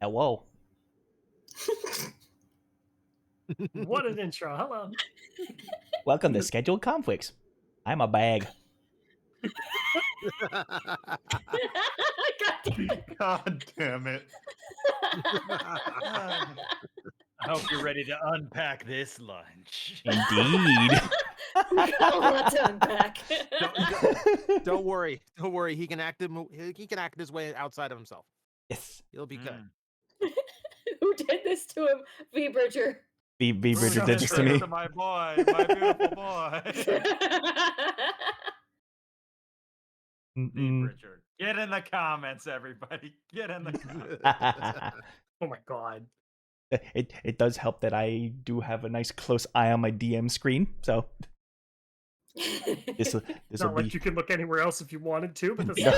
Hello. What an intro. Hello. Welcome to Scheduled Conflicts. I'm a bag. God damn it. I hope you're ready to unpack this lunch. Indeed. We got a lot to unpack. Don't worry. He can act his way outside of himself. Yes. He'll be good. Who did this to him? V. Bridger. V. Bridger did this to me. My boy, my beautiful boy. Richard. Get in the comments, everybody. Get in the comments. Oh my god. It does help that I do have a nice close eye on my DM screen, so this Not will like be. you could look anywhere else if you wanted to, but No.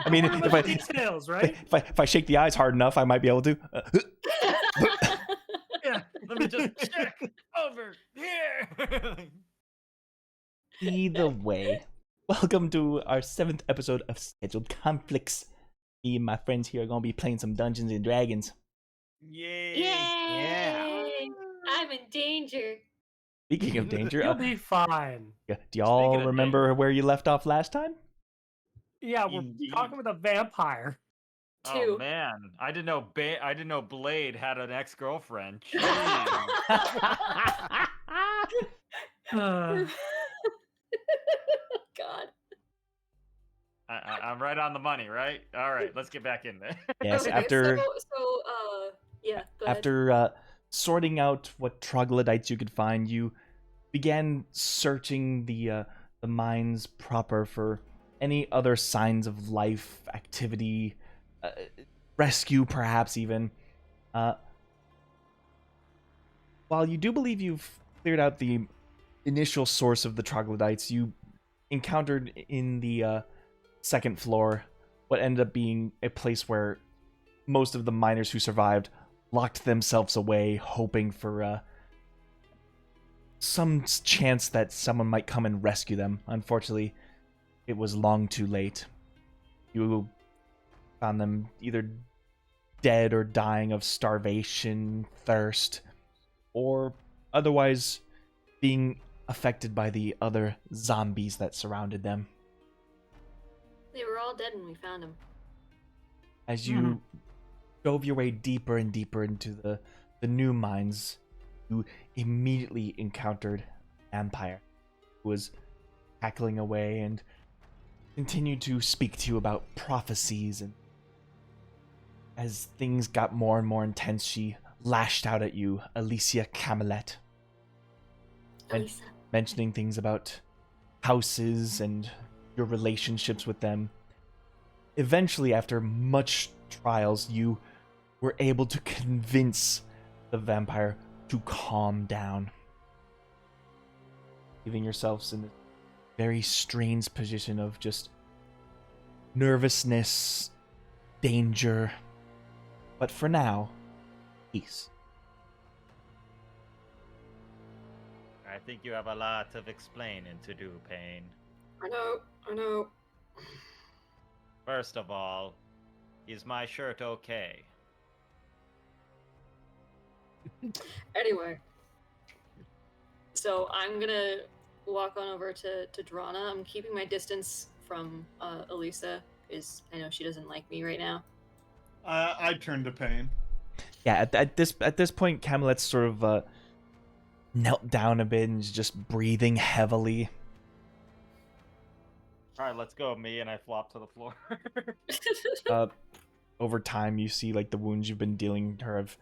I mean, if details, right? if I shake the eyes hard enough, I might be able to. Yeah, let me just check over here. Either way, welcome to our 7th episode of Scheduled Conflicts. Me and my friends here are gonna be playing some Dungeons and Dragons. Yay! Yay! I'm in danger. Speaking of danger, You'll be fine. do y'all Speaking of remember where you left off last time? Yeah, we're Indeed. talking with a vampire. Oh Two. man, I didn't know Blade had an ex-girlfriend. Jeez. Uh, God. I'm right on the money, right? All right, let's get back in there. Yes, Okay, after yeah, go ahead. after sorting out what troglodytes you could find, you began searching the mines proper for any other signs of life, activity, rescue, perhaps even. While you do believe you've cleared out the initial source of the troglodytes, you encountered in the second floor what ended up being a place where most of the miners who survived locked themselves away, hoping for some chance that someone might come and rescue them. Unfortunately, it was long too late. You found them either dead or dying of starvation, thirst, or otherwise being affected by the other zombies that surrounded them. They were all dead when we found them. As you dove your way deeper and deeper into the new mines, you immediately encountered Vampire, who was cackling away and continued to speak to you about prophecies. And as things got more and more intense, she lashed out at you, Alicia Camelot, Elisa. mentioning things about houses and your relationships with them. Eventually, after much trials, you were able to convince the vampire to calm down, leaving yourselves in a very strange position of just nervousness, danger, but for now, peace. I think you have a lot of explaining to do, Payne. I know. First of all, is my shirt okay? Anyway. So I'm gonna walk on over to Drana. I'm keeping my distance from Elisa, because I know she doesn't like me right now. I turned to Pain. Yeah, at this point, Camelot's sort of knelt down a bit and is just breathing heavily. All right, let's go. Me and I flop to the floor. Over time, you see like the wounds you've been dealing her have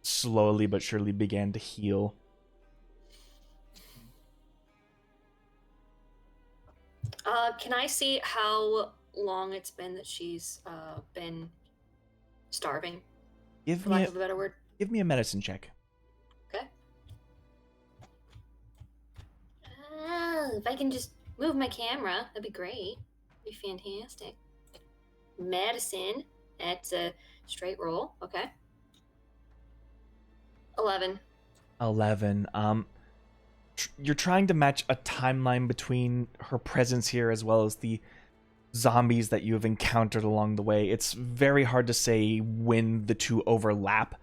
slowly but surely began to heal. Can I see how long it's been that she's been starving? Give For me lack of a better word. give me a medicine check. Okay. If I can just move my camera, that'd be great. That'd be fantastic. Medicine. That's a straight roll. Okay. 11. 11. You're trying to match a timeline between her presence here as well as the zombies that you have encountered along the way. It's very hard to say when the two overlap,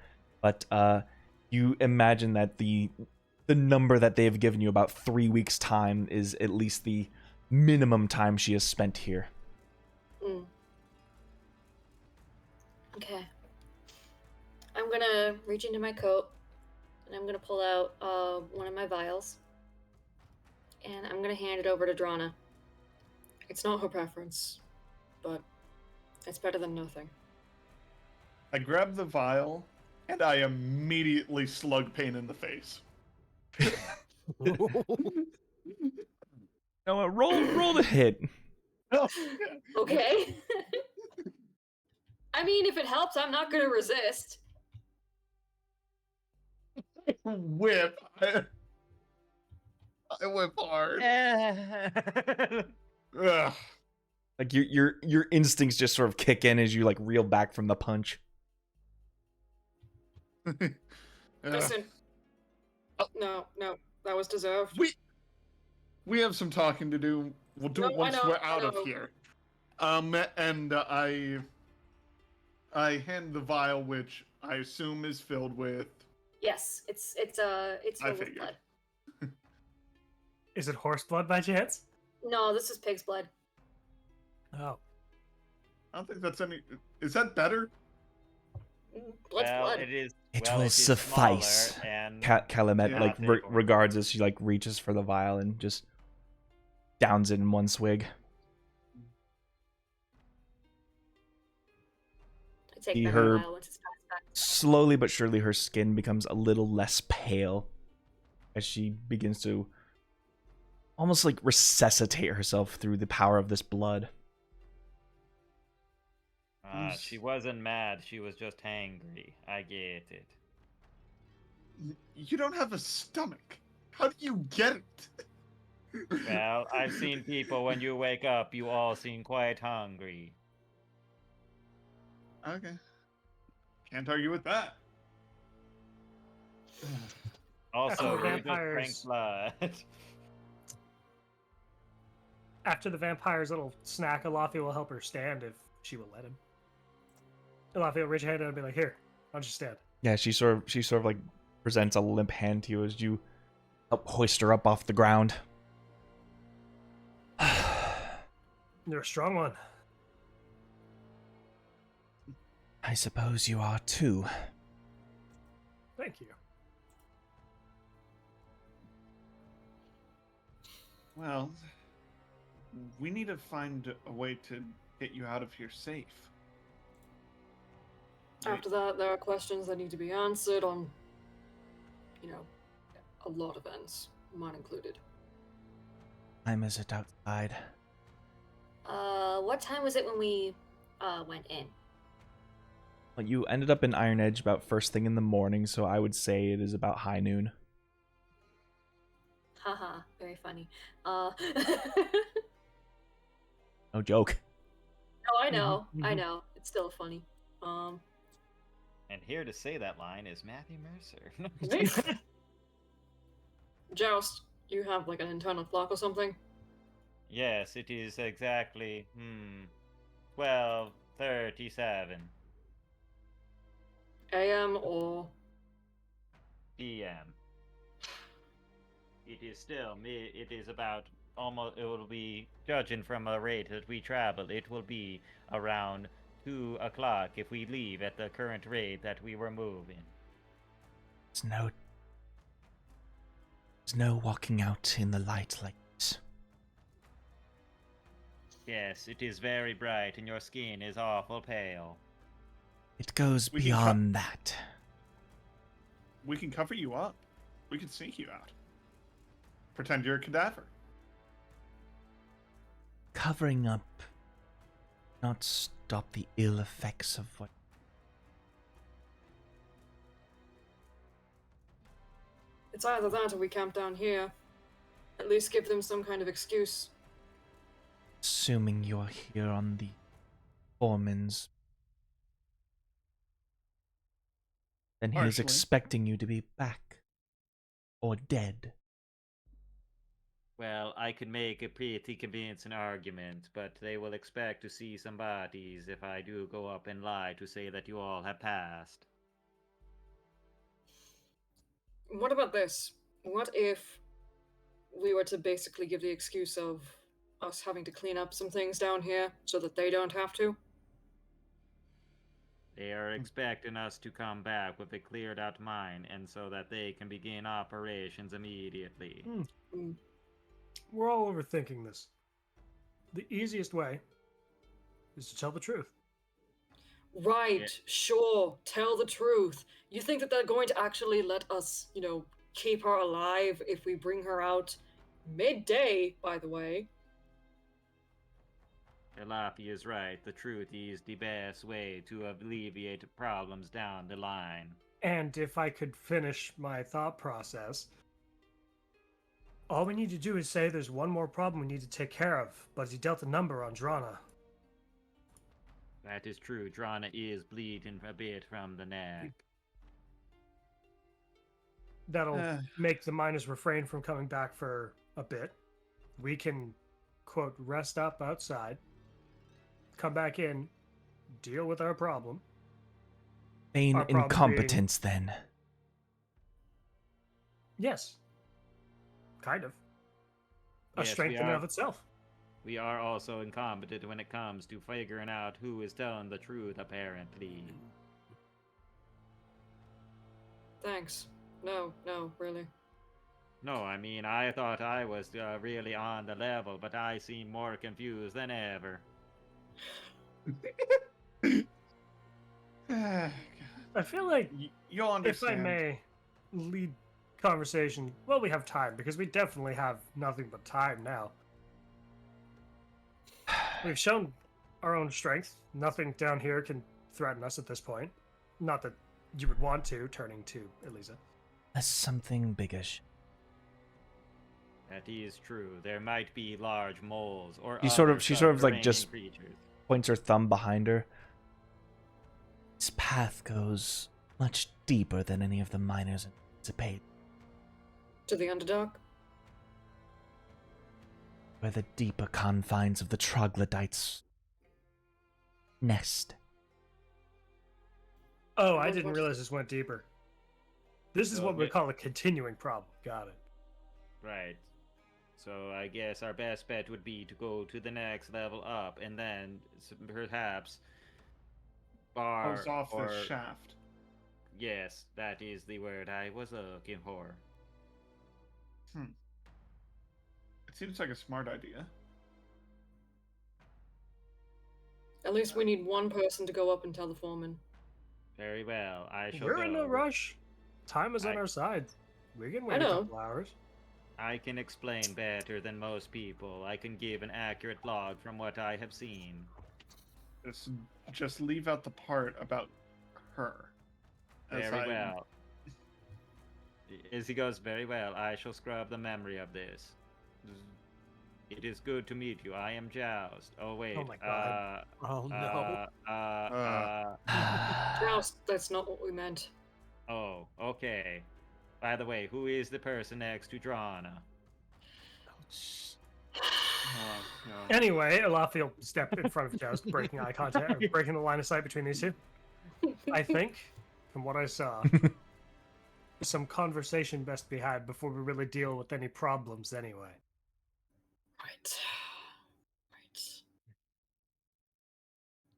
but you imagine that the number that they have given you, about 3 weeks' time, is at least the minimum time she has spent here. Mm. Okay. I'm gonna reach into my coat and I'm gonna pull out one of my vials and I'm gonna hand it over to Drana. It's not her preference, but it's better than nothing. I grab the vial, and I immediately slug Pain in the face. No, roll the hit. Okay. I mean, if it helps, I'm not gonna resist. Whip. I whip hard. Ugh. Like your instincts just sort of kick in as you like reel back from the punch. Ugh. Listen. No, that was deserved. We have some talking to do. We'll do it once we're out of here. And I hand the vial, which I assume is filled with. Yes, it's filled with blood. Is it horse blood by chance? No, this is pig's blood. Oh. I don't think that's any. Is that better? Blood's well, blood. it is. It well, will it is suffice. smaller and Calumet Yeah. like regards as she like reaches for the vial and just downs it in one swig. I take See back her the vial once it's passed back. slowly but surely her skin becomes a little less pale as she begins to almost like resuscitate herself through the power of this blood. She wasn't mad. She was just hangry. I get it. You don't have a stomach. How do you get it? Well, I've seen people when you wake up, you all seem quite hungry. Okay. Can't argue with that. Also, the you just drank vampires- blood. After the vampire's little snack, Alafia will help her stand if she will let him. Alafia will reach a hand out and be like, "Here, why don't you stand?" Yeah, she sort of like presents a limp hand to you as you help hoist her up off the ground. You're a strong one. I suppose you are too. Thank you. Well, we need to find a way to get you out of here safe. After that, there are questions that need to be answered on, a lot of ends, mine included. Time is it outside? What time was it when we went in? Well, you ended up in Iron Edge about first thing in the morning, so I would say it is about high noon. Haha, very funny. No joke. No, I know, I Mhm. know. It's still funny. And here to say that line is Matthew Mercer. Joust, you have like an internal clock or something? Yes, it is exactly 12:37 AM or p.m. It is still it is about almost, it will be, judging from a rate that we travel, it will be around 2 o'clock if we leave at the current rate that we were moving. There's no walking out in the light like this. Yes, it is very bright and your skin is awful pale. It goes We can beyond that. We can cover you up. We can sneak you out. Pretend you're a cadaver. Covering up not stop the ill effects of what. it's either that or we camp down here. At least give them some kind of excuse. Assuming you're here on the foreman's. Then he is Partially. expecting you to be back. Or dead. Well, I could make a pretty convincing argument, but they will expect to see some bodies if I do go up and lie to say that you all have passed. What about this? What if we were to basically give the excuse of us having to clean up some things down here so that they don't have to? They are expecting us to come back with a cleared out mine, and so that they can begin operations immediately. Mm. We're all overthinking this. The easiest way is to tell the truth. Right, Yeah. sure, tell the truth. You think that they're going to actually let us, keep her alive if we bring her out midday, by the way? Elapi is right. The truth is the best way to alleviate problems down the line. And if I could finish my thought process, all we need to do is say there's one more problem we need to take care of, but he dealt a number on Drana. That is true. Drana is bleeding a bit from the neck. That'll make the miners refrain from coming back for a bit. We can, quote, rest up outside, come back in, deal with our problem. Feign Our problem incompetence, then. Yes. Kind of. A Yes, strength we in and are. of itself. We are also incompetent when it comes to figuring out who is telling the truth, apparently. Thanks. No, really. No, I mean, I thought I was really on the level, but I seem more confused than ever. I feel like, You'll understand. if I may lead conversation, well, we have time, because we definitely have nothing but time now. We've shown our own strength. Nothing down here can threaten us at this point. Not that you would want to, turning to Elisa. As something biggish. That is true. There might be large moles or She sort of like subterranean just creatures. points her thumb behind her. This path goes much deeper than any of the miners anticipate. To the Underdark? Where the deeper confines of the troglodytes nest. Oh, I didn't realize this went deeper. This is So what we it- call a continuing problem. Got it. Right. So I guess our best bet would be to go to the next level up, and then perhaps bar Close off or this shaft. yes, that is the word I was looking for. It seems like a smart idea. At least we need one person to go up and tell the foreman. Very well. I shall We're go. in no rush. Time is on I- our side. We can I wait a know. couple hours. I can explain better than most people. I can give an accurate log from what I have seen. Just leave out the part about her. As Very I- well. As he goes, very well. I shall scrub the memory of this. It is good to meet you. I am Joust. Oh wait. my God. Oh no. Joust, that's not what we meant. Oh, okay. By the way, who is the person next to Drana? Oh, no. Anyway, Elafiel stepped in front of Joust, breaking eye contact, or breaking the line of sight between these two. I think, from what I saw, some conversation best be had before we really deal with any problems anyway. Right.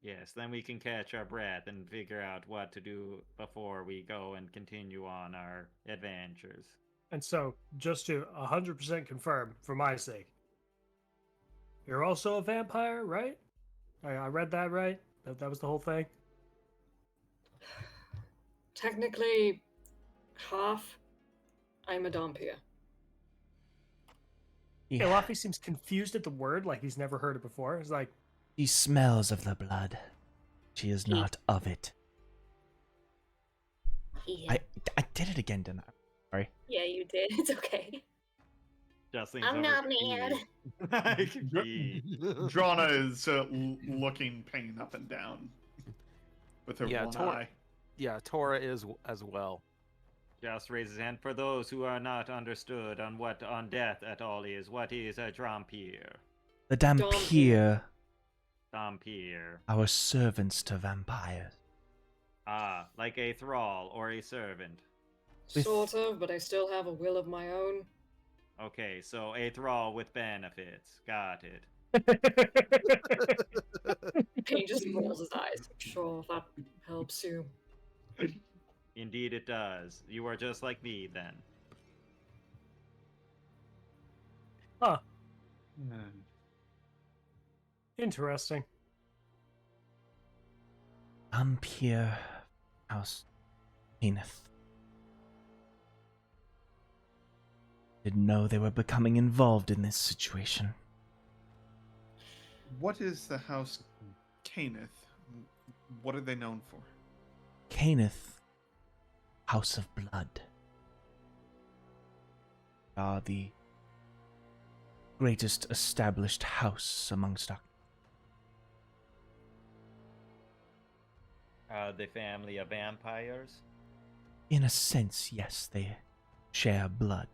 Yes, then we can catch our breath and figure out what to do before we go and continue on our adventures. And so, just to 100% confirm, for my sake, you're also a vampire, right? I read that right? That was the whole thing? Technically, half. I'm a Dhampir. Yeah. Elafi seems confused at the word, like he's never heard it before. He's like, She smells of the blood. She is He- not of it. Yeah. I did it again, didn't I? Sorry. Yeah, you did. It's okay. Justin's I'm over not mad. Drana is looking pain up and down with her Yeah, one Tor- eye. Yeah, Tora is as well. Just raise his hand for those who are not understood on what on death at all is. What is a Drampir? The Dhampir Dhampir. are servants to vampires. Ah, like a thrall or a servant. With- Sort of, but I still have a will of my own. Okay, so a thrall with benefits. Got it. He just rolls his eyes. Sure, if that helps you. Indeed it does. You are just like me then. Huh. Interesting. Dhampir House Kenneth. Didn't know they were becoming involved in this situation. What is the house Caneth? What are they known for? Kenneth, House of Blood, are the greatest established house amongst our. The family of vampires? In a sense, yes, they share blood.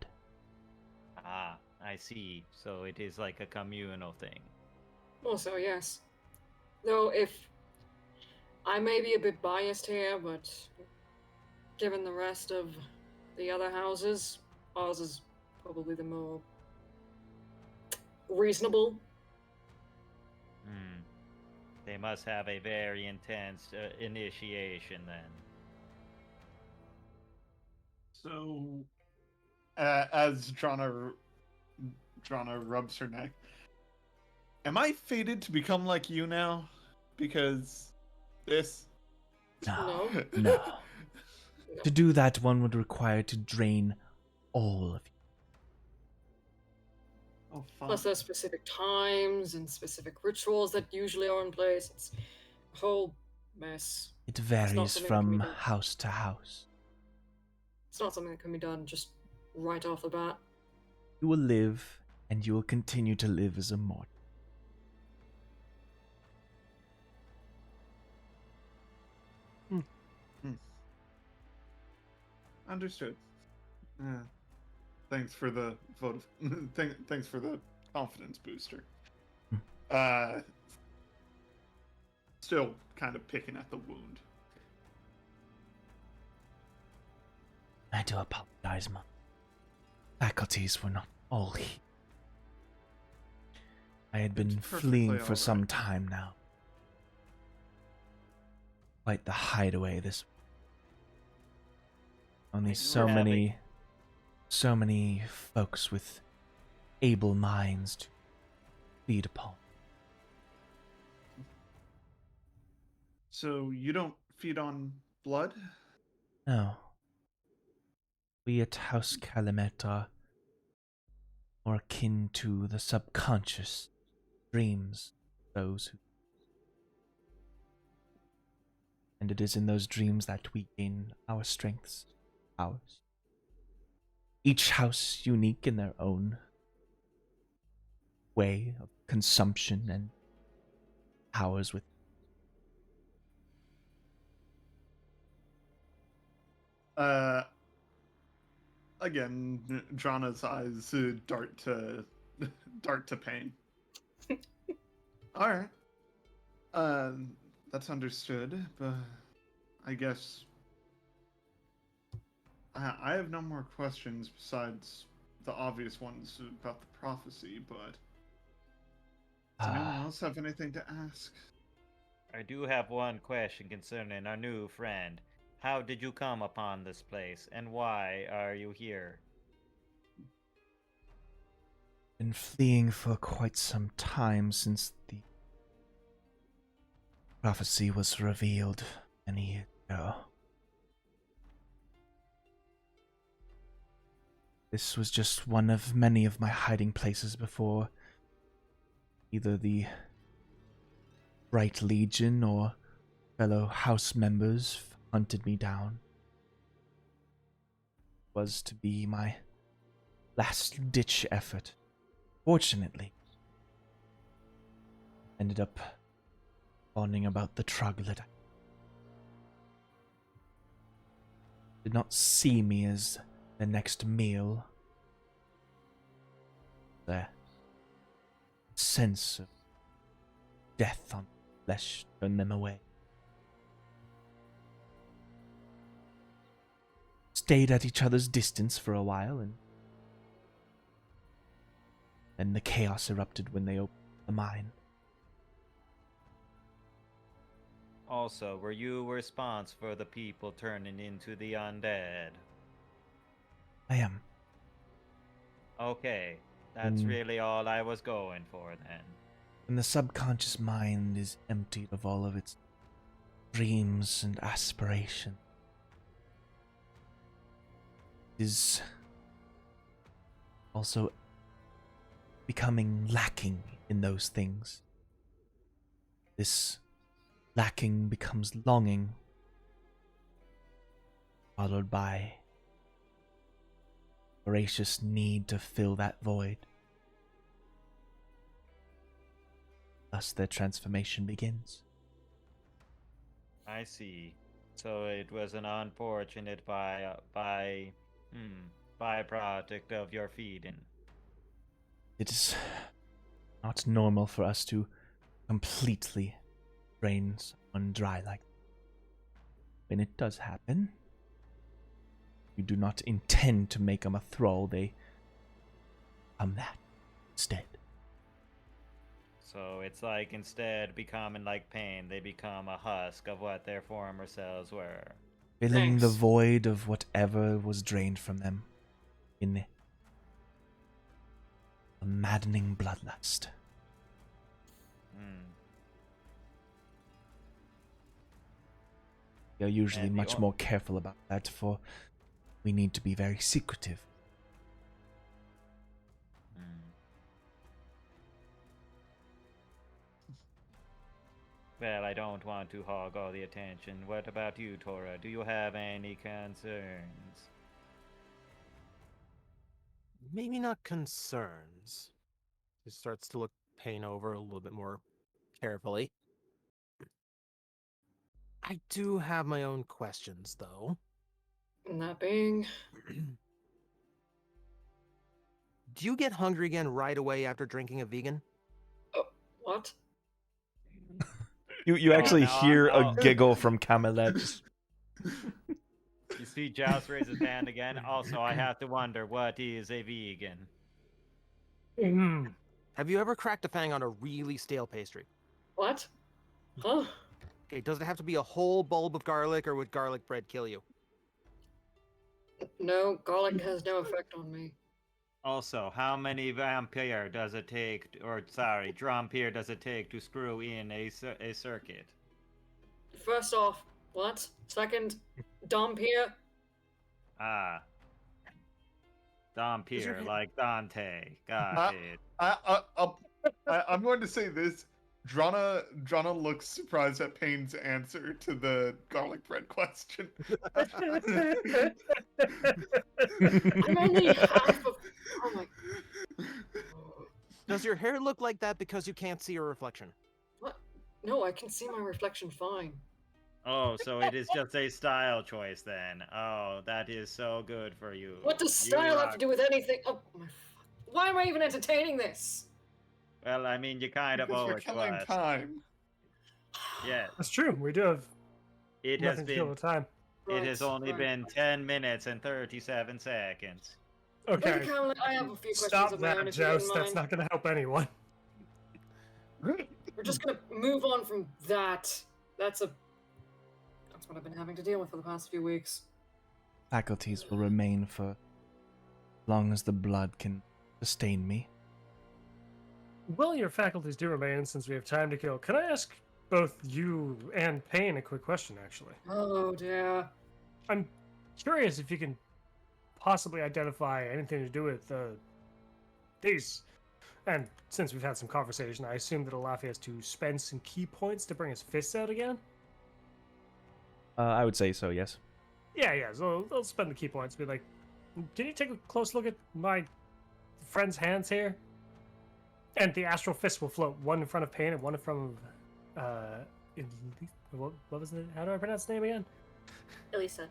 Ah, I see. So it is like a communal thing. Also, yes. Though, if I may be a bit biased here, but given the rest of the other houses, ours is probably the more reasonable. Hmm. They must have a very intense initiation then. So, as Drana rubs her neck, am I fated to become like you now? Because this. No, No. no. To do that, one would require to drain all of you. Oh, fuck. Plus, there's specific times and specific rituals that usually are in place. It's a whole mess. It not varies something that can be from done. house to house. It's not something that can be done just right off the bat. You will live, and you will continue to live as a mortal. Understood. Thanks for the vote. Thanks for the confidence booster. Still kind of picking at the wound. I do apologize, my faculties were not all here. I had been It's perfectly fleeing for alright. some time now. Quite the hideaway this. Only You so were having- so many folks with able minds to feed upon. So you don't feed on blood? No. We at House Calumet are more akin to the subconscious dreams of those who. And it is in those dreams that we gain our strengths, powers. Each house unique in their own way of consumption and powers with. Again, Drana's eyes dart to pain. All right. That's understood, but I guess I have no more questions besides the obvious ones about the prophecy, but does anyone else have anything to ask? I do have one question concerning our new friend. How did you come upon this place, and why are you here? Been fleeing for quite some time since the prophecy was revealed many years ago. This was just one of many of my hiding places before either the Bright Legion or fellow house members hunted me down. It was to be my last-ditch effort. Fortunately, ended up learning about the troglodyte. did not see me as the next meal. The sense of death on flesh turned them away. Stayed at each other's distance for a while, and then the chaos erupted when they opened the mine. Also, were you responsible for the people turning into the undead? I am. Okay, that's really all I was going for then. When the subconscious mind is emptied of all of its dreams and aspirations, it is also becoming lacking in those things. This lacking becomes longing, followed by voracious need to fill that void. Thus their transformation begins. I see. So it was an unfortunate byproduct of your feeding. It is not normal for us to completely drain someone dry like that. When it does happen, you do not intend to make them a thrall, they become that instead. So it's like instead becoming like pain, they become a husk of what their former selves were. Filling the Thanks. void of whatever was drained from them in a maddening bloodlust. We are usually And the much more careful about that, for we need to be very secretive. Well, I don't want to hog all the attention. What about you, Tora? Do you have any concerns? Maybe not concerns. He starts to look Payne over a little bit more carefully. I do have my own questions, though. That being. Do you get hungry again right away after drinking a vegan? Oh, what? You actually no, hear no. a giggle from Camelot. You see Joust raise his hand again. Also, I have to wonder, what is a vegan? Have you ever cracked a fang on a really stale pastry? What? Huh? Okay, does it have to be a whole bulb of garlic, or would garlic bread kill you? No, garlic has no effect on me. Also, how many Drampere does it take to screw in a circuit? First off, what? Second, Dompier. Ah. Dhampir, like Dante. Got Uh, it. I'm going to say this. Drana looks surprised at Payne's answer to the garlic bread question. I'm only half of. Oh my. Does your hair look like that because you can't see your reflection? What? No, I can see my reflection fine. Oh, so it is just a style choice then. Oh, that is so good for you. What does style have to do with anything? Oh my. Why am I even entertaining this? Well, I mean, you kind of Because owe we're it to killing us. time. Yes. That's true. We do have It has nothing to kill been. the time. It has Right, only right. been 10 minutes and 37 seconds. Okay. Lady Caroline, I have a few questions Stop of my own, that, if you Joust. wouldn't That's mind. not going to help anyone. We're just gonna move on from that. That's what I've been having to deal with for the past few weeks. Faculties will remain for as long as the blood can sustain me. Well, your faculties do remain since we have time to kill. Can I ask both you and Payne a quick question, actually? Oh dear. I'm curious if you can possibly identify anything to do with these. And since we've had some conversation, I assume that Alafi has to spend some key points to bring his fists out again? I would say so, yes. Yeah, so they'll spend the key points. Be like, can you take a close look at my friend's hands here? And the astral fist will float, one in front of Payne and one in front of, what was it? How do I pronounce the name again? Elisa.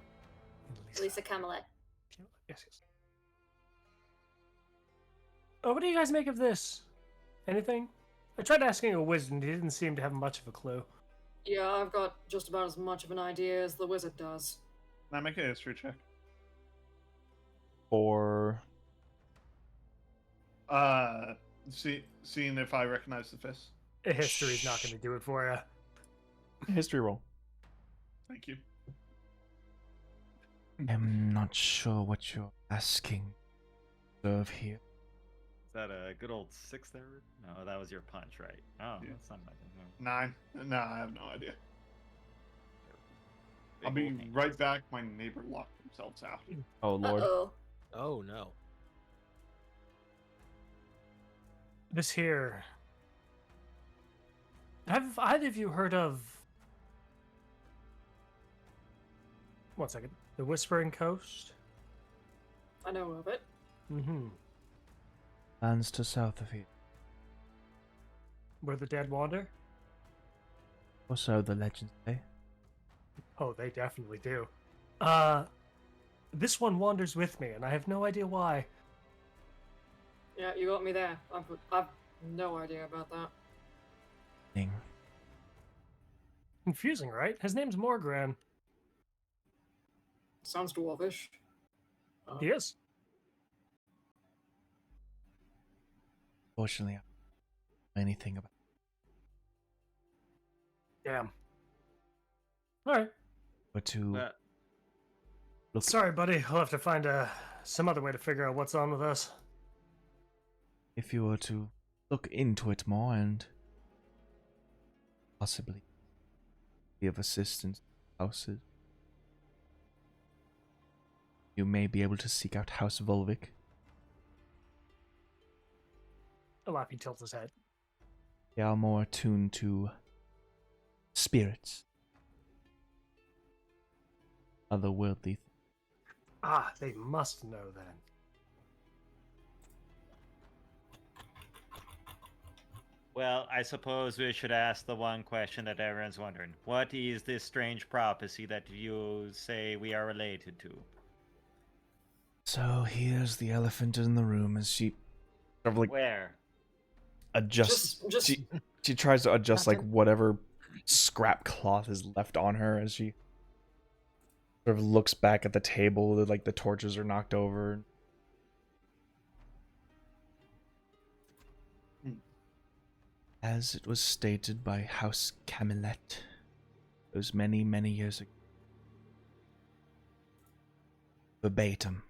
Lisa Camelot. Yes, yes. Oh, what do you guys make of this? Anything? I tried asking a wizard, and he didn't seem to have much of a clue. Yeah, I've got just about as much of an idea as the wizard does. Now make a history check. Or Seeing if I recognize the fist. A history's not going to do it for you. history roll. Thank you. I'm not sure what you're asking of here. Is that a good old 6 there? No, that was your punch, right? Oh, Yeah. that's not bad. No. 9. No, I have no idea. I'll Big be old hands. right back. My neighbor locked themselves out. Oh lord. Uh-oh. Oh no. This here. Have either of you heard of... 1 second. The Whispering Coast? I know of it. Mm-hmm. Lands to south of here. Where the dead wander? Or so the legends say. Oh, they definitely do. This one wanders with me, and I have no idea why. Yeah, you got me there. I've no idea about that. Thing. Confusing, right? His name's Morgran. Sounds dwarvish. He is. Fortunately, I don't know anything about Damn. Alright. but to look Sorry, buddy. I'll have to find some other way to figure out what's on with us. if you were to look into it more and possibly be of assistance to houses. You may be able to seek out House Volvic. Alapi tilts his head. They are more attuned to spirits, otherworldly things. Ah, they must know then. Well, I suppose we should ask the one question that everyone's wondering. What is this strange prophecy that you say we are related to? So here's the elephant in the room as she sort of like Where? adjusts. Just She tries to adjust like whatever scrap cloth is left on her as she sort of looks back at the table that like the torches are knocked over. As it was stated by House Camelot those many, many years ago. Verbatim.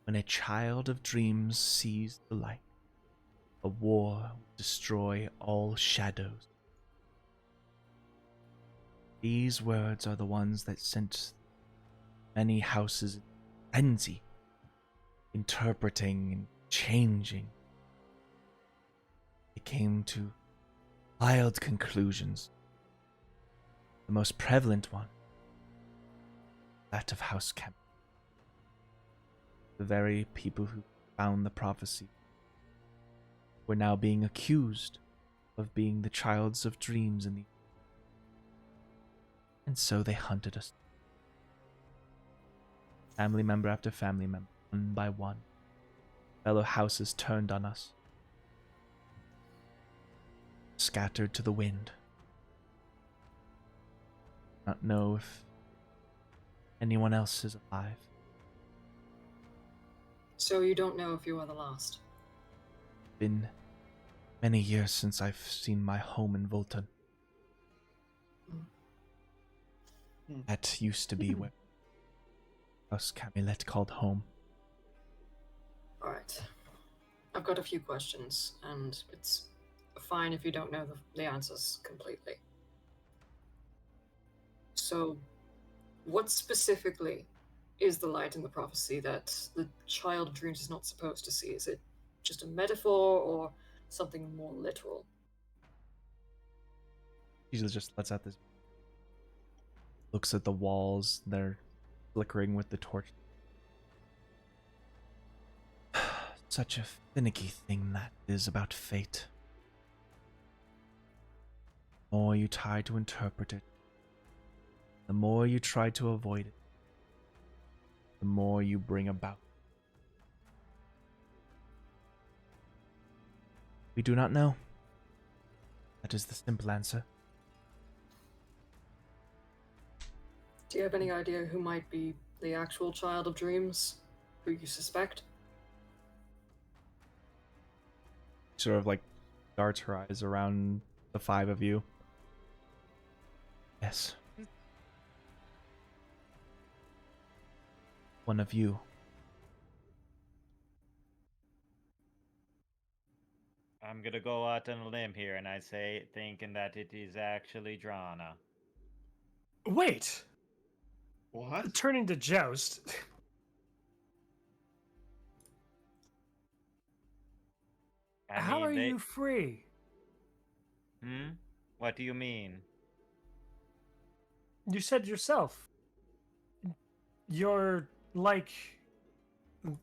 When a child of dreams sees the light, a war will destroy all shadows. These words are the ones that sent many houses in frenzy, interpreting and changing. They came to wild conclusions. The most prevalent one, that of House Camelot. The very people who found the prophecy were now being accused of being the childs of dreams in the... And so they hunted us. Family member after family member, one by one. Fellow houses turned on us. Scattered to the wind. Not know if anyone else is alive. So you don't know if you are the last. Been many years since I've seen my home in Volton. That used to be where House Camelot called home. Alright. I've got a few questions, and it's fine if you don't know the answers completely. So, what specifically is the light in the prophecy that the child of dreams is not supposed to see? Is it just a metaphor or something more literal? She just lets out this... Looks at the walls, they're flickering with the torch. Such a finicky thing that is about fate. The more you try to interpret it, the more you try to avoid it, the more you bring about. We do not know. That is the simple answer. Do you have any idea who might be the actual child of dreams? Who you suspect? Sort of like darts her eyes around the five of you. Yes. One of you. I'm gonna go out on a limb here, and I say, thinking that it is actually Drana. Wait! What? Turning to Joust. How are you free? What do you mean? You said yourself. You're like.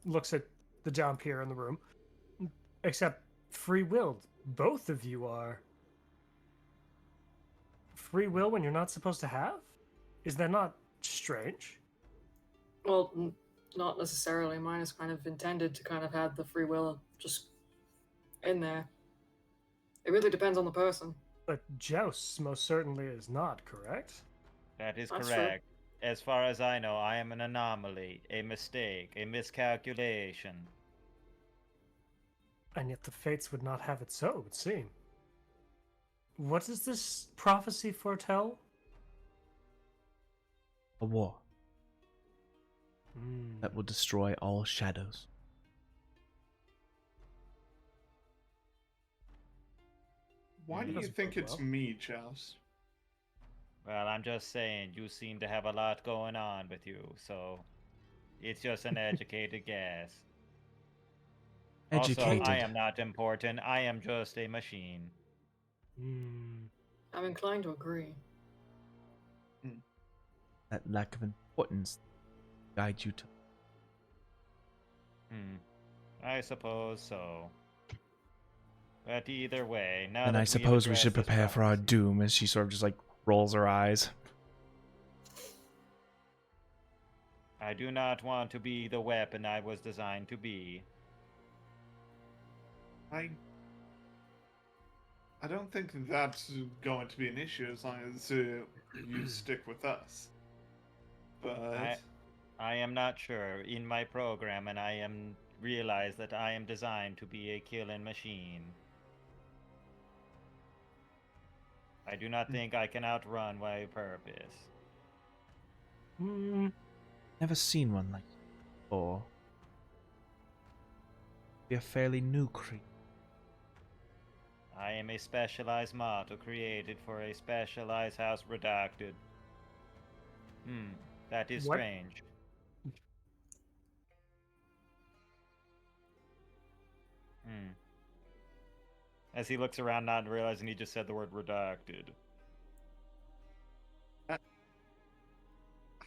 Looks at the jump here in the room. Except free willed. Both of you are. Free will when you're not supposed to have? Is that not strange? Well, not necessarily. Mine is kind of intended to kind of have the free will just in there. It really depends on the person. But Joust's most certainly is not, correct? That is That's correct. As far as I know, I am an anomaly, a mistake, a miscalculation. And yet the fates would not have it so, it would seem. What does this prophecy foretell? A war Hmm. that will destroy all shadows. Why do you Doesn't think bode it's well. me, Joust? Well, I'm just saying, you seem to have a lot going on with you, so it's just an educated guess. Educated. Also, I am not important. I am just a machine. Hmm. I'm inclined to agree. That lack of importance guide you to. I suppose so. But either way, now And that I we've suppose we should addressed this prepare for our prophecy- doom, as she sort of just like rolls her eyes. I do not want to be the weapon I was designed to be. I don't think that's going to be an issue as long as you stick with us. But I am not sure. In my program, and I am realize that I am designed to be a killing machine. I do not think I can outrun my purpose. Hmm. Never seen one like this before. Be a fairly new creature. I am a specialized model created for a specialized house redacted. That is What? strange. As he looks around, not realizing he just said the word redacted.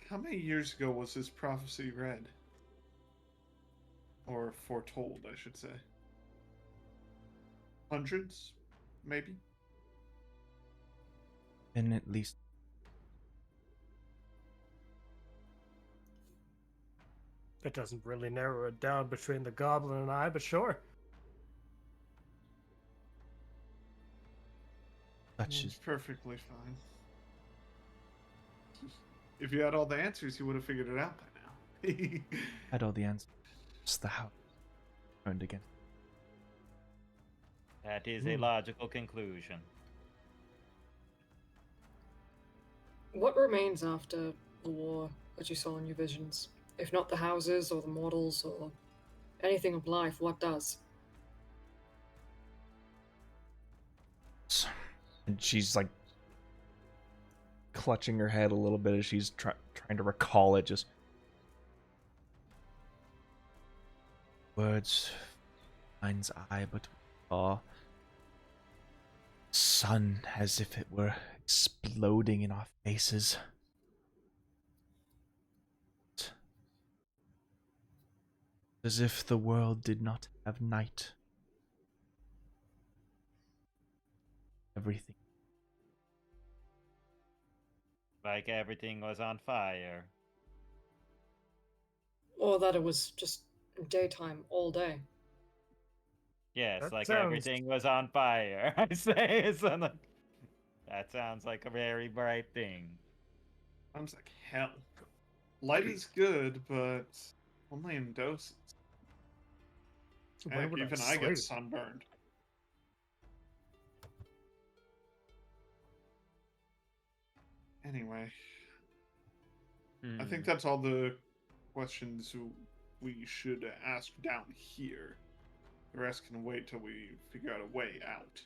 how many years ago was this prophecy read? Or foretold, I should say. Hundreds? Maybe? Been at least That doesn't really narrow it down between the goblin and I, but sure. such It's as perfectly fine. If you had all the answers, you would have figured it out by now. had all the answers. Just the house turned again. That is a logical conclusion. What remains after the war that you saw in your visions? If not the houses or the mortals or anything of life, what does? And she's like clutching her head a little bit as she's trying to recall it. Just words, mind's eye, but saw sun as if it were exploding in our faces. As if the world did not have night. Everything. Like everything was on fire. Or that it was just daytime all day. Yes, That like sounds- everything was on fire. I say, so that sounds like a very bright thing. Sounds like hell. Light is good, but only in doses. When Heck, would even I sleep? get sunburned. Anyway, I think that's all the questions we should ask down here. The rest can wait till we figure out a way out.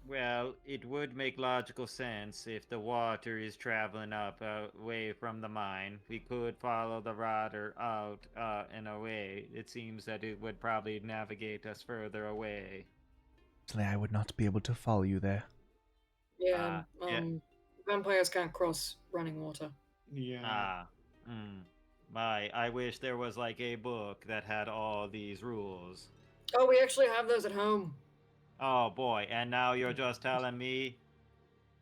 Well, it would make logical sense if the water is traveling up away from the mine. We could follow the water out and away. It seems that it would probably navigate us further away. Actually, I would not be able to follow you there. Yeah, yeah. vampires can't cross running water. Yeah. I wish there was like a book that had all these rules. Oh, we actually have those at home. Oh boy, and now you're just telling me?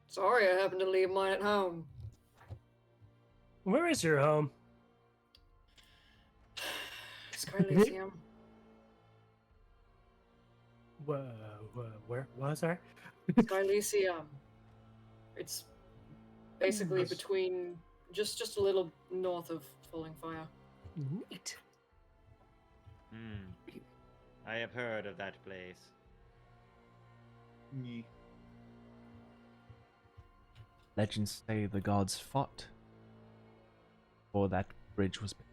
Sorry, I happened to leave mine at home. Where is your home? Skylysium. Where was I? Skylysium. It's basically Yes. between just a little north of Falling Fire. Neat. I have heard of that place. Me. Legends say the gods fought before that bridge was built.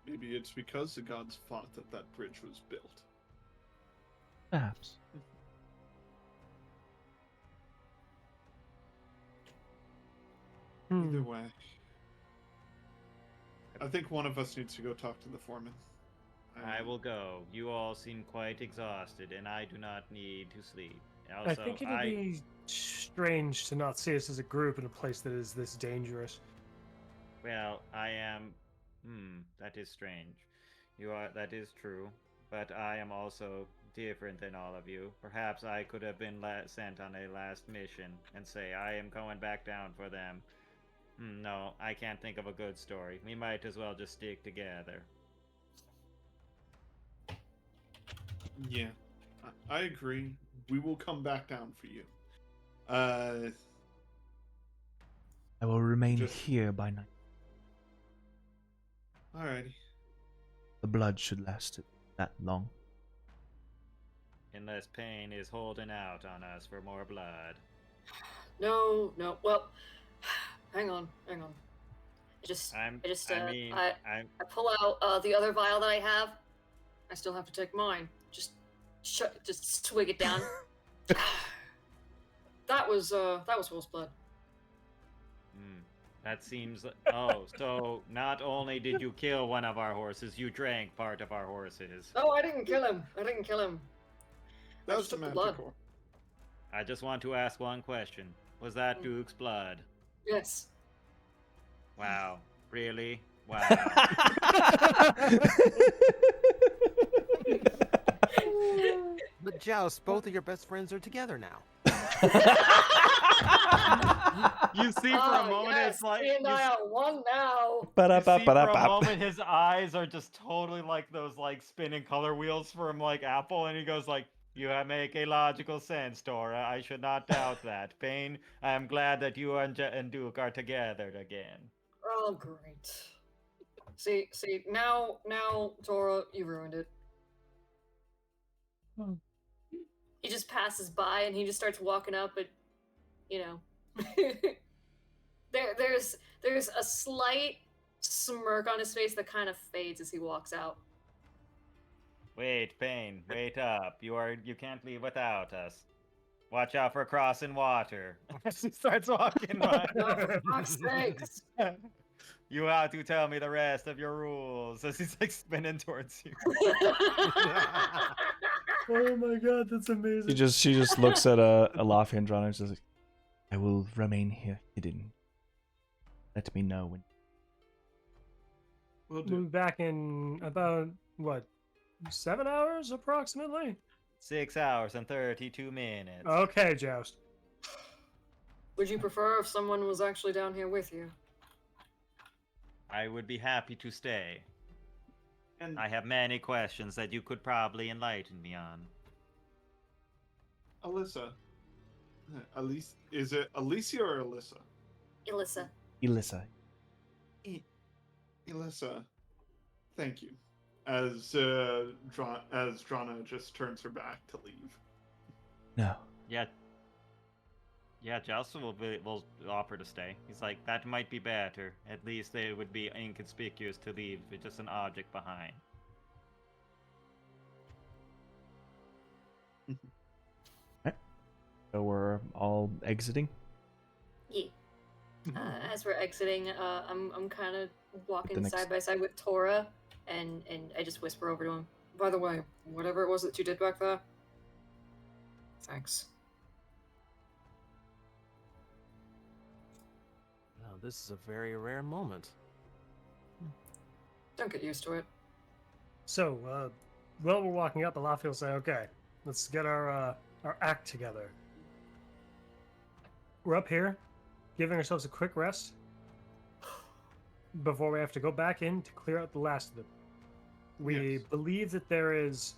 Maybe it's because the gods fought that that bridge was built. Perhaps. Either way. I think one of us needs to go talk to the foreman. I will go. You all seem quite exhausted, and I do not need to sleep. Also, I think it'd be strange to not see us as a group in a place that is this dangerous. Well, I am. That is strange. You are. That is true. But I am also different than all of you. Perhaps I could have been sent on a last mission and say I am going back down for them. No, I can't think of a good story. We might as well just stick together. Yeah, I agree. We will come back down for you. Uh, I will remain Just- here by night. alrighty. The blood should last that long. Unless pain is holding out on us for more blood. No. Well, hang on. I pull out the other vial that I have. I still have to take mine. Just swig it down. That was horse blood. That seems. Oh, so not only did you kill one of our horses, you drank part of our horses. Oh, I didn't kill him. That was just the took the blood. manticore. I just want to ask one question. Was that Duke's blood? Yes. Wow. Really? Wow. But Joust, both of your best friends are together now. You see for a moment yes, it's like he and I are one now. you see for a moment his eyes are just totally like those like spinning color wheels from like Apple, and he goes like, "You make a logical sense, Tora. I should not doubt that. Payne, I am glad that you and Duke are together again." Oh, great. See, now, Tora, you ruined it. He just passes by and he just starts walking up, but there's a slight smirk on his face that kind of fades as he walks out. Wait, Payne, wait up. You can't leave without us. Watch out for crossing water. As he starts walking by. Oh, for fuck's sakes. You have to tell me the rest of your rules. As he's like spinning towards you. Oh my god, that's amazing. She just looks at Alafia and Drana and says, "I will remain here hidden. Let me know when." We'll We'll do. be back in about, 7 hours approximately? 6 hours and 32 minutes. Okay, Joust. Would you prefer if someone was actually down here with you? I would be happy to stay. And I have many questions that you could probably enlighten me on. Alyssa, is it Alicia or Alyssa? Alyssa. Elissa. Alyssa, thank you. As Drana just turns her back to leave. No. Yeah. Yeah, Justin will offer to stay. He's like, that might be better. At least it would be inconspicuous to leave with just an object behind. So we're all exiting. Yeah. As we're exiting, I'm kind of walking next- side by side with Tora, and I just whisper over to him. By the way, whatever it was that you did back there, thanks. Now, this is a very rare moment. Don't get used to it. So, while we're walking up, Alafi will say, okay, let's get our act together. We're up here, giving ourselves a quick rest before we have to go back in to clear out the last of them. We Yes. believe that there is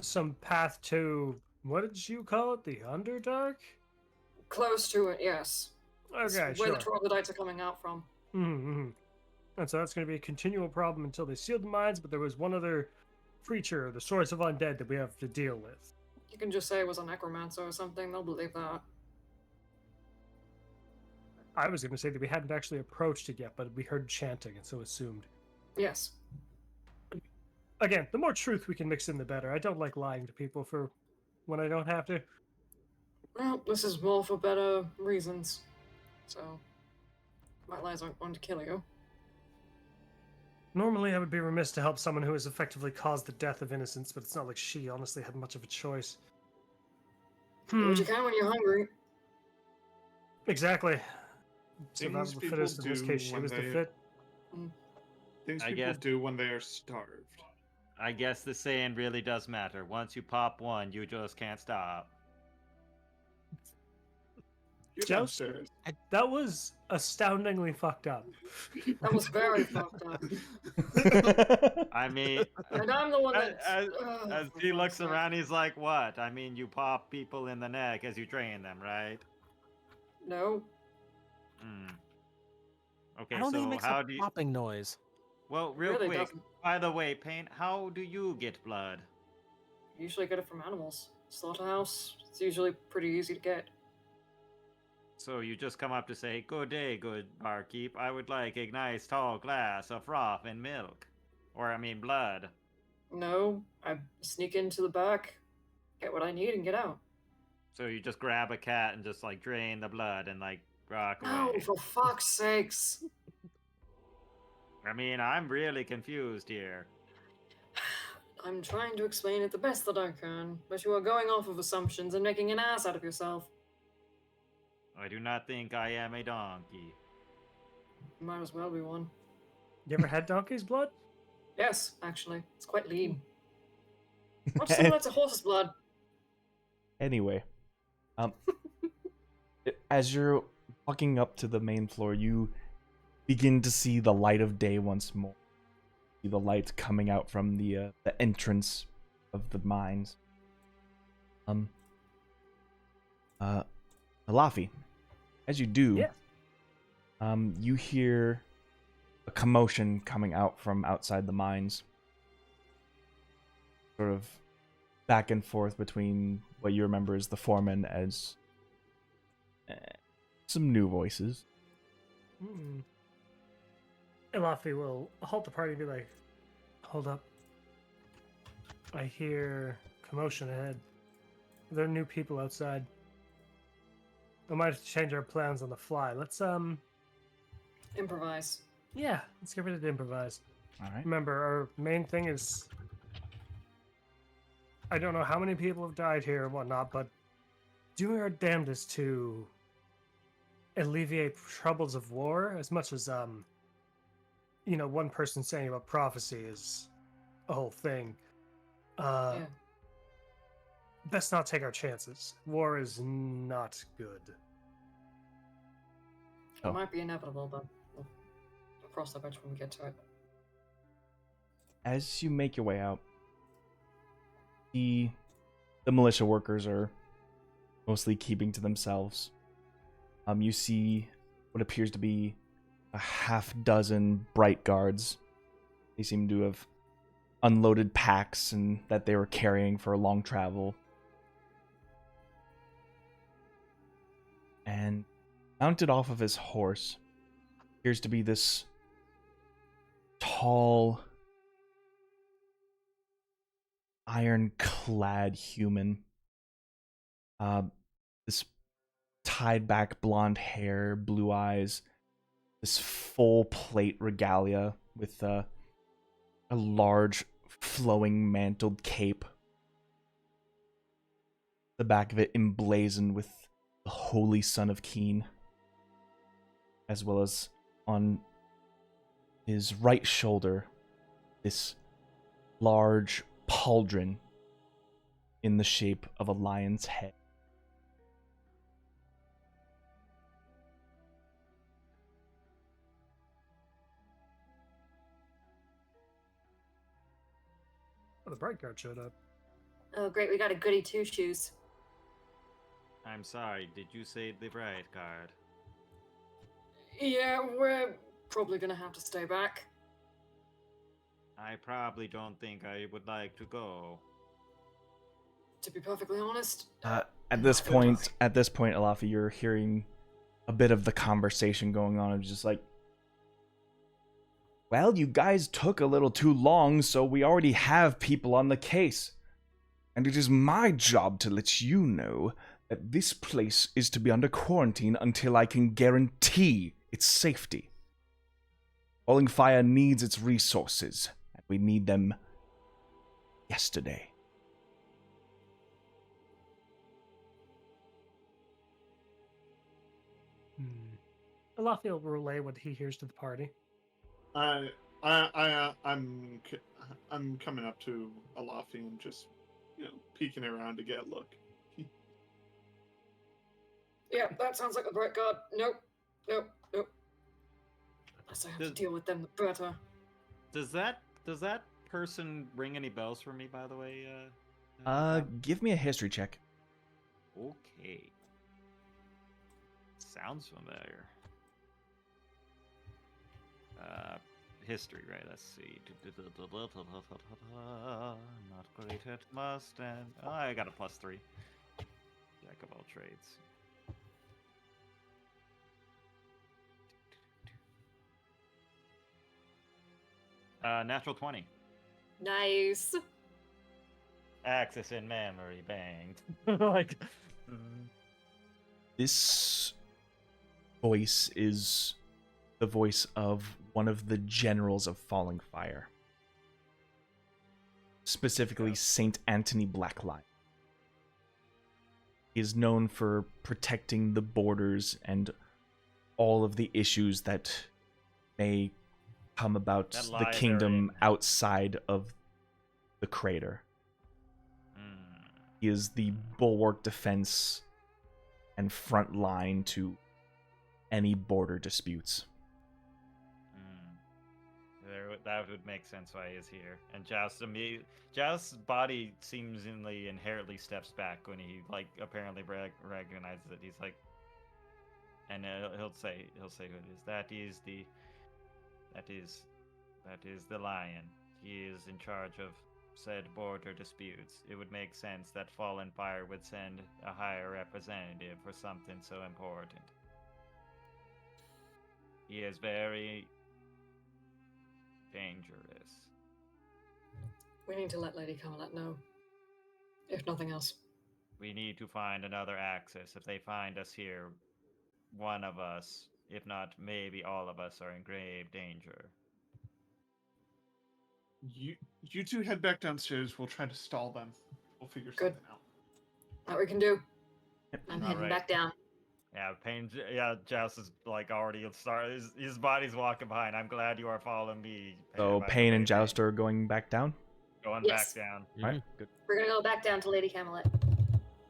some path to, what did you call it? The Underdark? Close to it, yes. It's Okay, where sure. the troglodytes are coming out from. Mm-hmm. And so that's going to be a continual problem until they seal the mines, but there was one other creature, the source of undead, that we have to deal with. You can just say it was a necromancer or something, they'll believe that. I was going to say that we hadn't actually approached it yet, but we heard chanting, and so assumed. Yes. Again, the more truth we can mix in, the better. I don't like lying to people for when I don't have to. Well, this is more for better reasons. So, my lies aren't going to kill you. Normally, I would be remiss to help someone who has effectively caused the death of innocents, but it's not like she honestly had much of a choice. Do what you can when you're hungry. Exactly. Things Survival of the people fittest. In this do case, she when was the they- fit. Things I people guess- do when they are starved. I guess the saying really does matter. Once you pop one, you just can't stop. Get Joust? downstairs. That was astoundingly fucked up. That was very fucked up. I mean, And I'm the one as, that. as he looks around, he's like, what? I mean, you pop people in the neck as you train them, right? No. Hmm. Okay, I don't think it so makes how a do you... popping noise. Well, real Really quick, doesn't. by the way, Payne, how do you get blood? Usually get it from animals. Slaughterhouse. It's usually pretty easy to get. So you just come up to say, good day, good barkeep. I would like a nice tall glass of froth and milk. Or, I mean, blood. No, I sneak into the back, get what I need, and get out. So you just grab a cat and just, like, drain the blood and, like, rock No, away. for fuck's sakes. I mean, I'm really confused here. I'm trying to explain it the best that I can, but you are going off of assumptions and making an ass out of yourself. I do not think I am a donkey. Might as well be one. You ever had donkey's blood? Yes, actually. It's quite lean. Much similar to horse's blood. Anyway, as you're walking up to the main floor, you begin to see the light of day once more. See the light coming out from the entrance of the mines. Alafi, as you do, Yeah. You hear a commotion coming out from outside the mines. Sort of back and forth between what you remember as the foreman as some new voices. Elafi will halt the party and be like, hold up. I hear commotion ahead. There are new people outside. We might have to change our plans on the fly. Let's, Improvise. yeah, let's get ready to improvise. All right. Remember, our main thing is, I don't know how many people have died here or whatnot, but doing our damnedest to alleviate troubles of war as much as, one person saying about prophecy is a whole thing. Yeah. Best not take our chances. War is not good. Oh. It might be inevitable, but we'll cross that bridge when we get to it. As you make your way out, the militia workers are mostly keeping to themselves. You see what appears to be a half dozen bright guards. They seem to have unloaded packs and that they were carrying for a long travel. And mounted off of his horse appears to be this tall, iron-clad human. This tied back blonde hair, blue eyes, this full plate regalia with a large flowing mantled cape. The back of it emblazoned with the Holy Son of Keen, as well as on his right shoulder, this large pauldron in the shape of a lion's head. Oh, the Bright Guard showed up. Oh, great. We got a goody two shoes. I'm sorry, did you say the Bright Guard? Yeah, we're probably gonna have to stay back. I probably don't think I would like to go. To be perfectly honest. At this point, Alafi, you're hearing a bit of the conversation going on. It's just like, well, you guys took a little too long, so we already have people on the case. And it is my job to let you know that this place is to be under quarantine until I can guarantee its safety. Falling Fire needs its resources, and we need them yesterday. Alafi will relay what he hears to the party. I'm coming up to Alafi and just, peeking around to get a look. Yeah, that sounds like the Bright Guard. Nope. Unless I have to deal with them, the better. Does that person ring any bells for me, by the way? Give me a history check. Okay. Sounds familiar. History, right? Let's see. Not great at Mustang. Oh, I got a +3. Jack of all trades. Natural 20. Nice. Access in memory, banged. Like, This voice is the voice of one of the generals of Falling Fire. Specifically, Saint Anthony Blacklight. He is known for protecting the borders and all of the issues that may come about the kingdom outside of the crater. He is the bulwark defense and front line to any border disputes. That would make sense why he is here. And Joust's body seemingly inherently steps back when he apparently recognizes it. He's like, and he'll say who it is. That is the lion. He is in charge of said border disputes. It would make sense that Fallen Fire would send a higher representative for something so important. He is very dangerous. We need to let Lady Camelot know. If nothing else. We need to find another access. If they find us here, one of us, if not maybe all of us, are in grave danger. You two head back downstairs. We'll try to stall them. We'll figure something out. That we can do. I'm heading back down. Yeah, Joust is already started. His body's walking behind. I'm glad you are following me. So Payne and Joust are going back down? Going Yes. back down. All right, good. We're gonna go back down to Lady Camelot,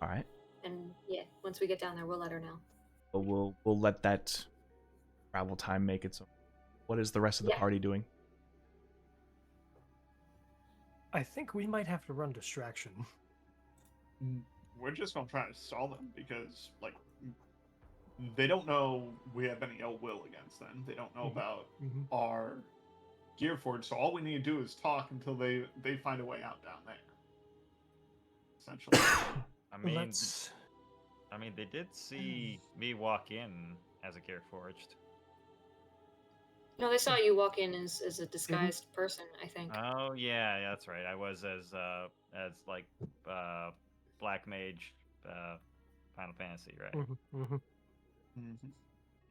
All right. and yeah, once we get down there, we'll let her know. So we'll let that travel time make it so. What is the rest of the Yeah. party doing? I think we might have to run distraction. We're just gonna try to stall them because, like, they don't know we have any ill will against them. They don't know about our gear forge. So all we need to do is talk until they find a way out down there. Essentially. I mean, they did see me walk in as a gear forged. No, they saw you walk in as a disguised person, I think. Oh yeah, that's right. I was as like Black Mage, Final Fantasy, right? I'm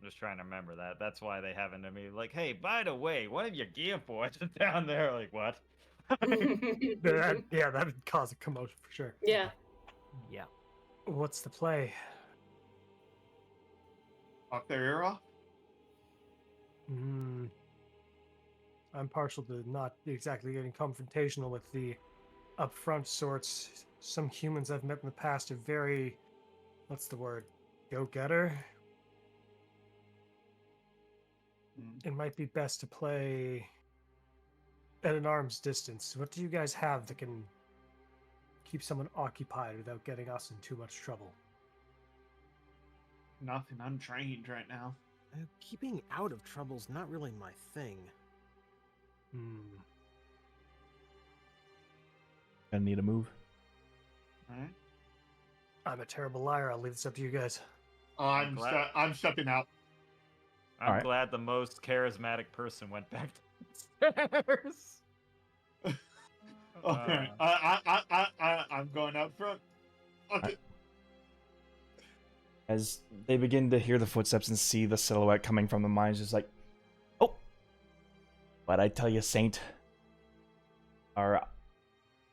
just trying to remember that. That's why they haven't to me like, hey, by the way, one of your gear forged is down there. Like what? That'd cause a commotion for sure. Yeah. Yeah. What's the play? Talk their ear off? I'm partial to not exactly getting confrontational with the upfront sorts. Some humans I've met in the past are very, what's the word, go-getter. It might be best to play at an arm's distance. What do you guys have that can keep someone occupied without getting us in too much trouble? Nothing. I'm trained right now. Keeping out of trouble's not really my thing. Gonna need a move. All right. I'm a terrible liar. I'll leave this up to you guys. I'm stepping out. I'm right. glad the most charismatic person went back downstairs. Okay. I'm going out front. Okay. As they begin to hear the footsteps and see the silhouette coming from the mines, just like, oh, but I tell you, Saint, our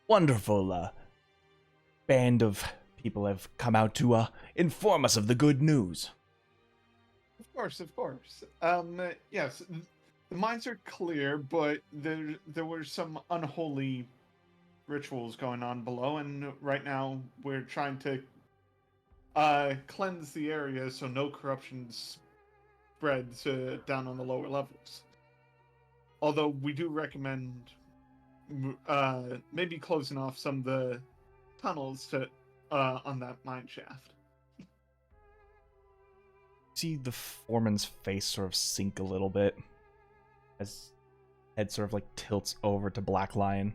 wonderful band of people have come out to inform us of the good news. Of course. Yes, the mines are clear, but there were some unholy rituals going on below, and right now we're trying to cleanse the area so no corruption spreads down on the lower levels. Although we do recommend maybe closing off some of the tunnels to on that mine shaft. See the foreman's face sort of sink a little bit as head sort of like tilts over to Black Lion.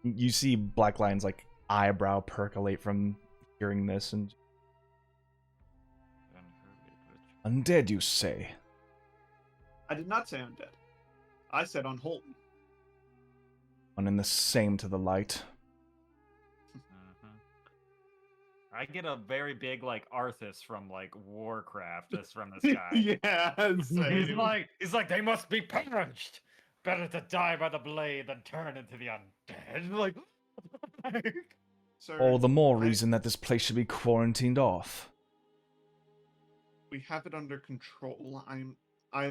You see Black Lion's like eyebrow percolate from hearing this, and undead, you say? I did not say undead. I said unholy. One and the same to the light. I get a very big like Arthas from like Warcraft just from this guy. Yeah, he's like they must be purged. Better to die by the blade than turn into the undead. Like, sir, all the more reason that this place should be quarantined off. We have it under control. I'm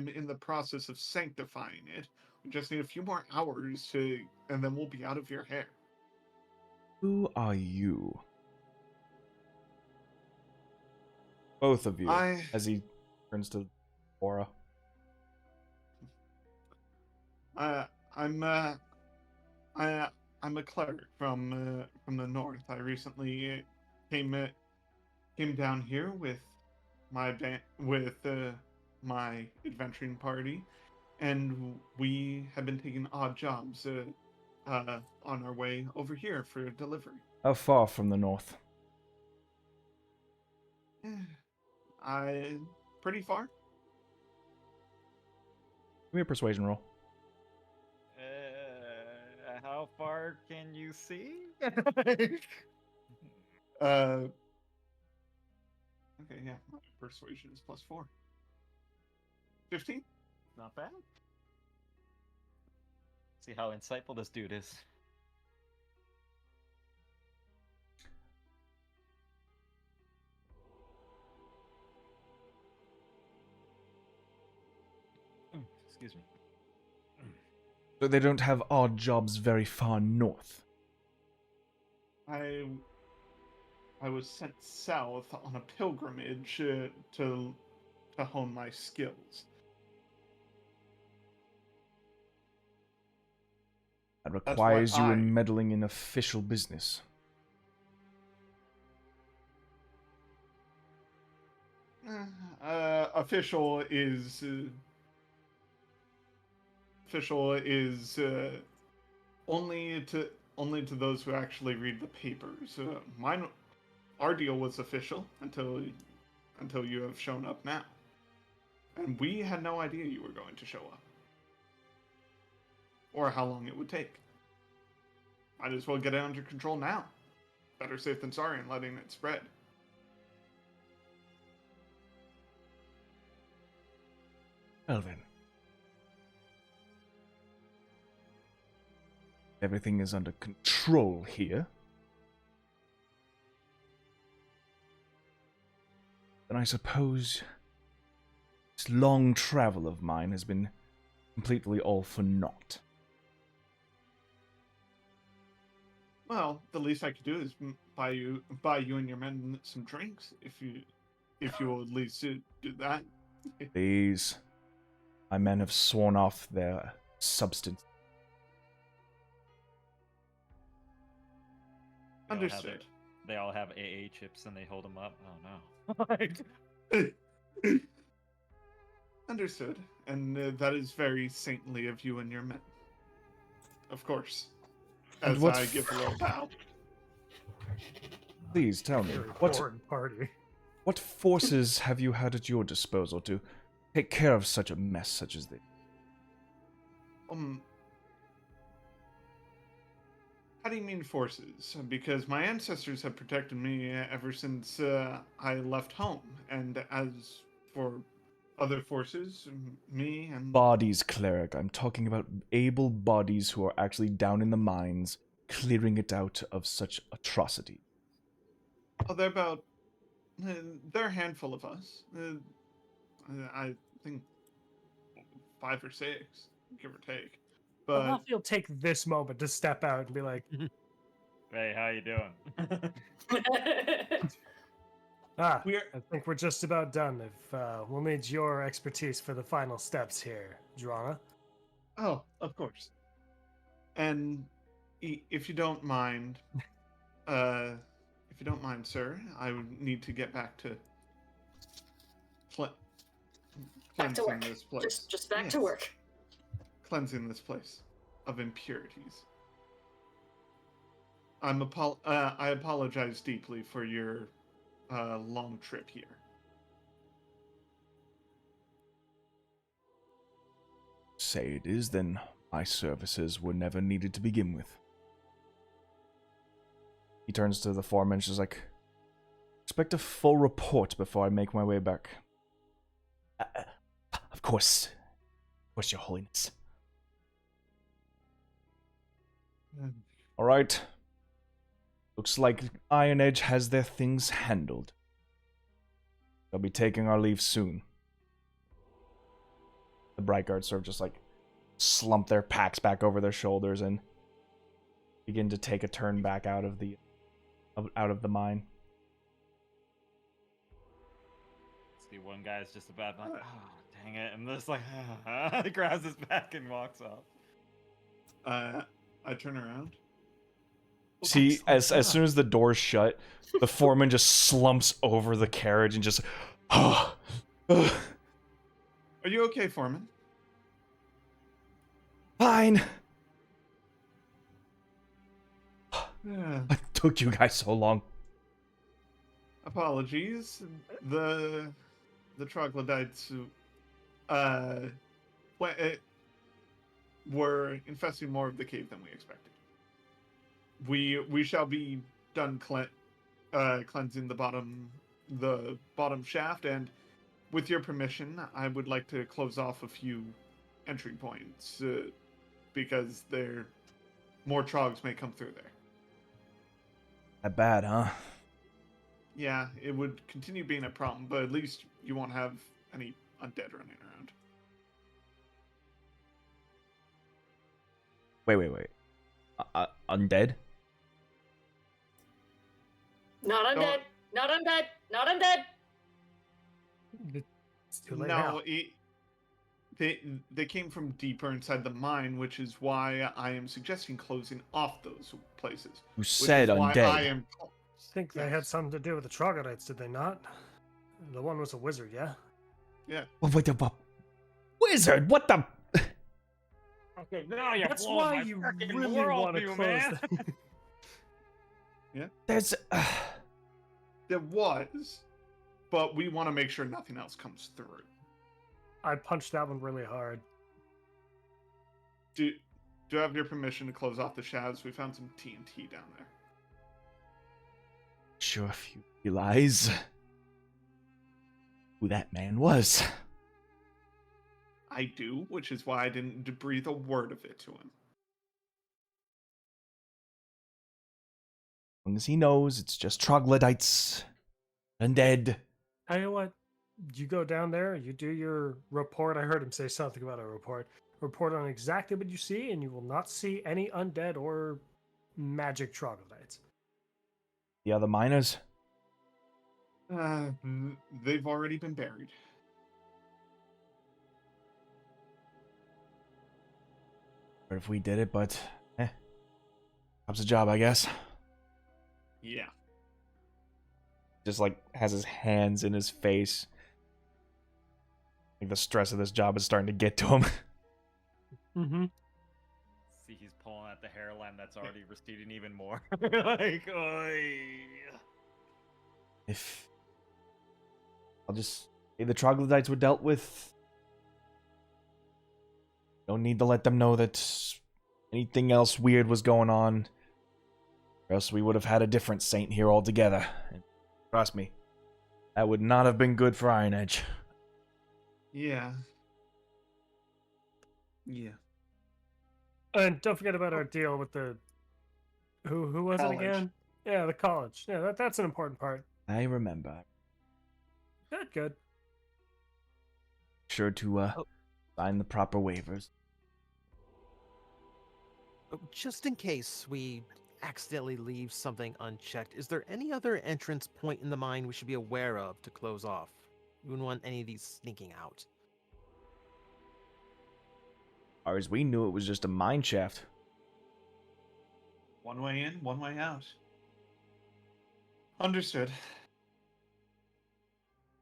in the process of sanctifying it. We just need a few more hours and then we'll be out of your hair. Who are you? Both of you, as he turns to Aura. I'm a cleric from the north. I recently came down here with my my adventuring party, and we have been taking odd jobs on our way over here for delivery. How far from the north? Pretty far. Give me a persuasion roll. How far can you see? Okay, yeah. My persuasion is +4. 15? Not bad. See how insightful this dude is. Excuse me. So they don't have odd jobs very far north. I was sent south on a pilgrimage to hone my skills. That That's why requires you in meddling in official business. Official is only to those who actually read the papers. Our deal was official until you have shown up now, and we had no idea you were going to show up or how long it would take. Might as well get it under control now. Better safe than sorry in letting it spread. Well then. Everything is under control here. Then I suppose this long travel of mine has been completely all for naught. Well, the least I could do is buy you and your men some drinks, if you will at least do that. Please. My men have sworn off their substance. Understood. They all have AA chips and they hold them up. Oh no. Understood. And that is very saintly of you and your men. Of course. And As what I give a little bow. Please tell me, Very what foreign party. what forces have you had at your disposal to take care of such a mess such as this? How do you mean forces? Because my ancestors have protected me ever since I left home. And as for other forces, me and... Bodies, cleric. I'm talking about able bodies who are actually down in the mines, clearing it out of such atrocity. Oh, they're about... They're a handful of us. I think 5 or 6, give or take. But I'll feel take this moment to step out and be like, Hey, how you doing? I we're... think we're just about done. If we'll need your expertise for the final steps here, Drana. Oh, of course. And if you don't mind, sir, I would need to get back to Back to cleansing work. this place. Just back to Yes. work. Cleansing this place of impurities. I apologize deeply for your long trip here. Say it is, then my services were never needed to begin with. He turns to the foreman and is like, expect a full report before I make my way back. Of course, your holiness. Alright. Looks like Iron Edge has their things handled. They'll be taking our leave soon. The Bright Guards sort of just like slump their packs back over their shoulders and begin to take a turn back out of the mine. See, one guy's just about like, oh, dang it, and just like, he grabs his back and walks off. I turn around. See, as soon as the door's shut, the foreman just slumps over the carriage and just, Are you okay, Foreman? fine. Yeah. What took you guys so long? Apologies. The troglodytes were infesting more of the cave than we expected. We shall be done cleansing the bottom shaft, and with your permission, I would like to close off a few entry points because more trogs may come through there. That bad, huh? Yeah, it would continue being a problem, but at least you won't have any undead running around. Wait. Undead? Not undead. Not undead. Not undead. It's too late now. No, they came from deeper inside the mine, which is why I am suggesting closing off those places. You Which said is why undead. I am. I think they had Yes. something to do with the troglodytes, did they not? The one was a wizard, yeah? Yeah. Oh, wait, the wizard? What the? Okay, now you That's why you really want to close them. There's. There was, but we want to make sure nothing else comes through. I punched that one really hard. Do I have your permission to close off the shadows? We found some TNT down there. Sure, if you realize who that man was. I do, which is why I didn't breathe a word of it to him. As long as he knows it's just troglodytes. Undead. Tell you what, you go down there, you do your report. I heard him say something about a report. Report on exactly what you see, and you will not see any undead or magic troglodytes. The other miners? They've already been buried. Or if we did it, but job's a job, I guess. Yeah. Just like has his hands in his face. Like the stress of this job is starting to get to him. Mm-hmm. See, he's pulling at the hairline that's already receding even more. Like, oy. If I'll just say the troglodytes were dealt with. Don't need to let them know that anything else weird was going on. Or else we would have had a different saint here altogether. And trust me, that would not have been good for Iron Edge. Yeah. Yeah. And don't forget about our deal with the who was College. it again? Yeah, the college. Yeah, that's an important part. I remember. Good. Sure to sign the proper waivers. Just in case we accidentally leave something unchecked, is there any other entrance point in the mine we should be aware of to close off? We wouldn't want any of these sneaking out. As far as we knew, it was just a mine shaft. One way in, one way out. Understood.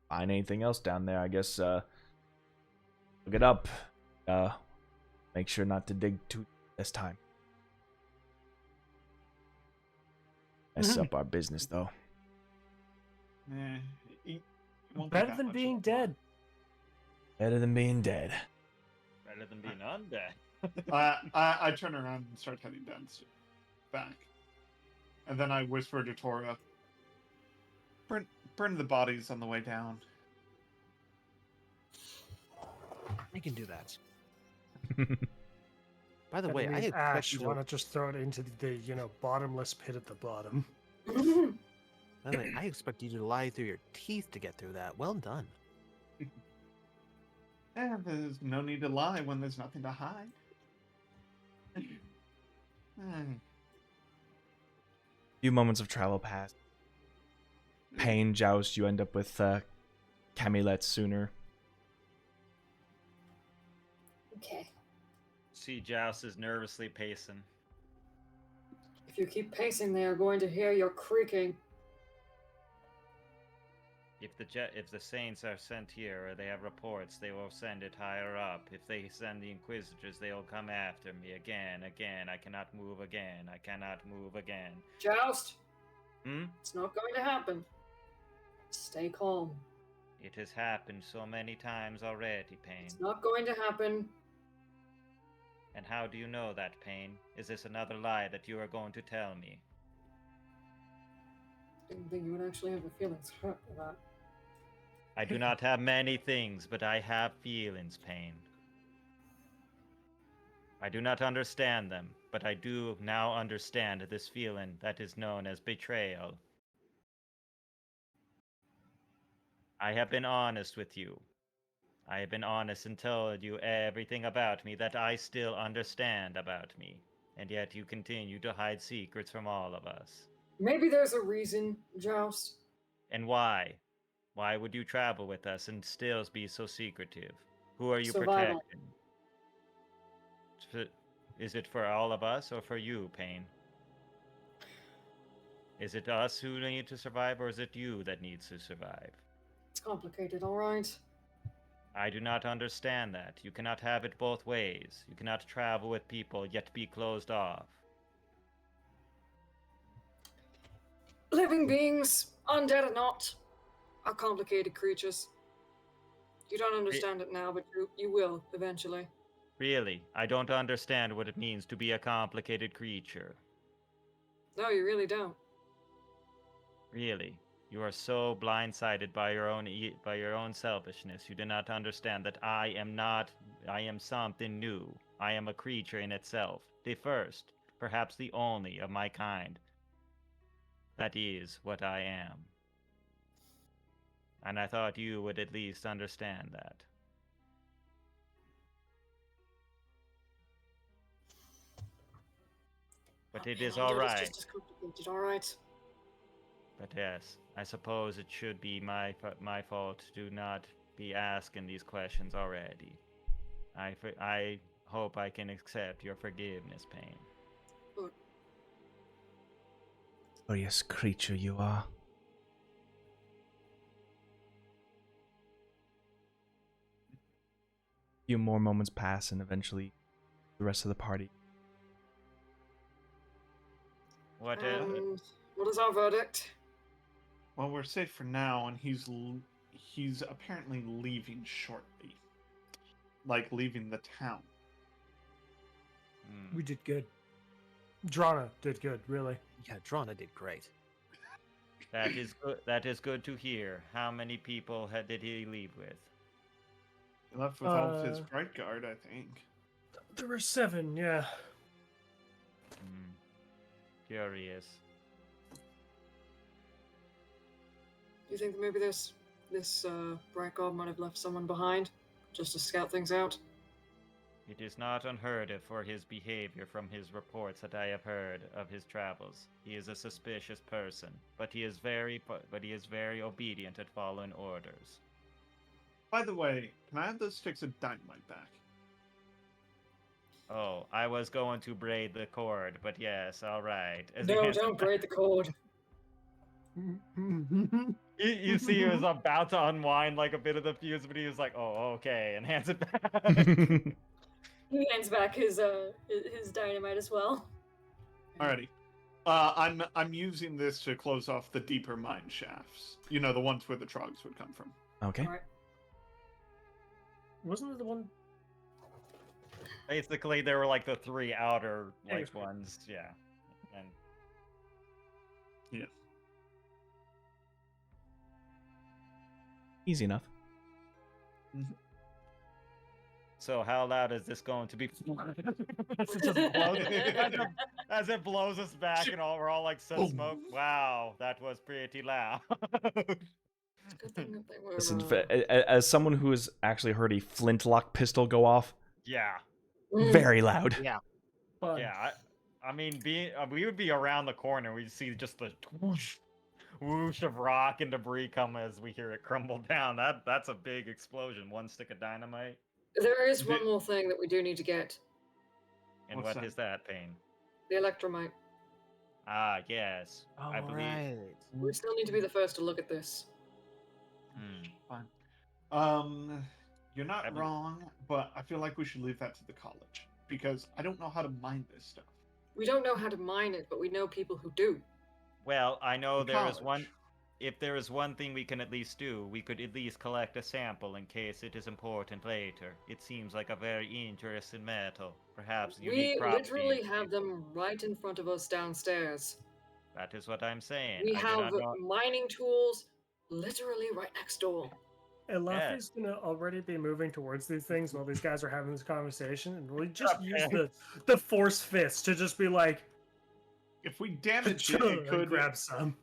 Find anything else down there, I guess. Look it up. Make sure not to dig too this time. Mess up our business, though. It won't be Better that than much being of a dead. Better than being dead. Better than being undead. I turn around and start heading back. And then I whisper to Tora, burn the bodies on the way down. I can do that. By the way, I means expect Ash, you why to... not just throw it into the bottomless pit at the bottom? By the way, I expect you to lie through your teeth to get through that. Well done. There's no need to lie when there's nothing to hide. Few moments of travel pass. Pain joust, you end up with Camulet sooner. Okay. See, Joust is nervously pacing. If you keep pacing, they are going to hear your creaking. If the Saints are sent here or they have reports, they will send it higher up. If they send the Inquisitors, they will come after me again. I cannot move again. I cannot move again. Joust! Hmm? It's not going to happen. Stay calm. It has happened so many times already, Pain. It's not going to happen. And how do you know that, Pain? Is this another lie that you are going to tell me? I didn't think you would actually have your feelings hurt by that. I do not have many things, but I have feelings, Pain. I do not understand them, but I do now understand this feeling that is known as betrayal. I have been honest with you. I have been honest and told you everything about me that I still understand about me. and yet you continue to hide secrets from all of us. Maybe there's a reason, Joust. And why? Why would you travel with us and still be so secretive? Who are you Survival. protecting? Is it for all of us or for you, Pain? Is it us who need to survive, or is it you that needs to survive? It's complicated, alright? I do not understand that. You cannot have it both ways. You cannot travel with people, yet be closed off. Living beings, undead or not, are complicated creatures. You don't understand it now, but you will eventually. Really, I don't understand what it means to be a complicated creature. No, you really don't. Really, you are so blindsided by your own selfishness. You do not understand that I am something new. I am a creature in itself, the first, perhaps the only of my kind. That is what I am. And I thought you would at least understand that. But it is all right. It's just as complicated, alright? But yes, I suppose it should be my fault to not be asking these questions already. I hope I can accept your forgiveness, Pain. Glorious creature you are. A few more moments pass, and eventually the rest of the party. What What is our verdict? Well, we're safe for now, and he's apparently leaving shortly. Like, leaving the town. We did good. Drana did good, really. Yeah, Drana did great. That is good. That is good to hear. How many people did he leave with? He left with all of his bright guard, I think. There were 7, yeah. Curious. Do you think that maybe this bright god might have left someone behind, just to scout things out? It is not unheard of for his behavior from his reports that I have heard of his travels. He is a suspicious person, but he is very obedient at following orders. By the way, can I have those sticks of dynamite back? Oh, I was going to braid the cord, but yes, all right. No, don't braid the cord. You see, he was about to unwind like a bit of the fuse, but he was like, "Oh, okay," and hands it back. He hands back his dynamite as well. Alrighty. I'm using this to close off the deeper mine shafts. You know, the ones where the trogs would come from. Okay. Alright. Wasn't it the one? Basically, there were like the 3 outer Yeah, ones, yeah. And Yeah. Easy enough. so, how loud is this going to be? As it blows us back, and we're all like, "So smoke." Wow, that was pretty loud. Good thing that they were. Listen, as someone who has actually heard a flintlock pistol go off, Yeah. very loud. Yeah. Fun. Yeah, I mean, we would be around the corner. We'd see just the whoosh, whoosh of rock and debris come as we hear it crumble down. That's a big explosion. 1 stick of dynamite. There is one more thing that we do need to get. And What's what is that, Pain? The electromite. Ah, yes. I believe. Right. We still need to be the first to look at this. Fine. You're not I believe- wrong, but I feel like we should leave that to the college. Because I don't know how to mine this stuff. We don't know how to mine it, but we know people who do. Well, I know The there is one. college. If there is one thing we can at least do, we could at least collect a sample in case it is important later. It seems like a very interesting metal. Perhaps We unique properties. literally have them right in front of us downstairs. That is what I'm saying. We I do have not know. mining tools literally right next door. Laffy's gonna already be moving towards these things while these guys are having this conversation, and we just use the force fist to just be like, If we damage it, and it could grab some.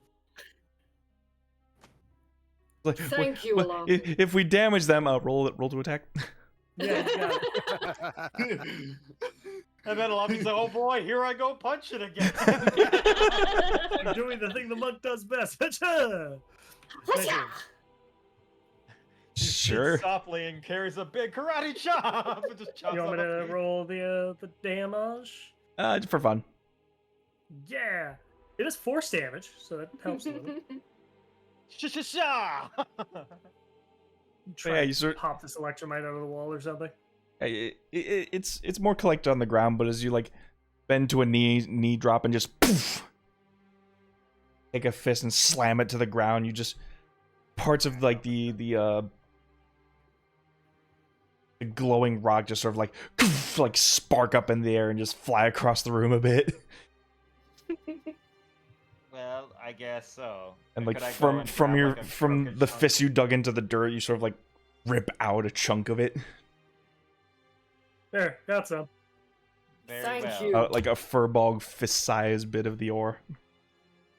Like, Thank you, well, Alonso. if we damage them, roll to attack. Yeah, And then Luffy's like, oh boy, here I go punching again. I'm doing the thing the monk does best. Hacha! Measuring. He Sure. sits softly and carries a big karate chop. And just chops You want me off a to feet. roll the damage? Just for fun. Yeah. It is force damage, so that helps a little. Sha-sha-sha! Try Yeah, and you sort. pop this electromite out of the wall or something. It's more collected on the ground, but as you like bend to a knee drop and just poof, take a fist and slam it to the ground, you just parts of like the glowing rock just sort of like spark up in the air and just fly across the room a bit. Well, I guess so. And like Could I go from and from grab, your like, a from crooked the chunk? fist you dug into the dirt, you sort of like rip out a chunk of it, There, got some. Very Thank well. you. like a furball fist-sized bit of the ore.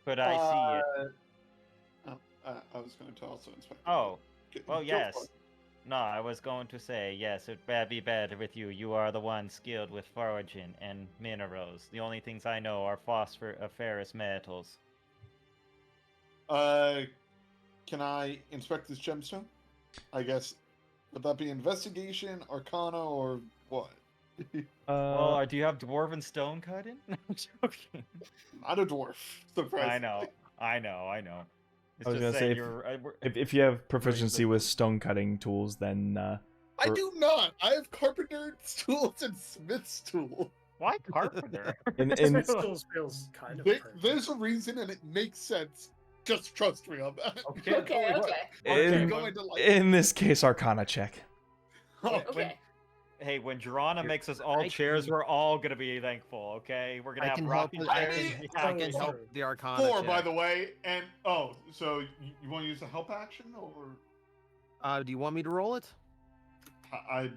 Could I see it? I was going to also inspect. Oh, well, Go yes. for it. No, I was going to say, yes, it would be better with you. You are the one skilled with foraging and minerals. The only things I know are ferrous metals. Can I inspect this gemstone? I guess. Would that be investigation, arcana, or what? Well, do you have dwarven stone cutting? I'm joking. Not a dwarf. I know. Surprisingly. It's I was just gonna say, saying if- you're. if you have proficiency with stone cutting tools, then I do not. I have carpenter's tools and smith's tool. Why carpenter? in Smith tools feels kind of perfect. There's a reason, and it makes sense. Just trust me on that. Okay, Okay, totally okay. what? in, Going to like. in this case, Arcana check. Oh, Okay. Hey, when Jirana Here, makes us all I chairs, can- we're all gonna be thankful, okay? We're gonna I have can help. rocking I chairs. can, and be I happy. can help the Arcana 4, check. by the way, and so you want to use a help action, or Do you want me to roll it? I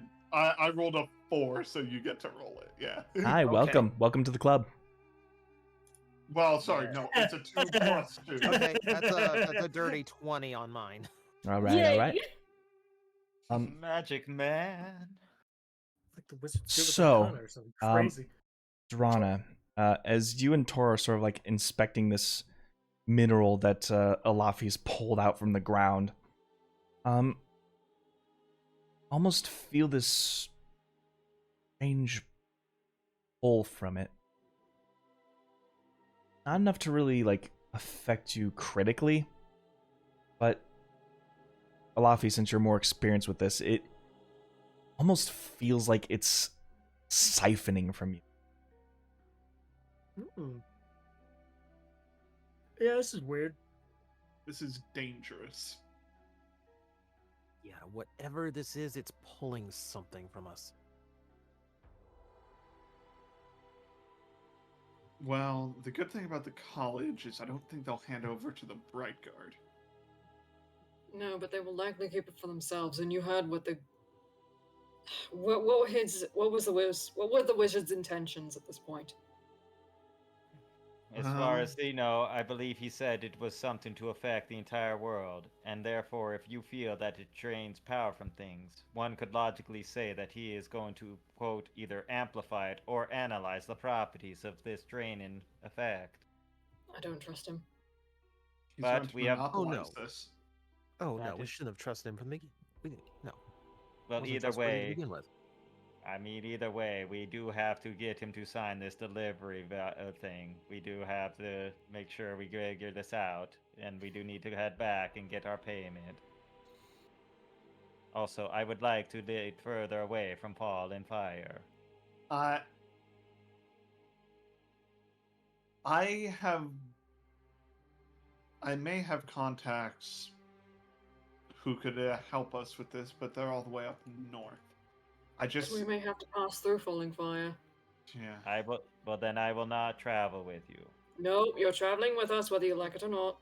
rolled a 4, so you get to roll it. Yeah. Hi, welcome to the club. Well, sorry, no, it's a 2 plus 2. Okay, that's a dirty 20 on mine. All right, Yay. all right. Magic man. Like the wizard did with So, Arcana or something crazy. Drana, as you and Tor are sort of like inspecting this mineral that Alafi's pulled out from the ground, almost feel this strange pull from it. Not enough to really like affect you critically, but Alafi, since you're more experienced with this, it almost feels like it's siphoning from you. Mm. Yeah, this is weird. This is dangerous. Yeah, whatever this is, it's pulling something from us. Well, the good thing about the college is I don't think they'll hand over to the Bright Guard. No, but they will likely keep it for themselves. And you heard what the what were the wizard's intentions at this point? As far as they know, I believe he said it was something to affect the entire world, and therefore, if you feel that it drains power from things, one could logically say that he is going to, quote, either amplify it or analyze the properties of this draining effect. I don't trust him. He's But going to we have- monopolize Oh, no. this. Oh That no, we is- shouldn't have trusted him from the beginning. No. Well, Wasn't either trustworthy to way, begin with. I mean, either way, we do have to get him to sign this delivery thing. We do have to make sure we figure this out, and we do need to head back and get our payment. Also, I would like to be further away from Paul and Fire. I may have contacts who could help us with this, but they're all the way up north. We may have to pass through Falling Fire. Yeah. Well, then I will not travel with you. No, you're traveling with us whether you like it or not.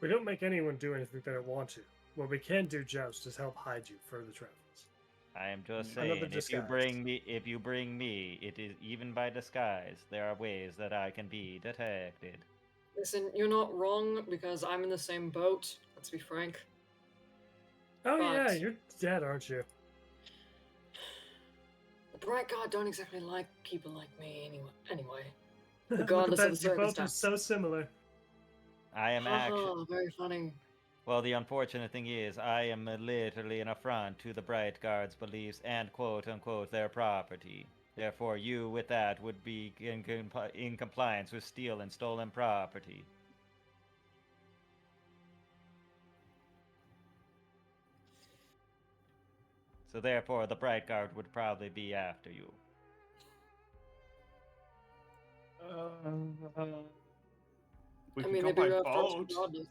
We don't make anyone do anything they don't want to. What we can do, Joust, is help hide you further travels. I am just Another saying, if you bring me, it is even by disguise. There are ways that I can be detected. Listen, you're not wrong because I'm in the same boat. Let's be frank. Oh yeah, But- you're dead, aren't you? The Bright God don't exactly like people like me anyway. Look at Regardless of that, the you both are circumstance. so similar. I am actually. Very funny. Well, the unfortunate thing is, I am literally an affront to the Bright Guard's beliefs and quote unquote their property. Therefore, you with that would be in compliance with steal and stolen property. So therefore, the Bright Guard would probably be after you. We I could mean, go they'd by be after us boat, regardless.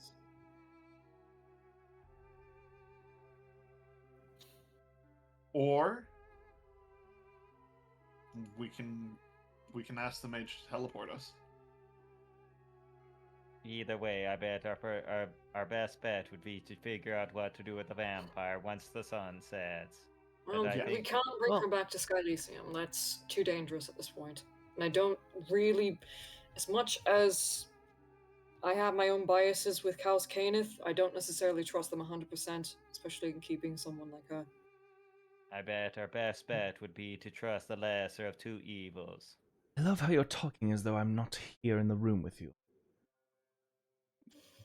or we can ask the mage to teleport us. Either way, I bet our best bet would be to figure out what to do with the vampire once the sun sets. Well, I we think- can't bring Well- her back to Skylysium. That's too dangerous at this point. And I don't really, as much as I have my own biases with Kaos Caneth, I don't necessarily trust them 100%, especially in keeping someone like her. I bet our best bet would be to trust the lesser of two evils. I love how you're talking as though I'm not here in the room with you.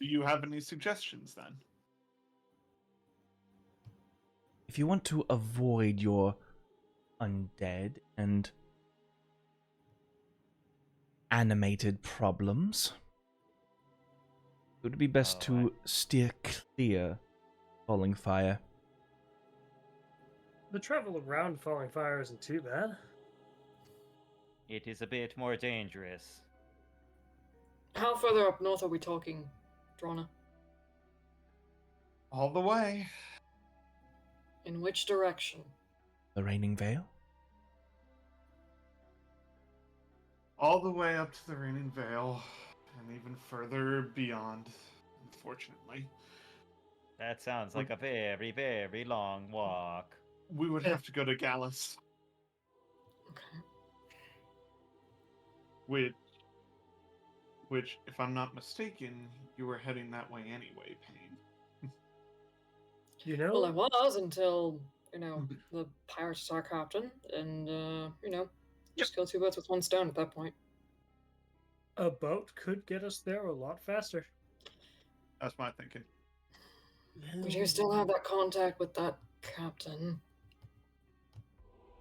Do you have any suggestions then? If you want to avoid your undead and animated problems, it would be best to steer clear falling fire. The travel around Falling Fire isn't too bad. It is a bit more dangerous. How further up north are we talking, Drona? All the way. In which direction? The Raining Vale? All the way up to the Raining Vale, and even further beyond, unfortunately. That sounds like a very, very long walk. We would have to go to Gallus, Okay. which, if I'm not mistaken, you were heading that way anyway, Payne. You know, Well, I was until, the pirates are our captain, and, just kill two birds with one stone at that point. a boat could get us there a lot faster. That's my thinking. We do still have that contact with that captain.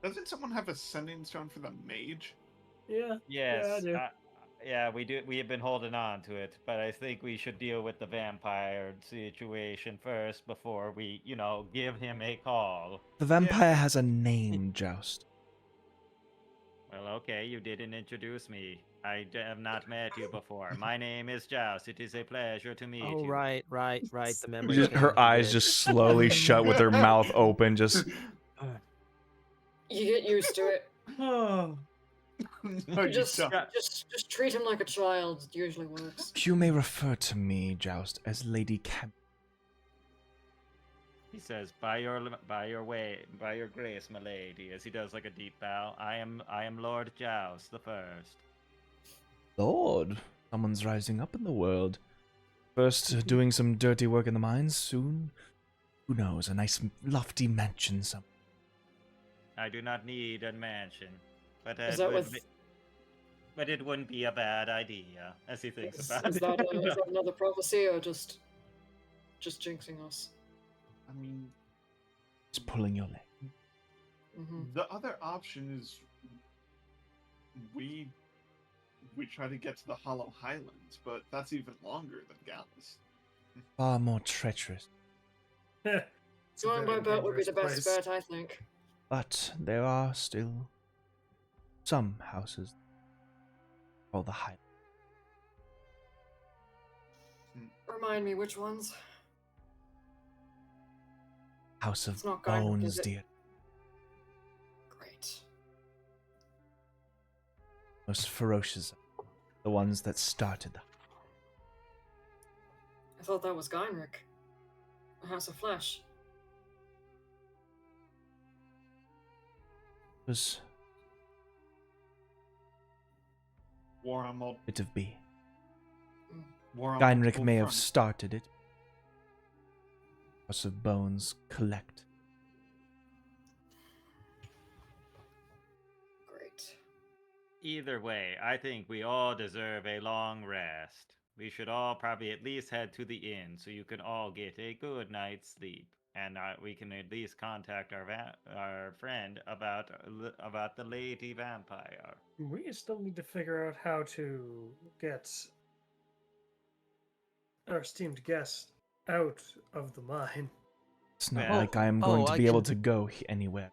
Doesn't someone have a sending stone for the mage? Yeah. Yes. Yeah, I do. Yeah, we do. We have been holding on to it, but I think we should deal with the vampire situation first before we, give him a call. The vampire has a name, Joust. Well, okay, you didn't introduce me. I have not met you before. My name is Joust. It is a pleasure to meet Oh, you. right. The memory. Just, thing her he eyes did. just slowly shut with her mouth open, just... You get used to it. Oh, No, you just don't. treat him like a child. It usually works. You may refer to me, Joust, as Lady Cam. He says, "By your grace, my lady," as he does like a deep bow. I am Lord Joust the First. Lord, someone's rising up in the world. First, doing some dirty work in the mines, soon, who knows, a nice lofty mansion somewhere. I do not need a mansion, but Is that with? but it wouldn't be a bad idea, as he thinks Is, about is it. that is that another prophecy or just jinxing us? I mean, It's pulling your leg. Mm-hmm. the other option is we try to get to the Hollow Highlands, but that's even longer than Gallus. Far more treacherous. it's a Going by very boat would be the dangerous best place. bet, I think. But there are still some houses called the Highlands. Remind me which ones. House of It's not Gynrick, Bones, is it? dear. Great. Most ferocious. The ones that started them. I thought that was Gynrick. The House of Flesh. It was War on a bit of B. War on Gynrick multiple may have fronts. started it. House of Bones collect. Either way, I think we all deserve a long rest. We should all probably at least head to the inn so you can all get a good night's sleep, and we can at least contact our friend about the lady vampire. We still need to figure out how to get our esteemed guest out of the mine. It's not Well- like I am going to I be able can- to go anywhere.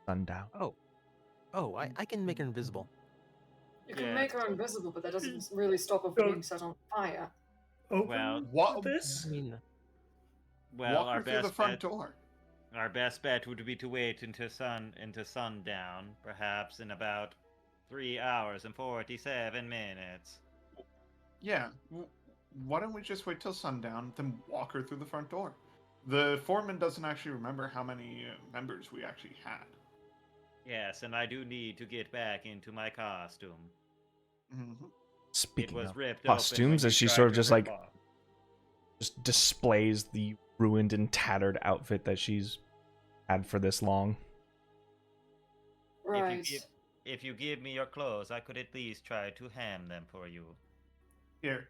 Sundown. Oh, I can make her invisible. You can Yeah. make her invisible, but that doesn't really stop her from being set on fire. Open Well, what- this? I mean, Well, Walk her through the front door. Our best bet would be to wait into sundown, perhaps in about 3 hours and 47 minutes. Yeah. Why don't we just wait till sundown, then walk her through the front door? The foreman doesn't actually remember how many members we actually had. Yes, and I do need to get back into my costume. Mm-hmm. Speaking It was of ripped open costumes, when as you she tried sort of to just rip like off. just displays the ruined and tattered outfit that she's had for this long. Right. If you give me your clothes, I could at least try to hem them for you. Here,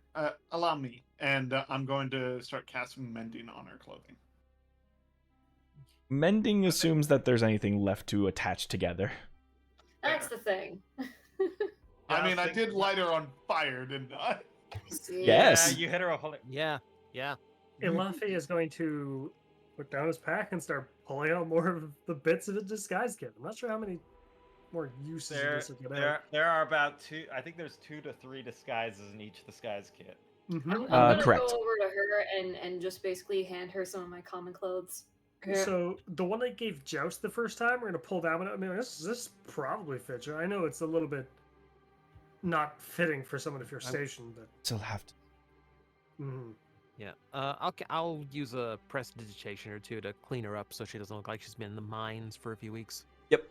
allow me, and I'm going to start casting mending on her clothing. Mending assumes that there's anything left to attach together. That's the thing. I Yeah, mean, I think did about- light her on fire, didn't I? See? Yes. Yeah, you hit her a whole. yeah. Ilafi is going to put down his pack and start pulling out more of the bits of a disguise kit. I'm not sure how many more uses of this will get out. There are about two. I think there's 2 to 3 disguises in each disguise kit. Mhm. I'm gonna correct. go over to her and just basically hand her some of my common clothes. Yeah. So the one I gave Joust the first time, we're gonna pull that one out. I mean, this probably fits her. I know it's a little bit not fitting for someone of your station, but Still have to. mhm. Yeah. I'll use a prestidigitation or two to clean her up so she doesn't look like she's been in the mines for a few weeks. Yep.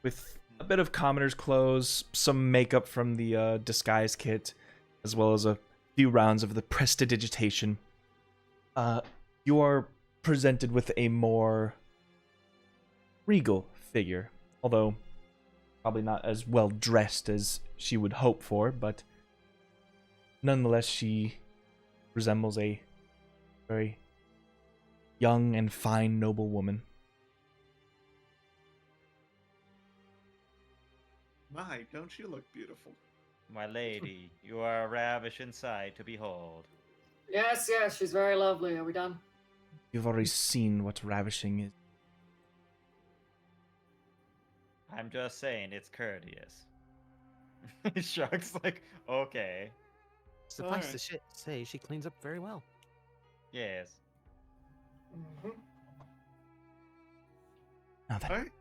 With a bit of commoner's clothes, some makeup from the disguise kit, as well as a few rounds of the prestidigitation, you are presented with a more regal figure, although probably not as well dressed as she would hope for, but nonetheless she resembles a very young and fine noble woman. My, don't you look beautiful? My lady, you are a ravishing sight to behold. Yes, she's very lovely. Are we done? You've already seen what ravishing is. I'm just saying it's courteous. He shrugs like, okay, Suffice Alright. to say, she cleans up very well. yes. Mhm. Now then, Alright.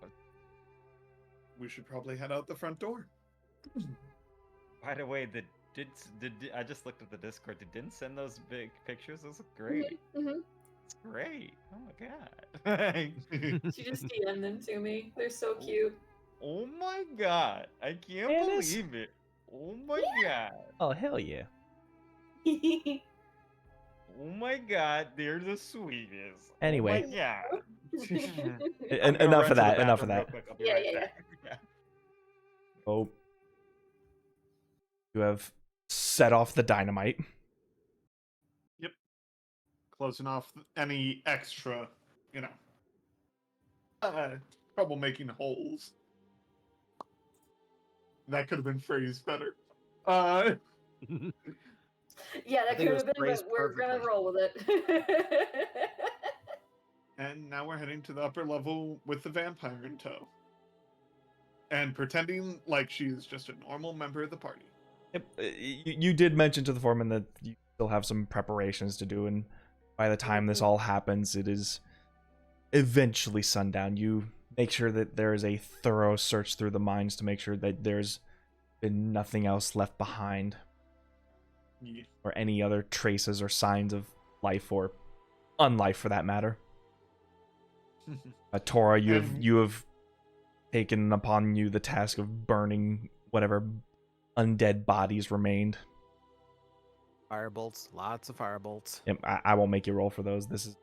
We should probably head out the front door. By the way, did I just looked at the Discord? Didn't send those big pictures. Those look great. Mhm. It's great. Oh my god. She just DM'd them to me. They're so cute. Oh my god. I can't It is. believe it. Oh my god. oh hell yeah. Oh my god, they're the sweetest. Anyway. Oh my god. And I'm gonna enough run of to the that. Enough of bathroom real that. quick, I'll be Yeah, right yeah, back. Yeah. Oh, you have set off the dynamite. Closing off any extra, troublemaking holes. That could have been phrased better. Yeah, I that think could it was have been, but phrased we're gonna perfectly. roll with it. And now we're heading to the upper level with the vampire in tow. And pretending like she's just a normal member of the party. Yep. You did mention to the foreman that you still have some preparations to do, and by the time this all happens, it is eventually sundown. You make sure that there is a thorough search through the mines to make sure that there's been nothing else left behind, Yeah. or any other traces or signs of life or unlife for that matter. Tora, you have taken upon you the task of burning whatever undead bodies remained. Firebolts, lots of firebolts. Yep, I won't make you roll for those. This is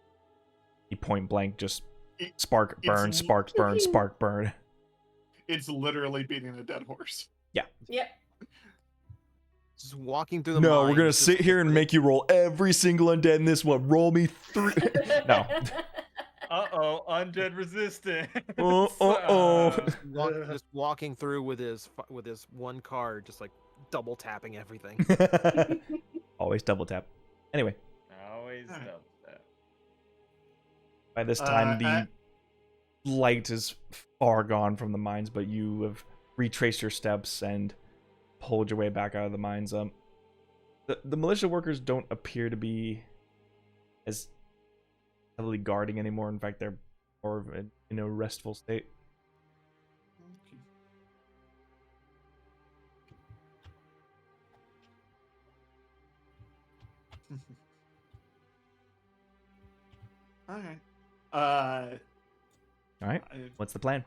he point blank just Spark, burn, it's- spark, burn, spark, burn. It's literally beating a dead horse. Yep. Just walking through the No, mines, we're gonna just sit here and literally- make you roll every single undead in this one. Roll me 3. No. Uh-oh, undead resistance. just walking through with his one card, just like double tapping everything. Always double tap. Anyway, Always Alright. double that. by this time the light is far gone from the mines, but you have retraced your steps and pulled your way back out of the mines. The militia workers don't appear to be as heavily guarding anymore. In fact, they're more of in a restful state. Okay. All right, what's the plan?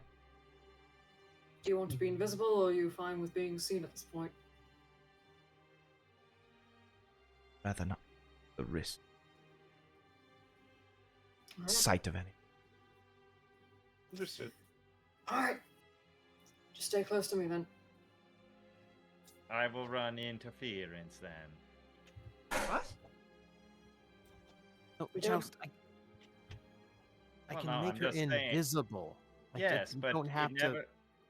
Do you want to be invisible, or are you fine with being seen at this point? Rather not the risk, Alright. sight of any. Understood. Alright. Just stay close to me then. I will run interference then. What? No, We don't- Joust, I Well, can no, make I'm her just saying. invisible. Like, Yes, you but don't have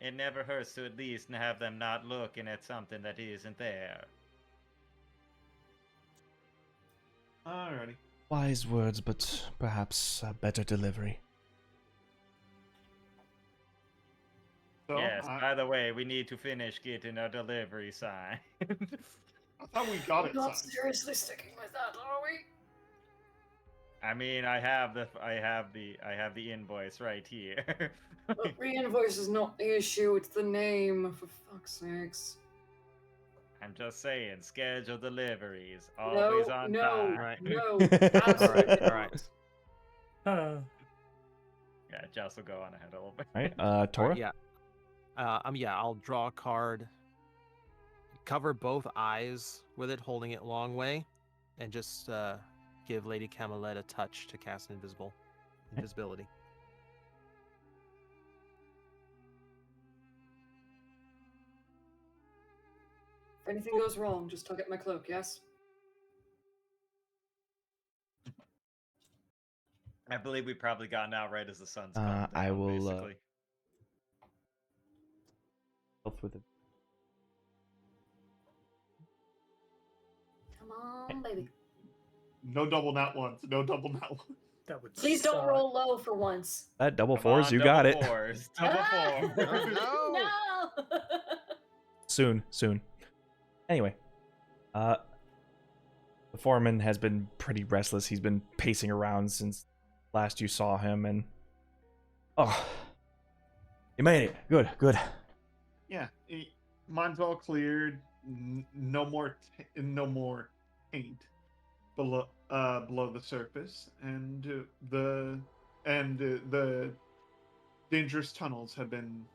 it never hurts to at least have them not looking at something that isn't there. Alrighty. Wise words, but perhaps a better delivery. So, Yes, I by the way, we need to finish getting our delivery sign. thought we got We're it not signed. seriously sticking with that, are we? I mean, I have the invoice right here. Look, the invoice is not the issue, it's the name, for fuck's sakes. I'm just saying, schedule deliveries always on no, time. Right. no, All absolutely right, all not. right. Yeah, Joss will go on ahead a little bit. All right, All Tora. right, yeah. I'll draw a card. Cover both eyes with it, holding it long way, and just give Lady Camelette a touch to cast invisibility. If anything goes wrong, just tug at my cloak, yes? I believe we probably got out right as the sun's coming down, I will, basically. Help with it. Come on, baby. No double nat ones. No double nat ones. That would Please don't suck. roll low for once. That double Come fours, on, you got it. double fours, double Ah! fours. No! Soon. Anyway, the foreman has been pretty restless. He's been pacing around since last you saw him, and you made it. Good. Yeah, mine's all cleared. No more paint below the surface, and the dangerous tunnels have been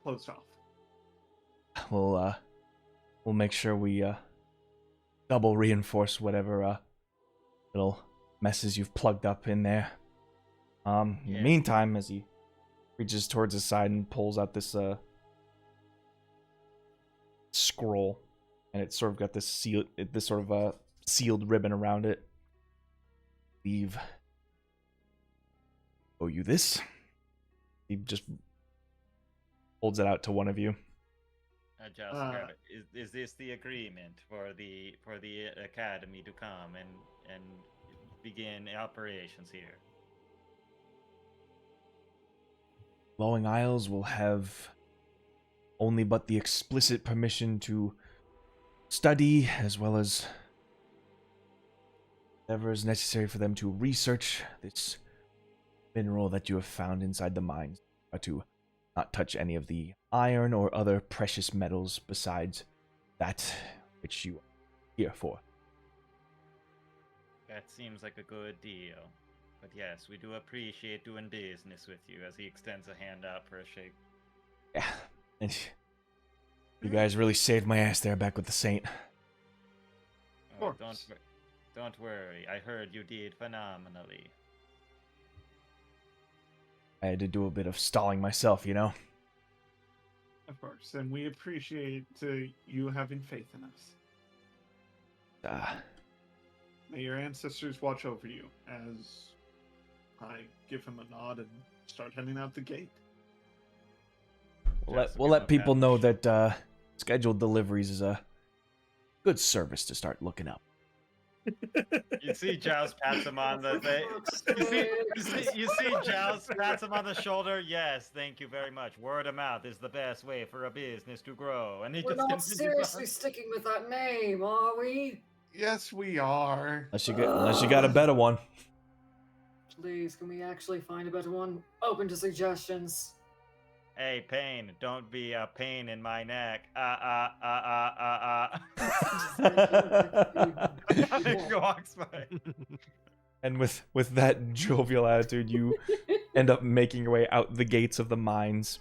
closed off. We'll make sure we double reinforce whatever little messes you've plugged up in there. In the Yeah. meantime, as he reaches towards his side and pulls out this scroll, and it's sort of got this sealed ribbon around it. Leave. Owe you this. He just holds it out to one of you. Just grab it. Is this the agreement for the academy to come and begin operations here? Blowing Isles will have only but the explicit permission to study, as well as whatever is necessary for them to research this mineral that you have found inside the mines, or to not touch any of the iron or other precious metals besides that which you are here for. That seems like a good deal. But yes, we do appreciate doing business with you, as he extends a hand out for a shake. Yeah, and you guys really saved my ass there back with the Saint. Oh, course. don't worry. I heard you did phenomenally. I had to do a bit of stalling myself, you know? Of course, and we appreciate you having faith in us. May your ancestors watch over you as I give him a nod and start heading out the gate. We'll let people know that scheduled deliveries is a good service to start looking up. You see Joust pats him on the you see Joust pats him on the shoulder. Yes, thank you very much. Word of mouth is the best way for a business to grow. And he We're just not continues seriously on. sticking with that name, are we? Yes, we are. Unless you got a better one. Please, can we actually find a better one? Open to suggestions. Hey, Pain, don't be a pain in my neck. He walks by. And with that jovial attitude, you end up making your way out the gates of the mines,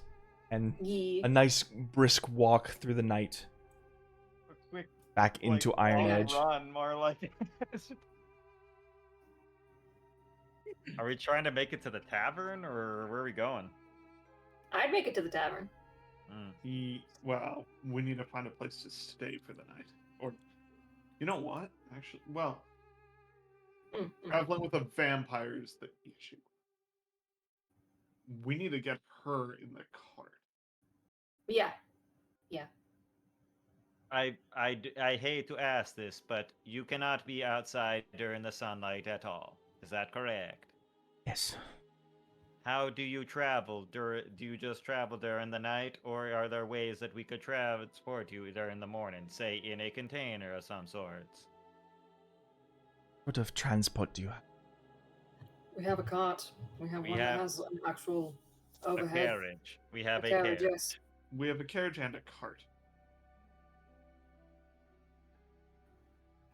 and Yee. a nice brisk walk through the night Quick, back into Iron long Edge. Run, more like. Are we trying to make it to the tavern, or where are we going? I'd make it to the tavern. Well, we need to find a place to stay for the night. Or, you know what? Actually, well, traveling with a vampire is the issue. We need to get her in the cart. Yeah. I hate to ask this, but you cannot be outside during the sunlight at all. Is that correct? Yes. How do you travel? Do you just travel during the night, or are there ways that we could transport you during the morning, say in a container of some sorts? What sort of transport do you have? We have a cart. We have one that has an actual overhead. A carriage. We have a carriage, carriage. yes. We have a carriage and a cart.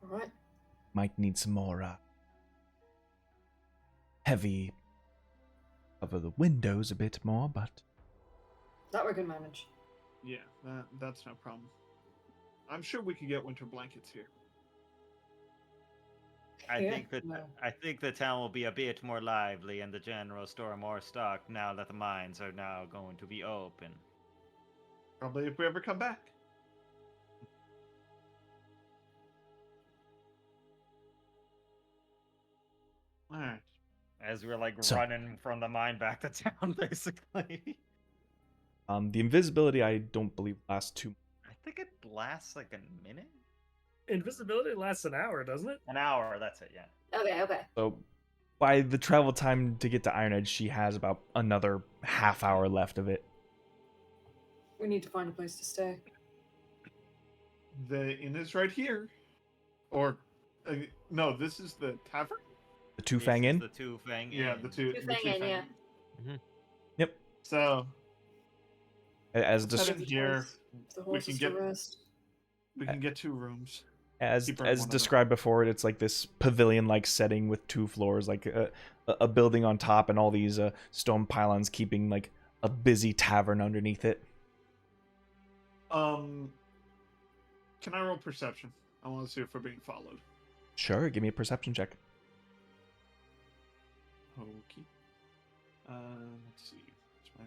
All right. Might need some more heavy. Cover the windows a bit more, but That we can manage. Yeah, that's no problem. I'm sure we could get winter blankets here. I Yeah, think that no. I think the town will be a bit more lively and the general store more stocked now that the mines are now going to be open. Probably if we ever come back. All right. As we're like So- running from the mine back to town, basically. the invisibility I don't believe lasts too. I think it lasts like a minute? Invisibility lasts an hour, doesn't it? An hour, that's it, yeah. Okay. So by the travel time to get to Iron Edge, she has about another half hour left of it. We need to find a place to stay. The inn is right here. Or, no, this is the tavern? The Two Fang This is Inn. The Two Fang Yeah, Inn. the two Fang Inn, yeah. Yep. So, As let's des- head in here. The We horses can to get rest. we can get 2 rooms. as keep her as one of described before, it's like this pavilion-like setting with 2 floors, like a building on top, and all these stone pylons keeping like a busy tavern underneath it. Can I roll perception? I want to see if we're being followed. Sure, give me a perception check. Okay. Let's see. What's my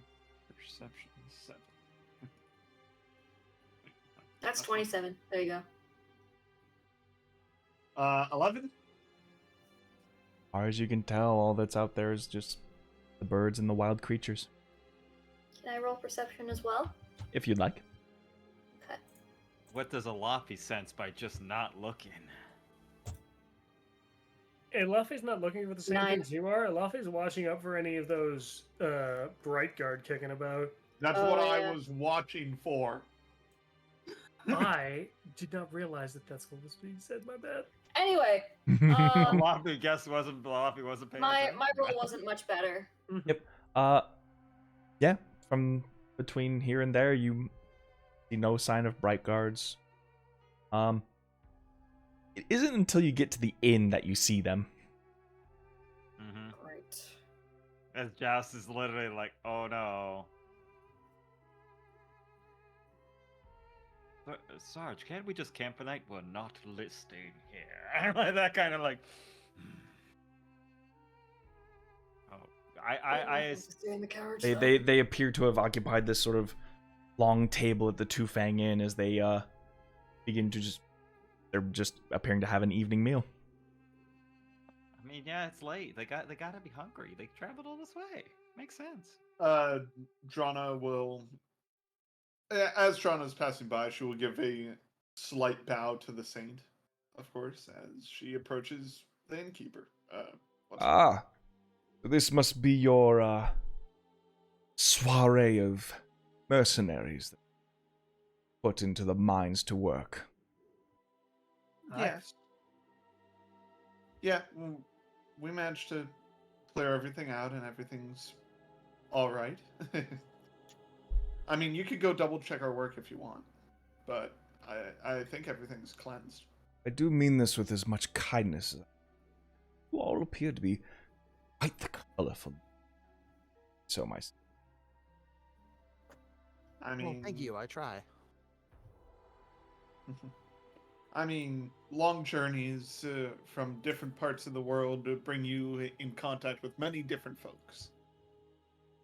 perception? 7. That's 27. There you go. 11? As far as you can tell, all that's out there is just the birds and the wild creatures. Can I roll perception as well? If you'd like. Okay. What does Alafi sense by just not looking? Hey, Luffy's not looking for the same 9. things you are. Luffy's watching up for any of those bright guard kicking about. That's Oh, what yeah. I was watching for. I did not realize that that's what was being said. My bad. Anyway, Alafi wasn't paying my attention. roll wasn't much better. Yeah, from between here and there, you see no sign of bright guards. It isn't until you get to the inn that you see them. Mm-hmm. Great. As Joust is literally like, oh no. Sarge, can't we just camp for the night? We're not listing here. Like that kind of like. Oh, I Stay in the carriage. They appear to have occupied this sort of long table at the Two Fang Inn as they begin to they're just appearing to have an evening meal. I mean, yeah, it's late. They gotta be hungry. They traveled all this way. Makes sense. Drana will, as Drana's passing by, she will give a slight bow to the saint, of course, as she approaches the innkeeper. This must be your soiree of mercenaries that put into the mines to work. Yes. Yeah, we managed to clear everything out, and everything's all right. I mean, you could go double check our work if you want, but I think everything's cleansed. I do mean this with as much kindness as you all appear to be quite the colorful. So myself. I mean, Well, thank you. I try. I mean, long journeys from different parts of the world bring you in contact with many different folks.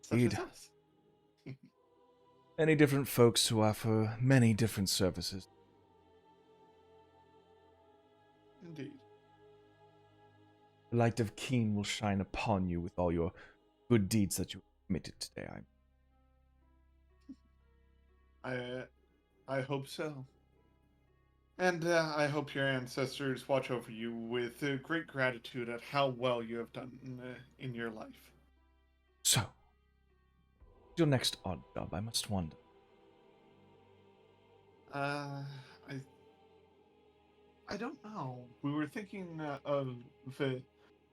Such Indeed. as us. Many different folks who offer many different services. Indeed. The light of Keen will shine upon you with all your good deeds that you committed today. I hope so. And I hope your ancestors watch over you with great gratitude at how well you have done in your life. So, your next odd job, I must wonder. I don't know. We were thinking of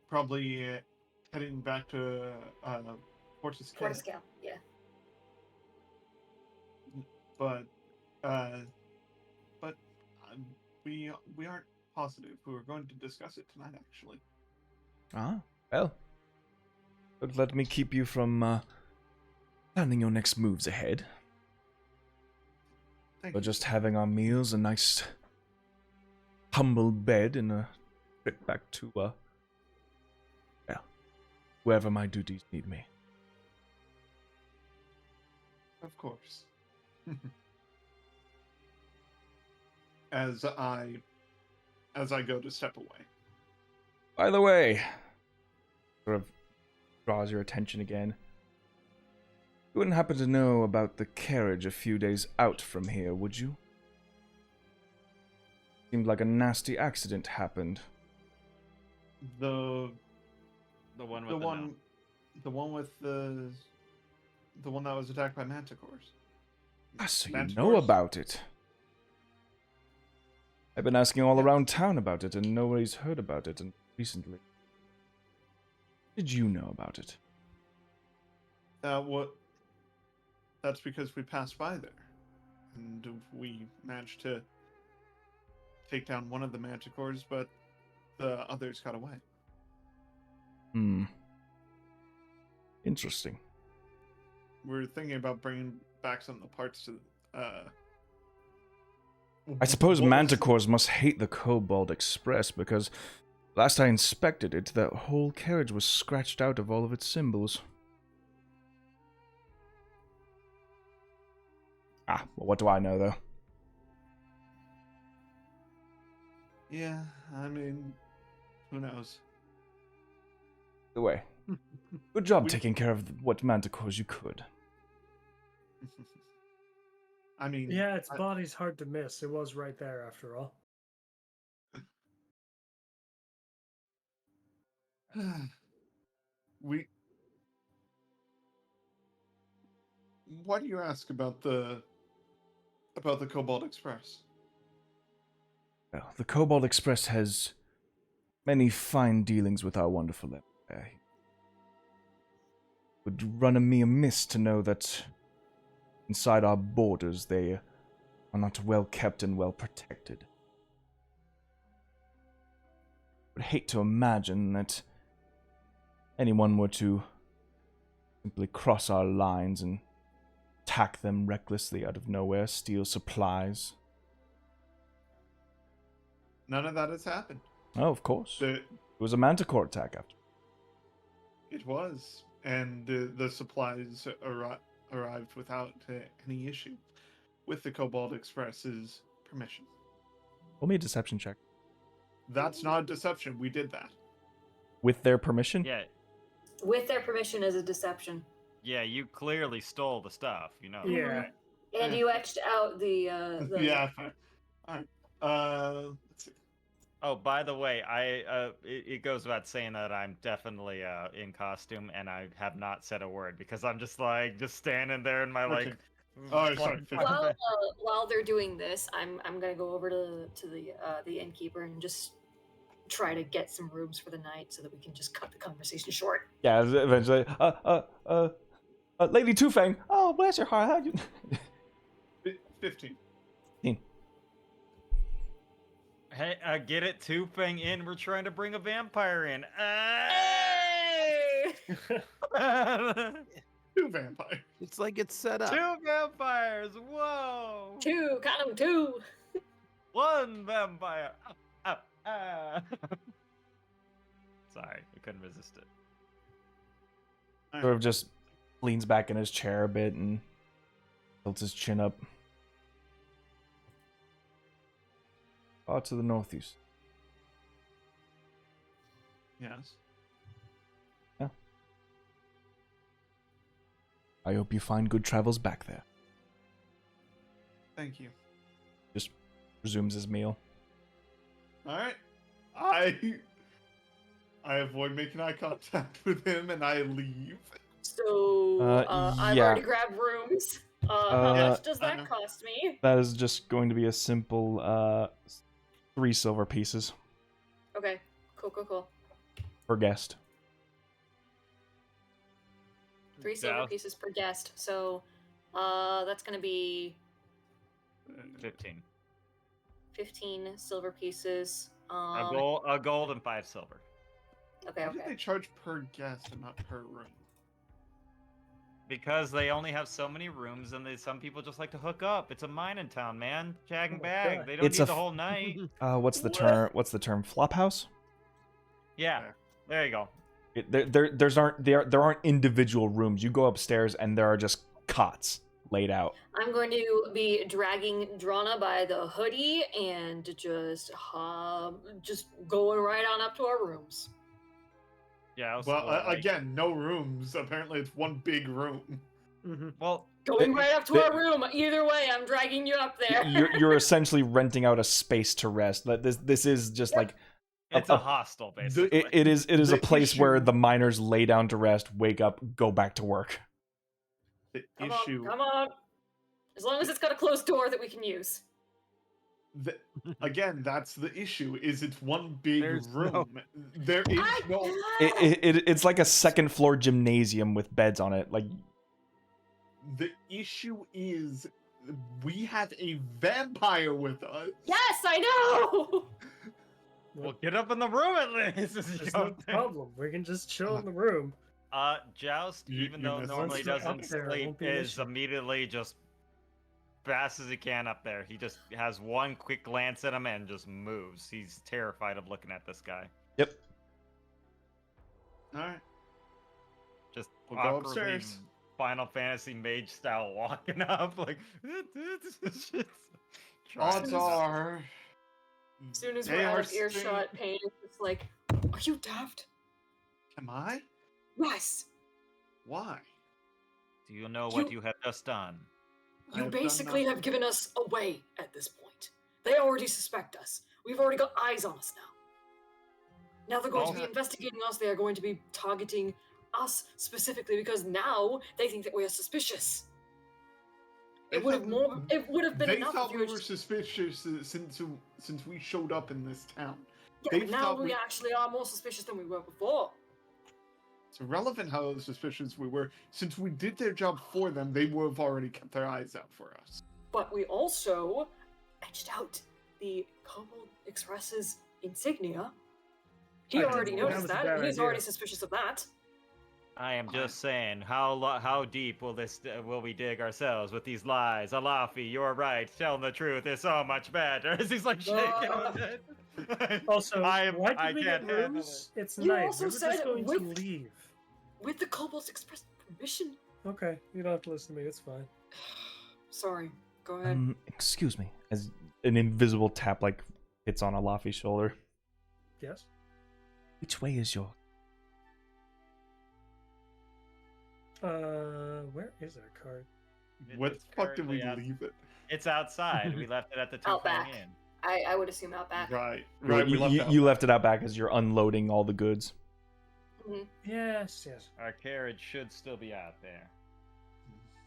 probably heading back to Fortiscale. Portiscale, yeah. But we aren't positive. We were going to discuss it tonight, actually. Well. But let me keep you from planning your next moves ahead. Thank We're you. just having our meals, a nice humble bed, and a trip back to, wherever my duties need me. Of course. As I go to step away. By the way, sort of draws your attention again. You wouldn't happen to know about the carriage a few days out from here, would you? Seemed like a nasty accident happened. The one with the the one gnome. the one with the one that was attacked by manticores. So you Manticores? know about it. I've been asking all Yes. around town about it, and nobody's heard about it recently. Did you know about it? That's because we passed by there, and we managed to take down one of the manticores, but the others got away. Interesting. We're thinking about bringing back some of the parts to. I suppose what was- manticores must hate the Cobalt Express, because last I inspected it, that whole carriage was scratched out of all of its symbols. Well, what do I know, though? Yeah, I mean, who knows? Either way, good job We- taking care of what manticores you could. I mean, Yeah, its body's hard to miss. It was right there after all. Why do you ask about the Cobalt Express? Well, the Cobalt Express has many fine dealings with our wonderful empire. It would run me amiss to know that inside our borders they are not well kept and well protected. I would hate to imagine that anyone were to simply cross our lines and attack them recklessly out of nowhere, steal supplies. None of that has happened. Oh, of course. The, It was a manticore attack after. it was, and the supplies arrived without any issue, with the Cobalt Express's permission. Roll me a deception check. That's not a deception. We did that. With their permission? Yeah, With their permission is a deception. yeah, you clearly stole the stuff, you know. Yeah. Right. And you etched out the Yeah. Fine. All right. Let's see. Oh, by the way, it goes without saying that I'm definitely in costume, and I have not said a word because I'm just standing there in my Okay. like. Oh, sorry. while they're doing this, I'm gonna go over to the innkeeper and just try to get some rooms for the night so that we can just cut the conversation short. Yeah, eventually. Lady Two Fang. Oh, bless your heart. How'd you? 15. Hey, get it, Two Fang in. We're trying to bring a vampire in. Hey! Two vampires. It's like it's set up. 2 vampires. Whoa. Two, count 'em, two. 1 vampire. Ow, ow, Sorry, I couldn't resist it. Sort of just leans back in his chair a bit and tilts his chin up. To the northeast. Yes. I hope you find good travels back there. Thank you. Just resumes his meal. All right. I avoid making eye contact with him and I leave. So I've yeah. already grabbed rooms. How much does I that know. cost me? That is just going to be a simple 3 silver pieces Okay, cool. per guest. 3 silver Yeah. pieces per guest. So that's gonna be 15. 15 silver pieces. A gold and 5 silver. Okay, Why did they okay. charge per guest and not per room? Because they only have so many rooms, and some people just like to hook up. It's a mining town, man. Jag and Oh my bag. God. They don't It's need a the whole night. What's the term? What's the term? Flophouse? Yeah, Fair. there you go. There aren't individual rooms. You go upstairs and there are just cots laid out. I'm going to be dragging Drana by the hoodie and just going right on up to our rooms. Yeah. Well, again, no rooms. Apparently, it's one big room. Well, Going right up to our room. Either way, I'm dragging you up there. You're essentially renting out a space to rest. This is just like it's a hostel, basically. it is a The place where issue- the miners lay down to rest, wake up, go back to work. The Come issue. on, come on. As long as it's got a closed door that we can use. Again, that's the issue. Is it's one big There's room. no- There is no. It's like a second floor gymnasium with beds on it. Like The issue is we have a vampire with us. Yes, I know. Well, get up in the room at least. There's no problem. We can just chill in the room. Joust, You- even you though missed normally it. Once doesn't up there, it sleep, won't be an is issue. immediately just fast as he can up there. He just has one quick glance at him and just moves. He's terrified of looking at this guy. yep. All right. Just We'll go awkwardly upstairs. Final Fantasy mage style walking up like. Odds are. As soon as they we're out are of earshot, Payne is just like, "Are you daft?" Am I? Yes. Why? Do you know what You- you have just done? I You have done basically have nothing. given us away at this point. They already suspect us. We've already got eyes on us now. Now they're going to be Oh. investigating us. They are going to be targeting us specifically because now they think that we are suspicious. They It would have thought- It would have been They enough thought if you we were were just. suspicious since we showed up in this town. Yeah, they but now thought we we- actually are more suspicious than we were before. It's irrelevant how suspicious we were. Since we did their job for them, they would have already kept their eyes out for us. But we also etched out the Cobalt Express's insignia. He I already didn't- that noticed was a that. bad and He's idea. already suspicious of that. I am just saying, how deep will we dig ourselves with these lies? Alafi, you're right. Telling the truth is so much better. He's like shaking his head. Also, I why did we can't get handle rooms? It's You night. also We were said just going to with- leave. with the kobolds express permission. Okay, you don't have to listen to me. It's fine. Sorry. Go ahead. Excuse me. As an invisible tap like hits on Alafi's shoulder. Yes. Which way is your? Where is our card? Where the It's fuck did we currently leave it? It's outside. We left it at the Out Two-Fang back. Inn. I would assume out back. Right. You, We you left it out back as you're unloading all the goods. Mhm. Yes, yes. Our carriage should still be out there.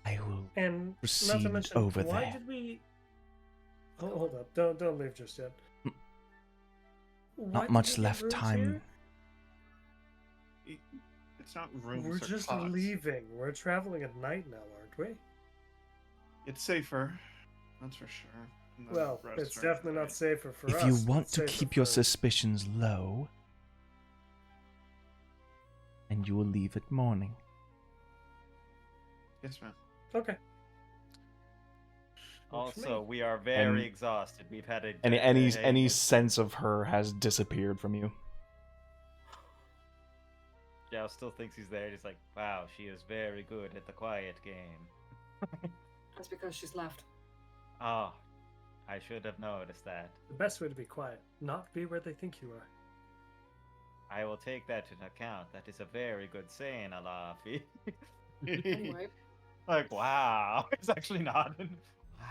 I will And not proceed to mention, over why there. did we? Oh, hold up! Don't leave just yet. Why Not did much we get left rooms time. here? It's not rooms. We're or just cots. leaving. We're traveling at night now, aren't we? It's safer. That's for sure. than the Well, rest it's are definitely not today. safer for us. If you but want it's to safer keep your for- suspicions low, and you will leave at morning. Yes, ma'am. Okay. Works for Also, me. we are very And- exhausted. We've had a Any sense of her has disappeared from you. Joe still thinks he's there. He's like, wow, she is very good at the quiet game. That's because she's left. Oh, I should have noticed that. The best way to be quiet, not be where they think you are. I will take that into account. That is a very good saying, Alafi. Anyway, Like, wow. He's actually nodding. Wow.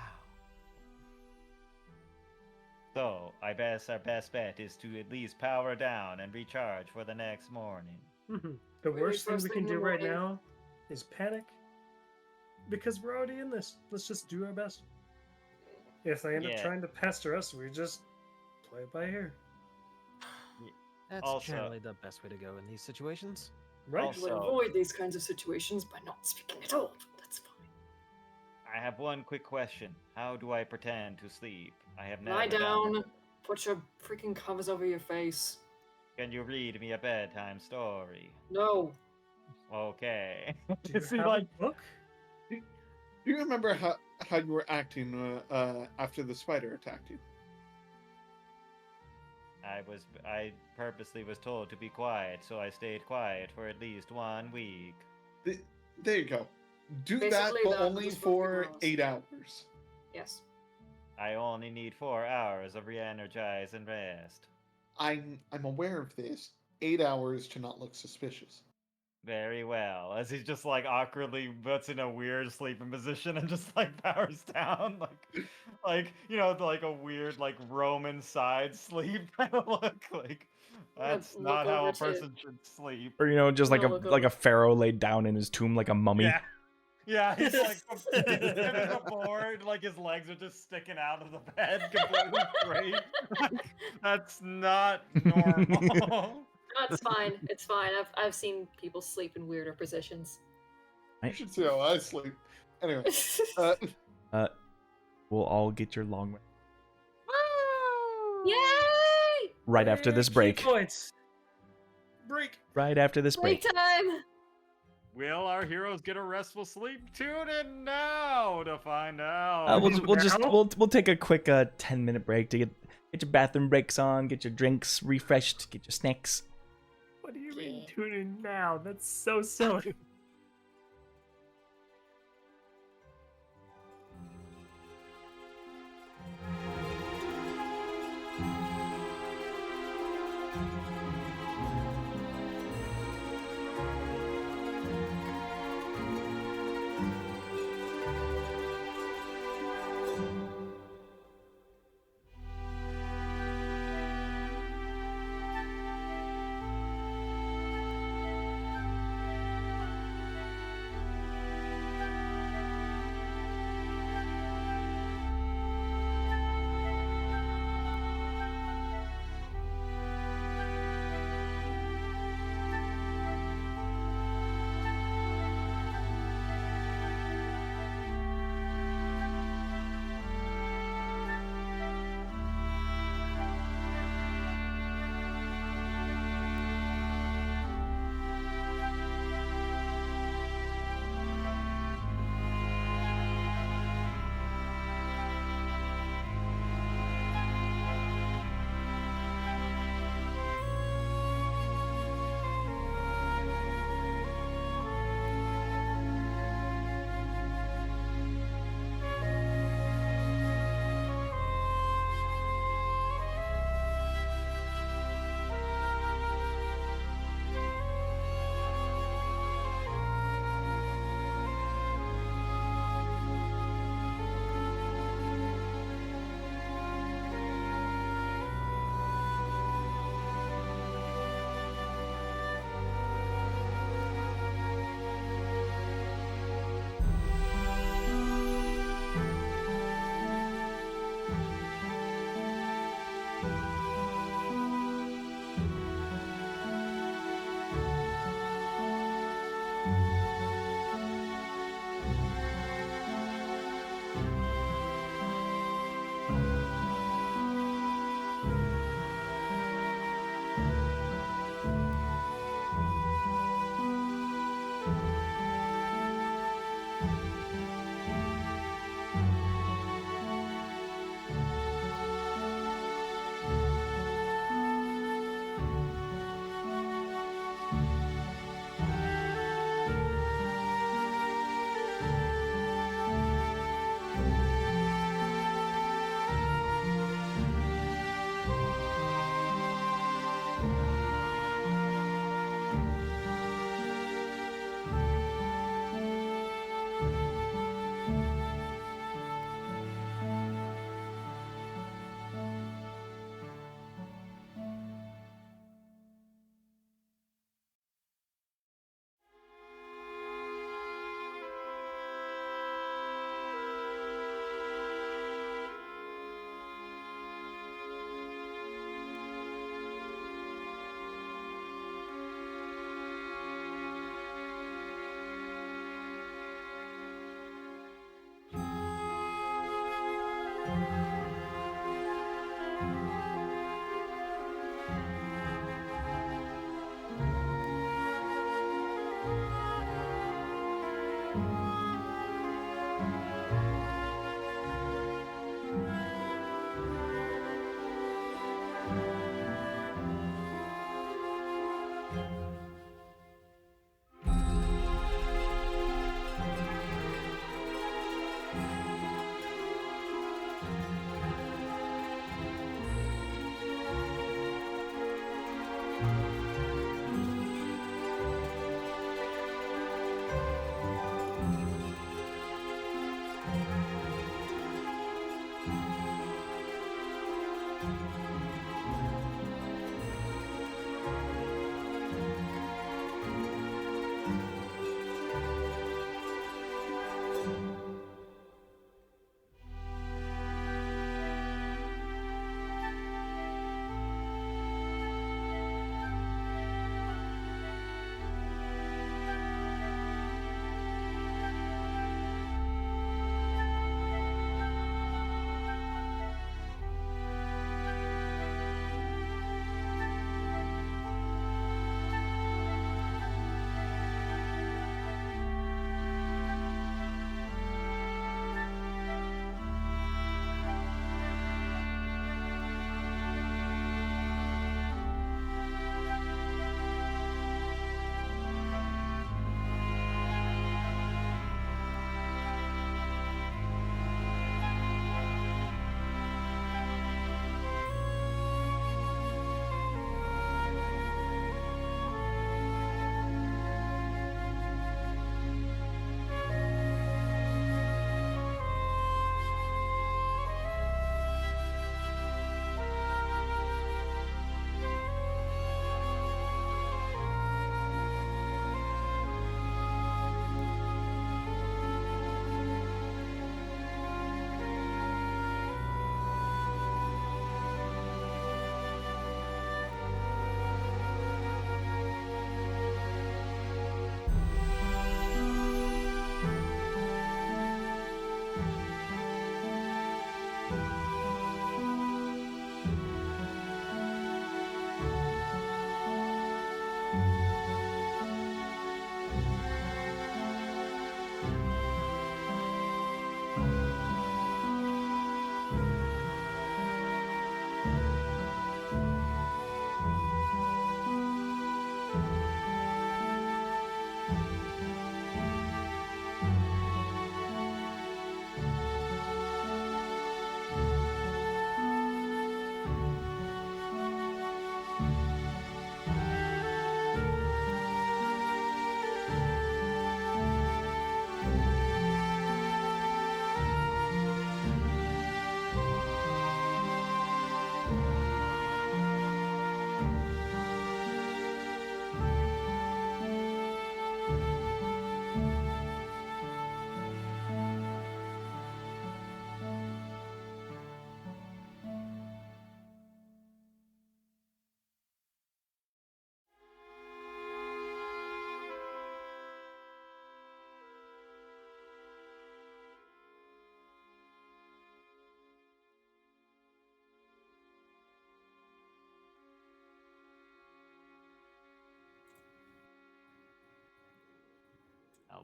So, I guess our best bet is to at least power down and recharge for the next morning. The Really worst thing first we thing can in do the right morning. now is panic. Because we're already in this. Let's just do our best. If they end up Yeah. trying to pester us, we just play it by ear. That's Also- generally the best way to go in these situations. Right? we would Also- avoid these kinds of situations by not speaking at all. But that's fine. I have one quick question. How do I pretend to sleep? I have never Lie done down. it. Put your freaking covers over your face. Can you read me a bedtime story? No. Okay. Do you Is he have like, a book? Do you remember how you were acting after the spider attacked you? I purposely was told to be quiet, so I stayed quiet for at least 1 week. There you go. Do that, Basically, but that only was for fucking 8 hours. Yes. I only need 4 hours of re-energize and rest. I'm aware of this. 8 hours to not look suspicious. Very well. As he's just like awkwardly puts in a weird sleeping position and just like powers down, like you know, like a weird like Roman side sleep kind of look. Like that's look not how over a to- person should sleep. Or just like No, a look like a pharaoh laid down in his tomb like a mummy. Yeah. Yeah, he's like sitting at the board, like his legs are just sticking out of the bed completely straight. Like, that's not normal. No, it's fine. It's fine. I've seen people sleep in weirder positions. You should see how I sleep. Anyway, We'll all get your long rest Yay! right after this Key break. points. break. Right after this Break break. time! Will our heroes get a restful sleep? Tune in now to find out. We'll take a quick 10-minute break to get your bathroom breaks on, get your drinks refreshed, get your snacks. What do you mean tune in now? That's so silly.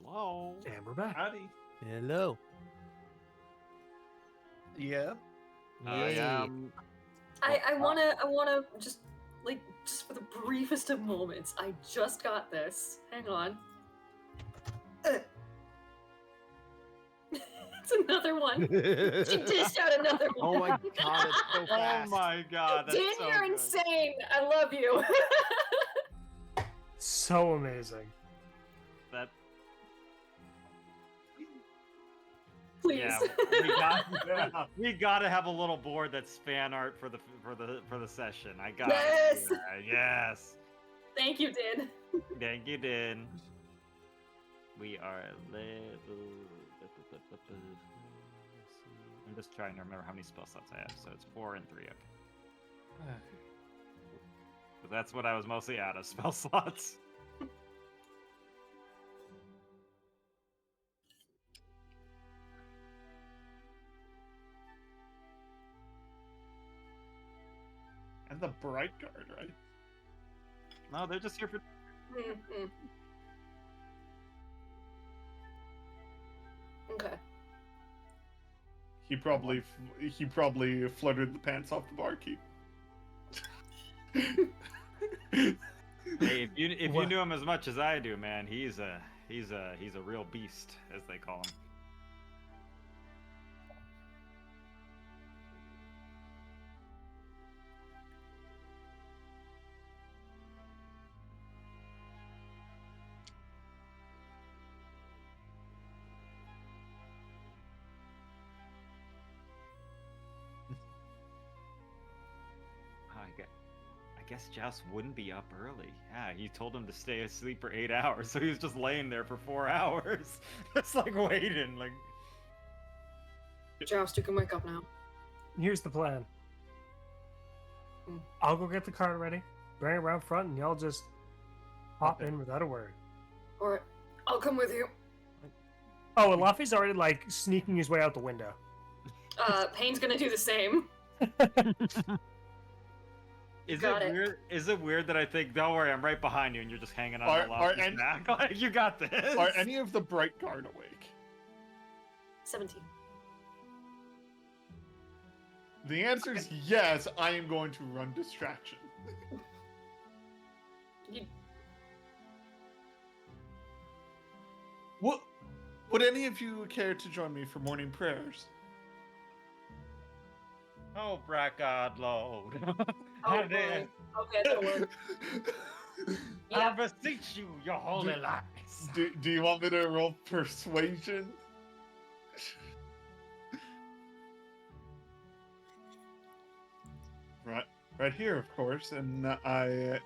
Hello. And we're back. Howdy. Hello. Yeah. Yay. I wanna just for the briefest of moments. I just got this. Hang on. It's another one. She dished out another one. Oh my god, it's so Oh fast. my god, that's Dan, so you're good. insane. I love you. So amazing. That Please. yeah, we gotta have a little board that's fan art for the session. I got Yes. yes. Thank you, Dan. Thank you, Din. We are level. I'm just trying to remember how many spell slots I have. So it's 4 and 3. Okay. But that's what I was mostly out of spell slots. And the Bright Guard, right? No, they're just here for. Mm-hmm. Okay. He probably fluttered the pants off the barkeep. Hey, if you What? knew him as much as I do, man, he's a real beast, as they call him. I guess Joust wouldn't be up early. Yeah, he told him to stay asleep for 8 hours, so he was just laying there for 4 hours. Just like waiting, like. Joust, you can wake up now. Here's the plan. Hmm. I'll go get the cart ready, bring it around front, and y'all just hop Okay. in without a word. Alright. I'll come with you. Oh, and Luffy's already like sneaking his way out the window. Payne's gonna do the same. Is Got it it. weird? Is it weird that I think, don't worry, I'm right behind you, and you're just hanging on Are- the lofty are any- back? Like, you got this. Are any of the Bright Guard awake? 17. The answer is yes. I am going to run distraction. You... Would any of you care to join me for morning prayers? Oh, Brackard Lord. Oh, boy. Okay, that'll work. I Yeah. beseech you, your holy lives. Do you want me to roll persuasion? Right here, of course, and I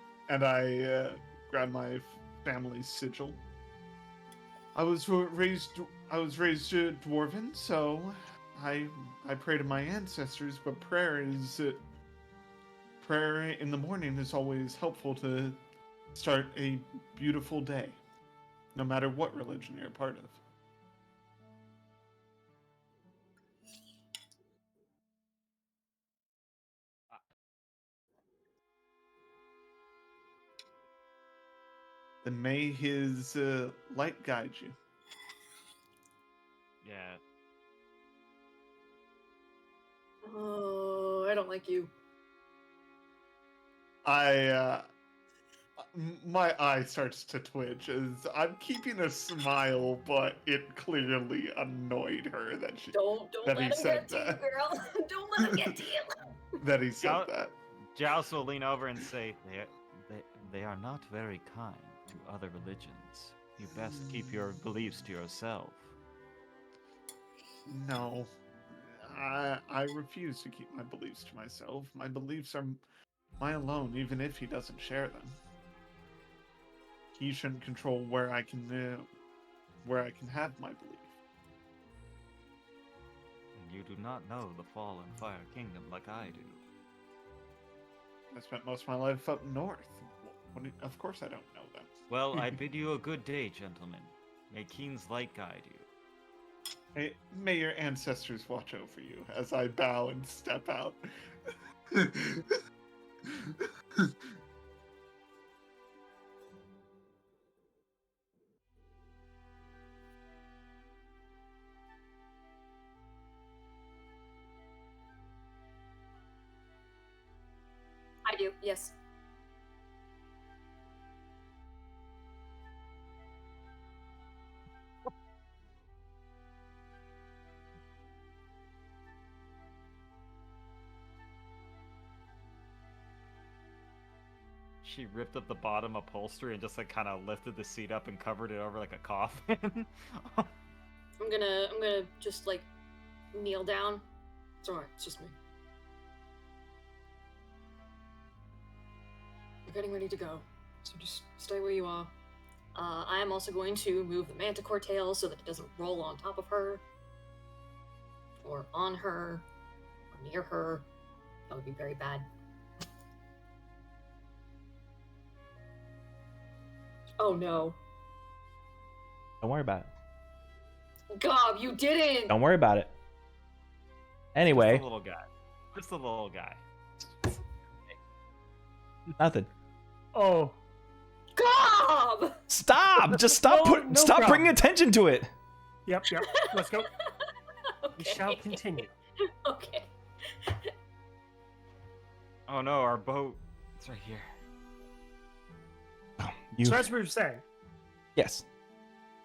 grab my family's sigil. I was raised dwarven, so I pray to my ancestors. But prayer in the morning is always helpful to start a beautiful day, no matter what religion you're a part of. Then may his light guide you. Yeah. Oh, I don't like you. My eye starts to twitch as I'm keeping a smile, but it clearly annoyed her that she Don't that let he him said get to you, that. girl. Don't let him get to you. That he said Now- that. Joust will lean over and say, they are not very kind to other religions. You best keep your beliefs to yourself. No, I refuse to keep my beliefs to myself. My beliefs are mine alone, even if he doesn't share them. He shouldn't control where I can have my belief. And you do not know the Fallen Fire Kingdom like I do. I spent most of my life up north. Of course I don't know them. Well, I bid you a good day, gentlemen. May Keen's light guide you. Hey, may your ancestors watch over you as I bow and step out. you. Yes. She ripped up the bottom upholstery and just like kind of lifted the seat up and covered it over like a coffin. I'm gonna just like kneel down. It's alright, it's just me. We're getting ready to go, so just stay where you are. I am also going to move the manticore tail so that it doesn't roll on top of her, or on her, or near her. That would be very bad. Oh no. Don't worry about it. Gob, you didn't! Don't worry about it. Anyway, Just a little guy. Just a little guy. nothing. Oh, Gob! Stop! Just stop. No Stop problem. bringing attention to it. yep. Let's go. Okay. We shall continue. Okay. Oh no, our boat. It's right here. You So as we were saying, yes.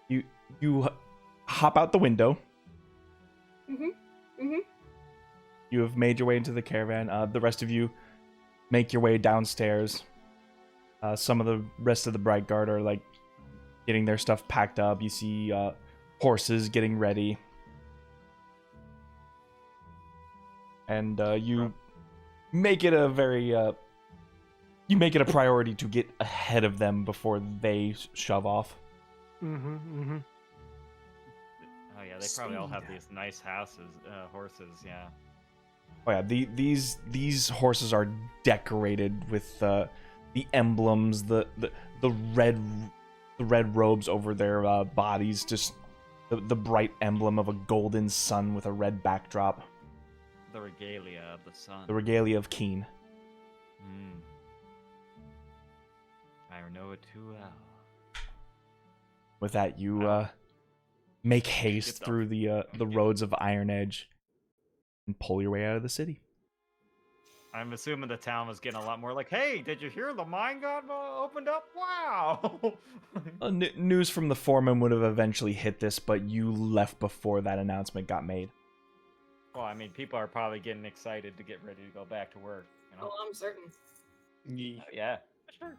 You hop out the window. Mm-hmm. You have made your way into the caravan. The rest of you make your way downstairs. Some of the rest of the Bright Guard are like getting their stuff packed up. You see horses getting ready. And you make it a very you make it a priority to get ahead of them before they shove off. mm-hmm. Oh yeah, they probably all have these nice horses. Yeah. Oh yeah, these horses are decorated with the emblems, the red robes over their bodies, just the bright emblem of a golden sun with a red backdrop. The regalia of the sun. The regalia of Keen. I know it too well. With that, you make haste the- through the roads of Iron Edge and pull your way out of the city. I'm assuming the town was getting a lot more like, "Hey, did you hear the mine got opened up? Wow!" News from the foreman would have eventually hit this, but you left before that announcement got made. Well, I mean, people are probably getting excited to get ready to go back to work. You know? Oh, I'm certain. Yeah, sure.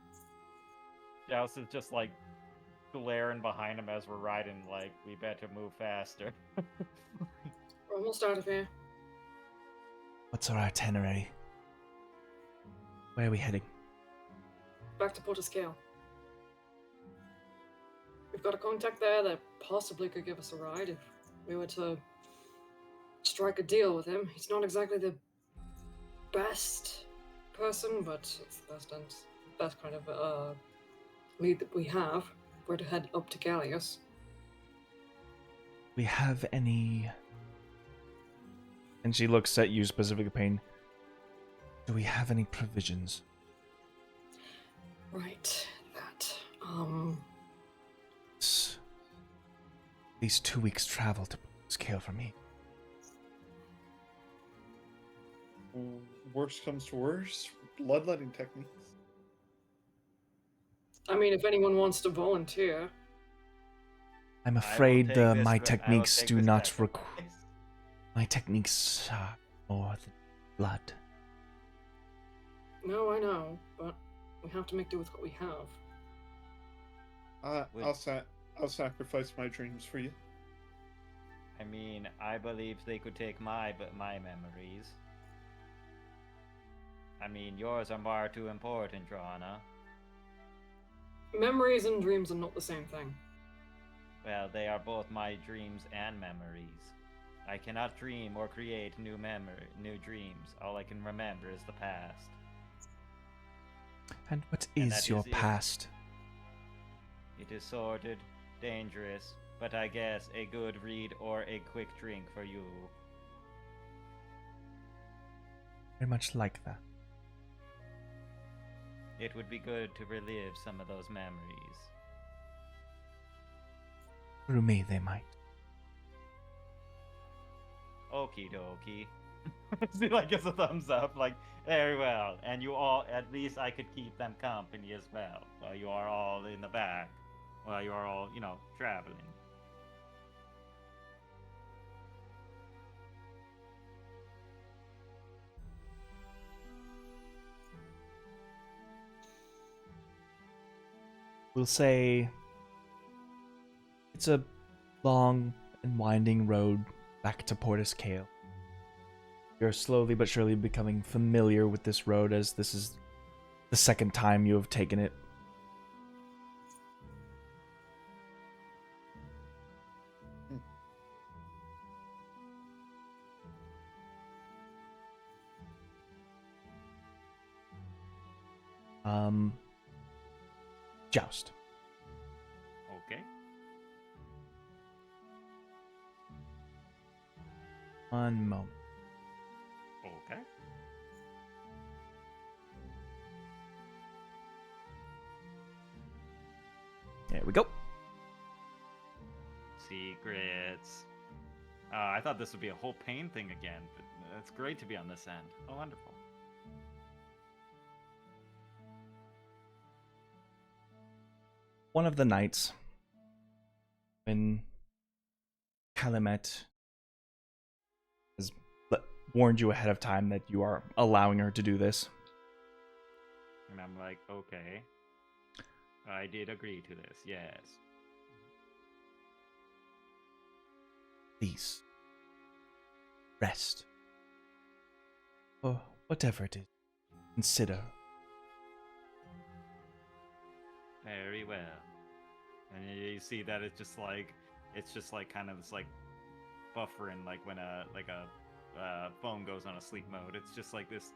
Joust is just like glaring behind him as we're riding. Like, we better move faster. We're almost out of here. What's our itinerary? Where are we heading? Back to Portiscale. We've got a contact there that possibly could give us a ride if we were to strike a deal with him. He's not exactly the best person, but it's the best kind of lead that we have. We're to head up to Gallius. We have any... And she looks at you specifically, Payne. Do we have any provisions? Right, that. It's at least 2 weeks' travel to scale for me. Worst comes to worst, bloodletting techniques. I mean, if anyone wants to volunteer. I'm I will afraid take my this- I will techniques take do this not sacrifice. require... My techniques are more than blood. No, I know, but we have to make do with what we have. Wait. I'll sacrifice my dreams for you. I mean, I believe they could take my memories. I mean, yours are far too important, Joanna. Memories and dreams are not the same thing. Well, they are both my dreams and memories. I cannot dream or create new dreams. All I can remember is the past. And what And is that your is it. past? It is sordid, dangerous, but I guess a good read or a quick drink for you. Very much like that. It would be good to relive some of those memories. Through me, they might. Okie dokie. He like gives a thumbs up, like very well. And you all, at least I could keep them company as well, while you are all in the back, while you are all, traveling. We'll say it's a long and winding road back to Portis Kale. You're slowly but surely becoming familiar with this road, as this is the second time you have taken it. Joust. Okay. One moment. Okay. There we go. Secrets. I thought this would be a whole pain thing again, but it's great to be on this end. Oh, wonderful. One of the nights, when Calumet has warned you ahead of time that you are allowing her to do this. And I'm like, okay. I did agree to this, yes. Please, rest. Or whatever it is, consider. Very well. And you see that it's just like kind of this like buffering, like when a phone goes on a sleep mode. It's just like this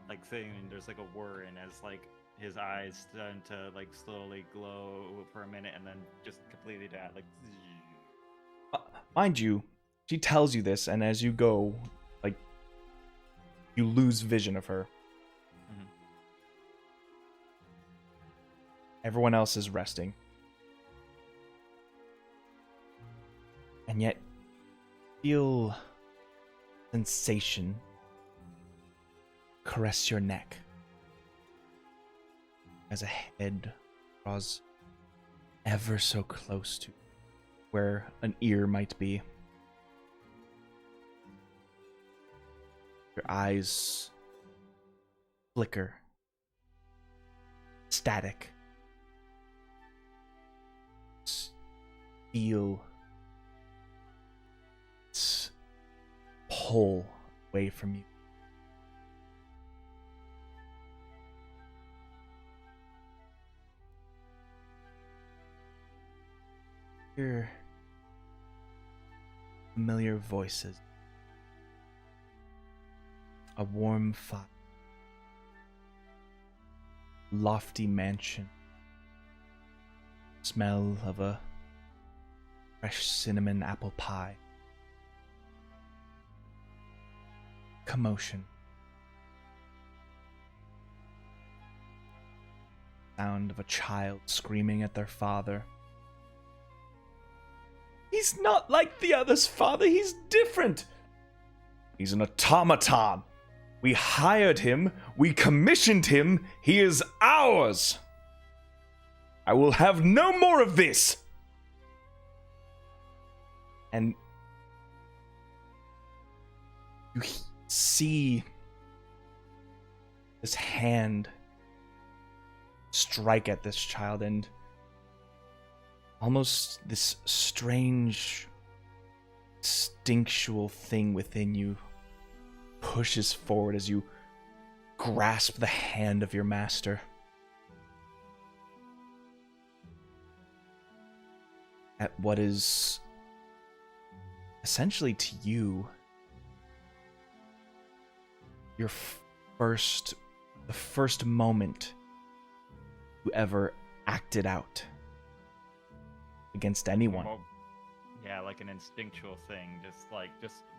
like thing, and there's like a whir, and as like his eyes starting to like slowly glow for a minute, and then just completely die. Like, mind you, she tells you this, and as you go, like, you lose vision of her. Mhm. Everyone else is resting. And yet, feel sensation caress your neck as a head draws ever so close to where an ear might be. Your eyes flicker, static. Feel its pull away from you. Hear familiar voices. A warm fire. Lofty mansion. Smell of a fresh cinnamon apple pie. Commotion. Sound of a child screaming at their father. He's not like the others, father. He's different. He's an automaton. We hired him. We commissioned him. He is ours. I will have no more of this. And you see this hand strike at this child, and almost this strange instinctual thing within you pushes forward as you grasp the hand of your master. At what is essentially to you your the first moment you ever acted out against anyone. Yeah, like an instinctual thing, just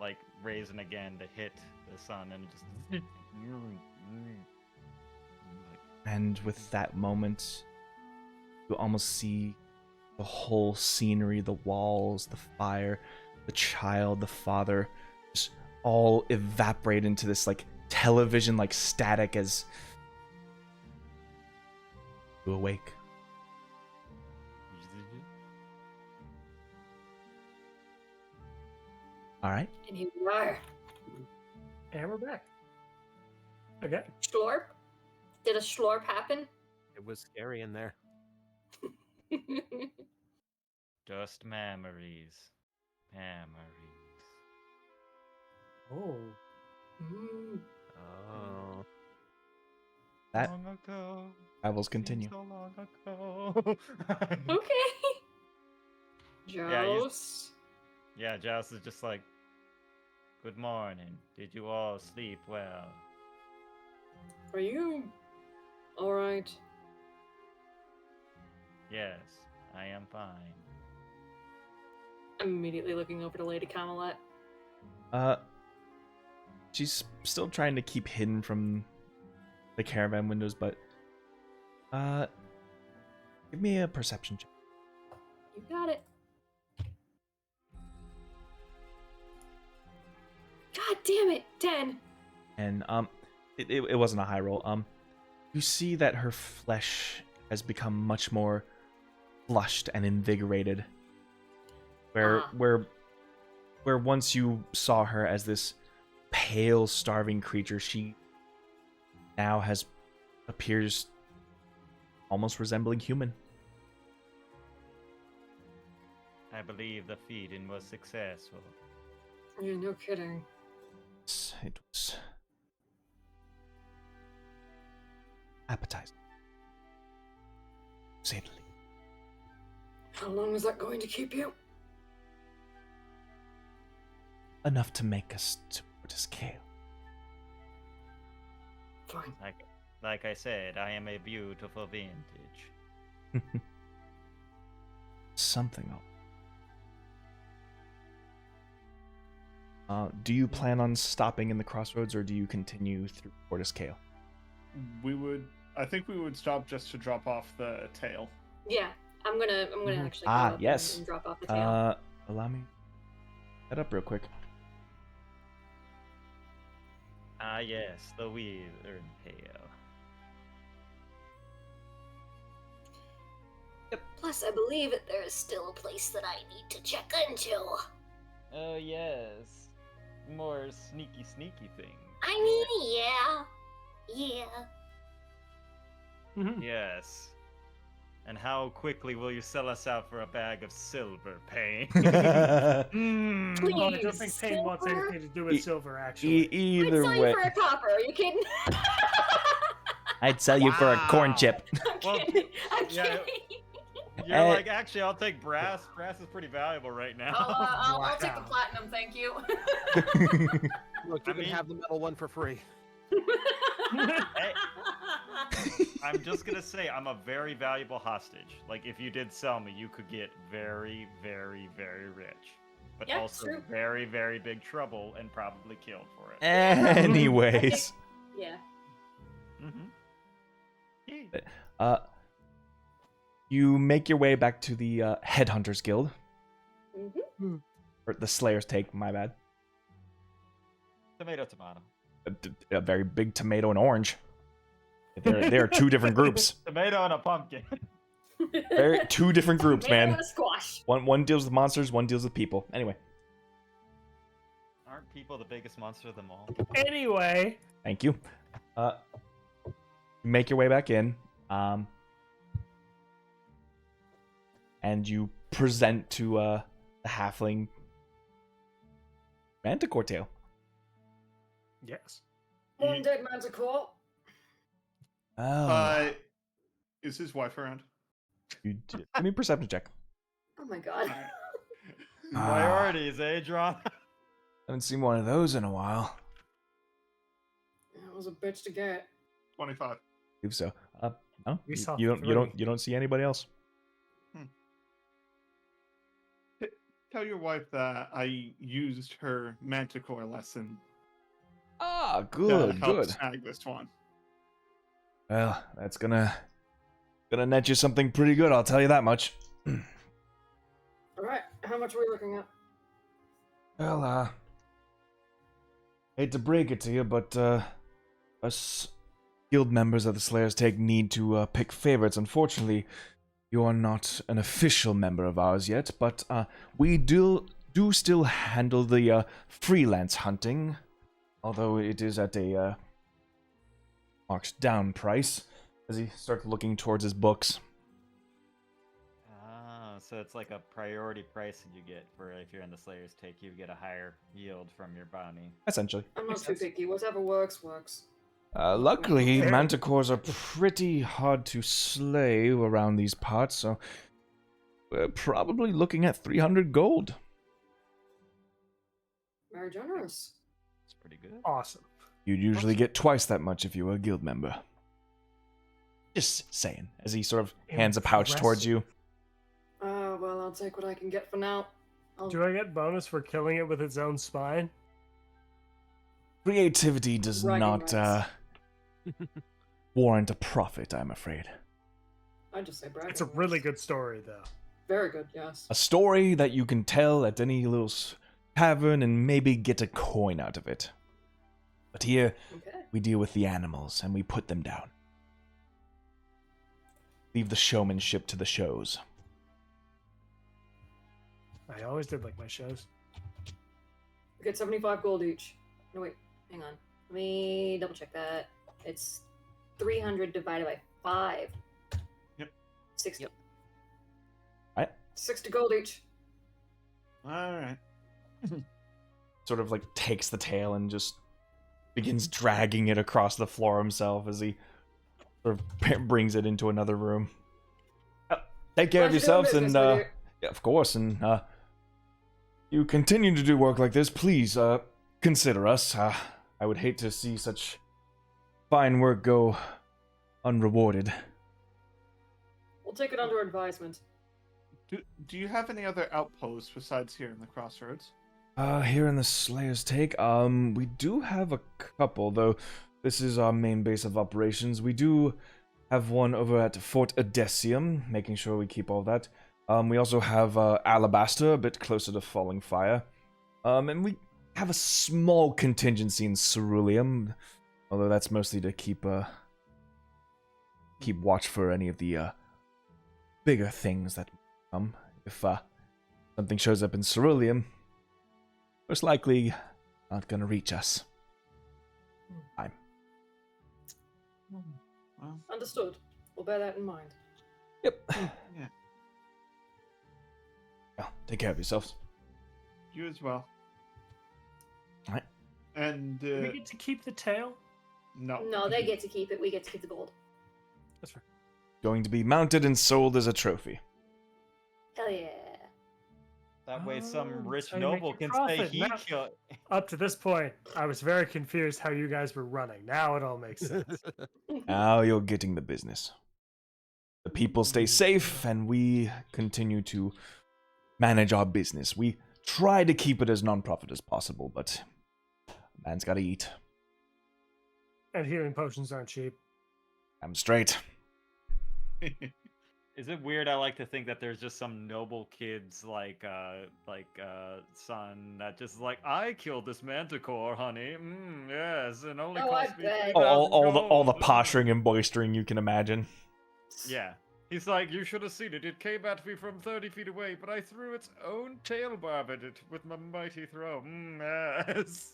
like raising again to hit the sun, and just. And with that moment, you almost see the whole scenery, the walls, the fire, the child, the father, just all evaporate into this like television like static as you awake. All right. And here we are. And we're back. Okay. Schlorp? Did a schlorp happen? It was scary in there. Just memories. Memories. Oh. Mm. Oh. That Long ago. travels continue. So long ago. Okay. Yeah, you- Joust. Yeah, Joust is just like, good morning. Did you all sleep well? Are you alright? Yes, I am fine. I'm immediately looking over to Lady Camelot. She's still trying to keep hidden from the caravan windows, but give me a perception check. You got it. God damn it! 10. And it wasn't a high roll. You see that her flesh has become much more flushed and invigorated. Where once you saw her as this pale, starving creature, she now appears almost resembling human. I believe the feeding was successful. Yeah, no kidding. It was appetizing, to say the least. How long is that going to keep you? Enough to make us toward a scale. Fine. Like I said, I am a beautiful vintage. Something else. Do you plan on stopping in the crossroads, or do you continue through Portiscale? I think we would stop just to drop off the tail. Yeah, I'm gonna Mhm. actually go up Yes. and drop off the tail. Allow me that up real quick. Ah, yes, the Withern Tail. Plus, I believe that there is still a place that I need to check into. Oh, yes. More sneaky thing. I mean, yeah. Yes. And how quickly will you sell us out for a bag of silver, Payne? Oh, I Please, don't think Payne wants silver? anything to do with silver, actually. I'd Either sell way, you for a copper. Are you kidding? I'd sell you for a corn Wow. chip. I'm Well, kidding. I'm yeah. kidding. You're Eh. like, actually, I'll take brass. Brass is pretty valuable right now. I'll take the Wow. platinum, thank you. Look, you I can mean- have the metal one for free. Hey, I'm just gonna say I'm a very valuable hostage. Like, if you did sell me, you could get very, very, very rich. But Yeah, also true. very, very big trouble and probably killed for it. Anyways, Yeah. Mm-hmm. you make your way back to the Headhunters Guild, Mm-hmm. or the Slayers Take. My bad. Tomato. A very big tomato and orange. There are two different groups. Tomato and a pumpkin. Two different groups, Tomato man. and a squash. One deals with monsters, one deals with people. Anyway, Aren't people the biggest monster of them all? Anyway, thank you. You make your way back in, and you present to the halfling Manticore tail. yes. Wounded Manticore. Oh, Is his wife around? give me a perception check. Oh my god. Priorities, eh, Drawn? Haven't seen one of those in a while. That was a bitch to get. 25. I believe so. No, We saw you three. don't see anybody else. Tell your wife that I used her Manticore lesson Ah, to good, help good. snag this one. Well, that's gonna net you something pretty good. I'll tell you that much. Alright, how much are we looking at? Well, hate to break it to you, but us guild members of the Slayers Take need to pick favorites. Unfortunately, you are not an official member of ours yet, but we do still handle the freelance hunting, although it is at a marked down price, as he starts looking towards his books. Ah, so it's like a priority price that you get for if you're in the Slayer's Take, you get a higher yield from your bounty. Essentially. I'm not too picky. Whatever works, works. Luckily, Fair. manticores are pretty hard to slay around these parts, so we're probably looking at 300 gold. Very generous. It's pretty good. Awesome. You'd usually get twice that much if you were a guild member. Just saying, as he sort of hands a pouch towards you. Well, I'll take what I can get for now. Do I get bonus for killing it with its own spine? Creativity does Bragging not rights. warrant a profit, I'm afraid. I just say bragging It's a rights. really good story, though. Very good, yes. A story that you can tell at any little tavern and maybe get a coin out of it. But here, Okay. we deal with the animals and we put them down. Leave the showmanship to the shows. I always did like my shows. We get 75 gold each. No, wait. Hang on. Let me double check that. It's 300 divided by 5. Yep. 60. Yep. Right. 60 gold each. All right. Sort of like takes the tail and just begins dragging it across the floor himself as he sort of brings it into another room. Take care of Pleasure doing yourselves, and business with you. yeah, of course, and you continue to do work like this, please consider us. I would hate to see such fine work go unrewarded. We'll take it under advisement. Do you have any other outposts besides here in the crossroads? Here in the Slayer's Take, we do have a couple, though this is our main base of operations. We do have one over at Fort Adesium, making sure we keep all that. We also have Alabaster, a bit closer to Falling Fire. And we have a small contingency in Ceruleum, although that's mostly to keep watch for any of the bigger things that come. If something shows up in Ceruleum, most likely not gonna reach us. Well, Understood. We'll bear that in mind. Yep. yeah. Well, take care of yourselves. You as well. All right. And Do we get to keep the tail? no. No, they get to keep it. We get to keep the gold. That's right. Going to be mounted and sold as a trophy. Hell yeah. That way, Oh, some rich so you make noble your can profit. say he Now- killed. Up to this point, I was very confused how you guys were running. Now it all makes sense. Now you're getting the business. The people stay safe, and we continue to manage our business. We try to keep it as non-profit as possible, but a man's gotta eat. And healing potions aren't cheap. I'm straight. Is it weird? I like to think that there's just some noble kid's son that just like, I killed this manticore, honey. Yes, and only Oh, I cost me bet. 3,000 All the gold." posturing and boistering you can imagine. Yeah. He's like, you should have seen it. It came at me from 30 feet away, but I threw its own tail barb at it with my mighty throw. Yes.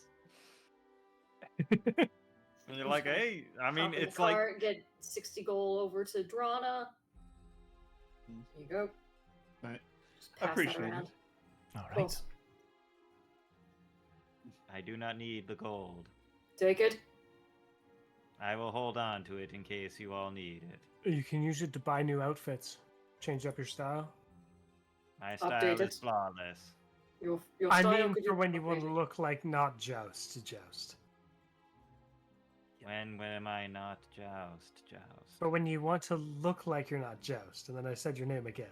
And you're like, hey, I mean, Hop in the it's like, cart, get 60 gold over to Drana. There you go. Right. Just pass that Appreciate around. it. All right. Close. I do not need the gold. Take it. I will hold on to it in case you all need it. You can use it to buy new outfits. Change up your style. My style Update is it. flawless. Your I style mean could for you when you want update to it? look like not Joust to Joust. When am I not joust? But when you want to look like you're not Joust, and then I said your name again.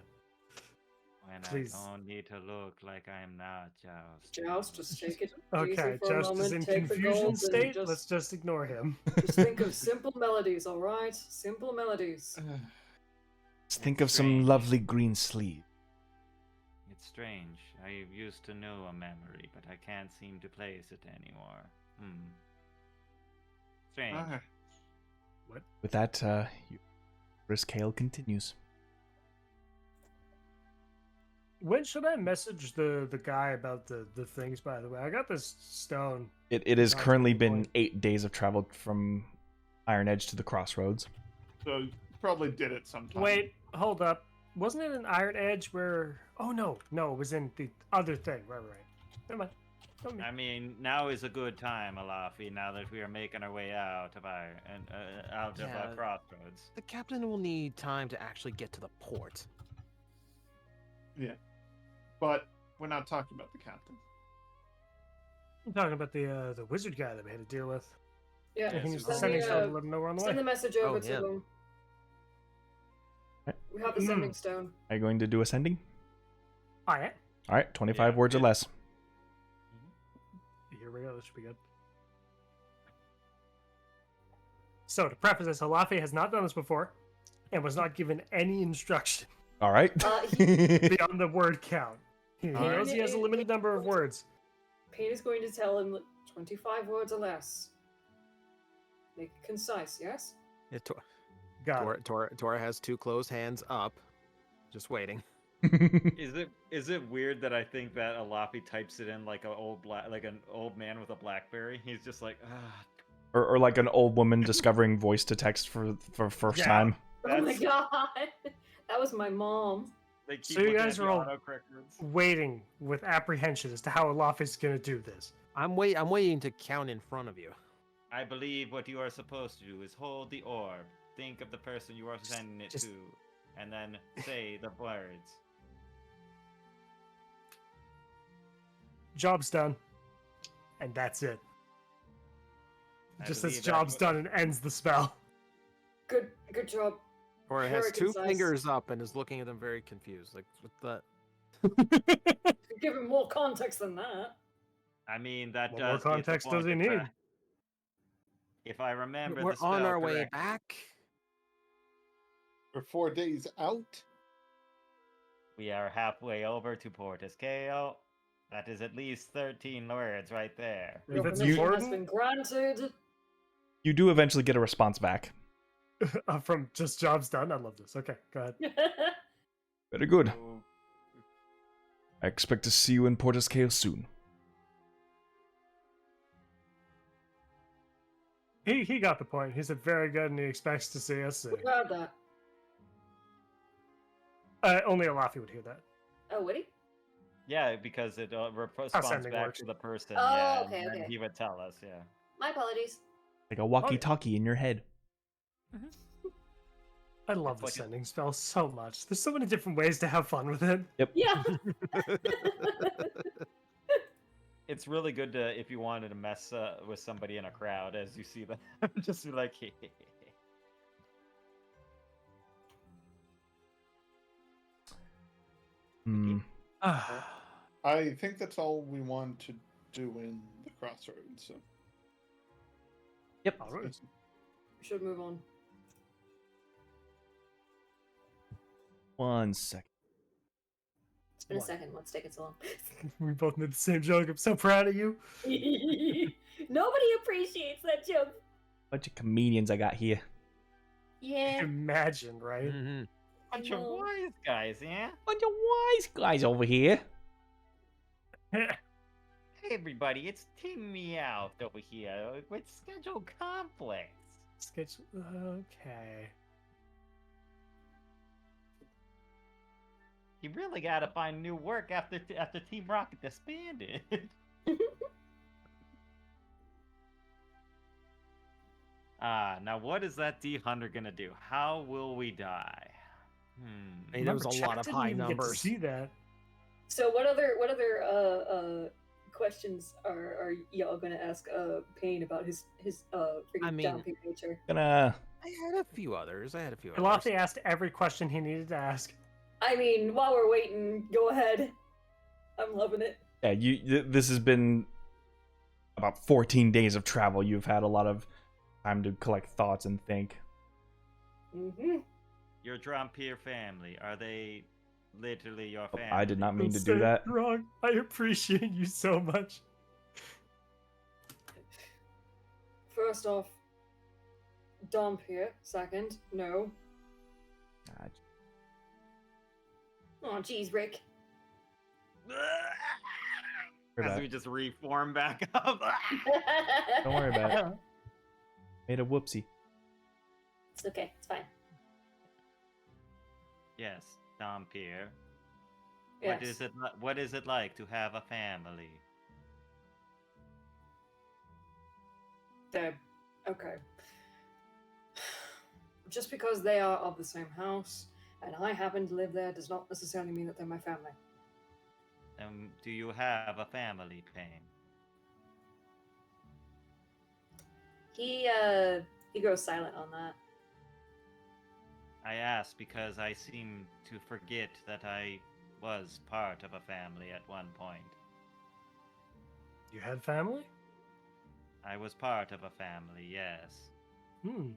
When Please. I don't need to look like I'm not joust. Joust, just take it Okay, easy for a Joust is moment. in Take the confusion gold and state. just, Let's just ignore him. just think of simple melodies, all right? Simple melodies. Let's think of some Strange. lovely green sleeve. It's strange. I used to know a memory, but I can't seem to place it anymore. Strange. Ah, With that, Riskale continues. When should I message the guy about the things? By the way, I got this stone. It has Not currently to the been point. 8 days of travel from Iron Edge to the crossroads. so you probably did it sometime. Wait, hold up. Wasn't it an Iron Edge where? Oh no, it was in the other thing. Right. Never mind. Don't me. I mean, now is a good time, Alafi, now that we are making our way out of our Yeah. crossroads. The captain will need time to actually get to the port. But we're not talking about the captain. I'm talking about the wizard guy that we had to deal with. Yeah. I think Yes, it's the send sending the, stone to let him know we're on the Send way. the message over Oh, to yeah. them. Right. We have the sending stone. Are you going to do ascending? All right. All right, 25 Yeah, words or yeah. less. Here we go. This should be good. So to preface this, Halafi has not done this before, and was not given any instruction All right. beyond the word count. He All right. knows he has a limited number of words. Payne is going to tell him 25 words or less. Make it concise, yes? Yeah, Got it. Tora has 2 closed hands up, just waiting. Is it weird that I think that Alafi types it in like an old man with a BlackBerry? He's just like, or like an old woman discovering voice to text for first Yeah. time. Oh my That's- god! That was my mom. they keep So you looking guys at are the all- autocorrectors. Waiting with apprehension as to how Halafi's going to do this. I'm waiting to count in front of you. I believe what you are supposed to do is hold the orb, think of the person you are sending it just- to, and then say the words. Job's done. And that's it. I Just believe says that's job's what- done and ends the spell. Good job. Tora has Very 2 concise. fingers up and is looking at them very confused. Like, what the? Give him more context than that. I mean, that What more does get the context does point he if, need? If I remember We're the spell on our way correctly. back. We're 4 days out. We are halfway over to Portiscale. That is at least 13 words right there. If Your it's permission has important, been granted. You do eventually get a response back. from just job's done. I love this. Okay, go ahead. Very good. So, I expect to see you in Portiscale soon. He got the point. He said very good, and he expects to see us soon. We heard that. Only Alafi would hear that. Oh, would he? yeah, because it responds sending back works. to the person. Oh, yeah, okay, and then okay. he would tell us. Yeah. My apologies. Like a walkie-talkie in your head. I love It's the like a- sending spell so much. There's so many different ways to have fun with it. Yeah. It's really good to if you wanted to mess with somebody in a crowd as you see them, just be like, Hmm. I think that's all we want to do in the crossroads. So. Yep. All right. We should move on. 1 second. It's been a What? second. What's taking so long? We both made the same joke. I'm so proud of you. Nobody appreciates that joke. Bunch of comedians I got here. Yeah. Imagine, right? Mhm. bunch of No. wise guys, yeah. Bunch of wise guys over here. Hey everybody, it's Team Me Out over here with Schedule Complex. Sketch. Okay. You really gotta find new work after Team Rocket disbanded. Now what is that D100 gonna do? How will we die? Hey, there was a Remember, lot chat of didn't high even get to numbers. see that. So what other questions are y'all gonna ask Payne about his freaking I mean- down payment nature? Gonna. I had a few others. Alafi asked every question he needed to ask. I mean, while we're waiting, go ahead. I'm loving it. Yeah, this has been about 14 days of travel. You've had a lot of time to collect thoughts and think. Mm-hmm. Your Drampier family, are they literally your family? I did not mean to Don't do say that. it wrong. I appreciate you so much. first off, dump here. Second, no. God. Oh, geez, Rick. Worry As about we it. just reform back up. Don't worry about it. Made a whoopsie. It's okay. It's fine. Yes, Dampier. Yes. What is it like to have a family? They're okay. Just because they are of the same house and I happen to live there does not necessarily mean that they're my family. Do you have a family, Pain? He goes silent on that. I ask because I seem to forget that I was part of a family at one point. You had family? I was part of a family, yes. Hmm.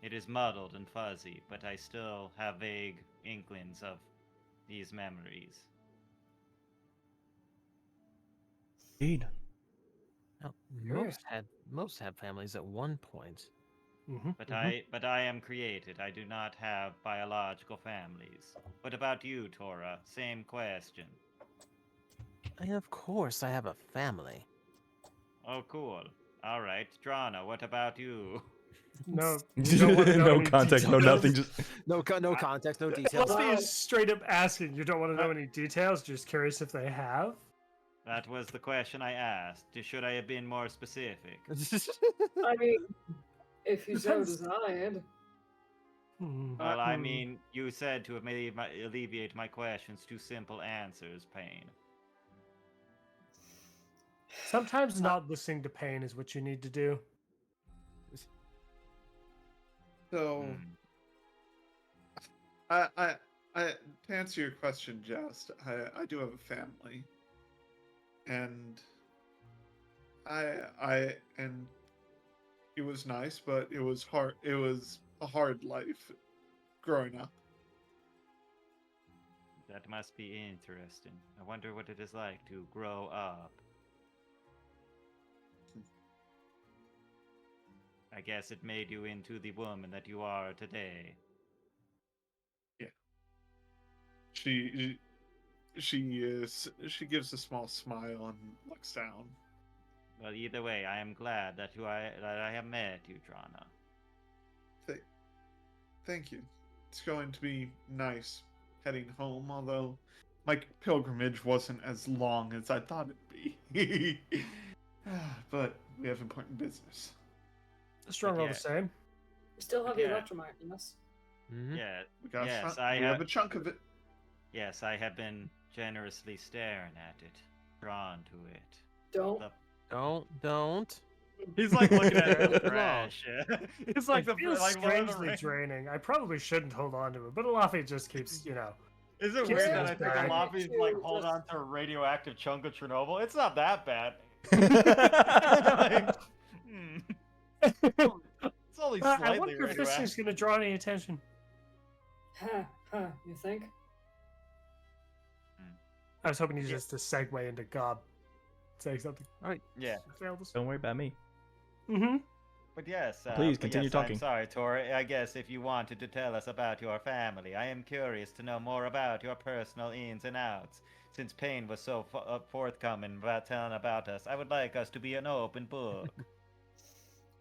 It is muddled and fuzzy, but I still have vague inklings of these memories. Indeed. Now, Curious. most had families at one point. Mm-hmm. But I am created. I do not have biological families. What about you, Tora? Same question. Of course, I have a family. Oh, cool. All right, Drana, what about you? No, you don't want to know No any context, no details? nothing. Just No context, no details. Philosophy Wow. is straight up asking. You don't want to know any details. Just curious if they have. That was the question I asked. Should I have been more specific? I mean, if you so Depends. desired. Well, I mean, you said to alleviate my questions to simple answers, Pain. Sometimes not listening to pain is what you need to do. So, Hmm. I, to answer your question, Jest, I do have a family, and and it was nice, but it was hard. It was a hard life growing up. That must be interesting. I wonder what it is like to grow up. I guess it made you into the woman that you are today. She gives a small smile and looks down. Well, either way, I am glad that I have met you, Drana. Thank you. It's going to be nice heading home, although my pilgrimage wasn't as long as I thought it'd be. But we have important business. Strong roll yeah. the same. We still have the Yeah. electromite in us. Mhm. Yeah, We got Yes, some, I we have have- a chunk of it. yes, I have been generously staring at it, drawn to it. Don't. Don't. He's like looking at it with Wrong. trash. It's like It the feels like Lord of the strangely Rings. draining. I probably shouldn't hold on to it, but Alafi just keeps, Is it Keeps weird that things I think bad. Alafi's like hold on to a radioactive chunk of Chernobyl? It's not that bad. Like, it's only I slightly wonder if this thing's radioactive. going to draw any attention. You think? I was hoping you just to segue into Gob saying something. Yeah, Failed us. Don't worry about me. Mm-hmm. but yes. Please, but continue yes, talking. I'm sorry, Tori. I guess if you wanted to tell us about your family, I am curious to know more about your personal ins and outs. Since Payne was so forthcoming about telling about us, I would like us to be an open book.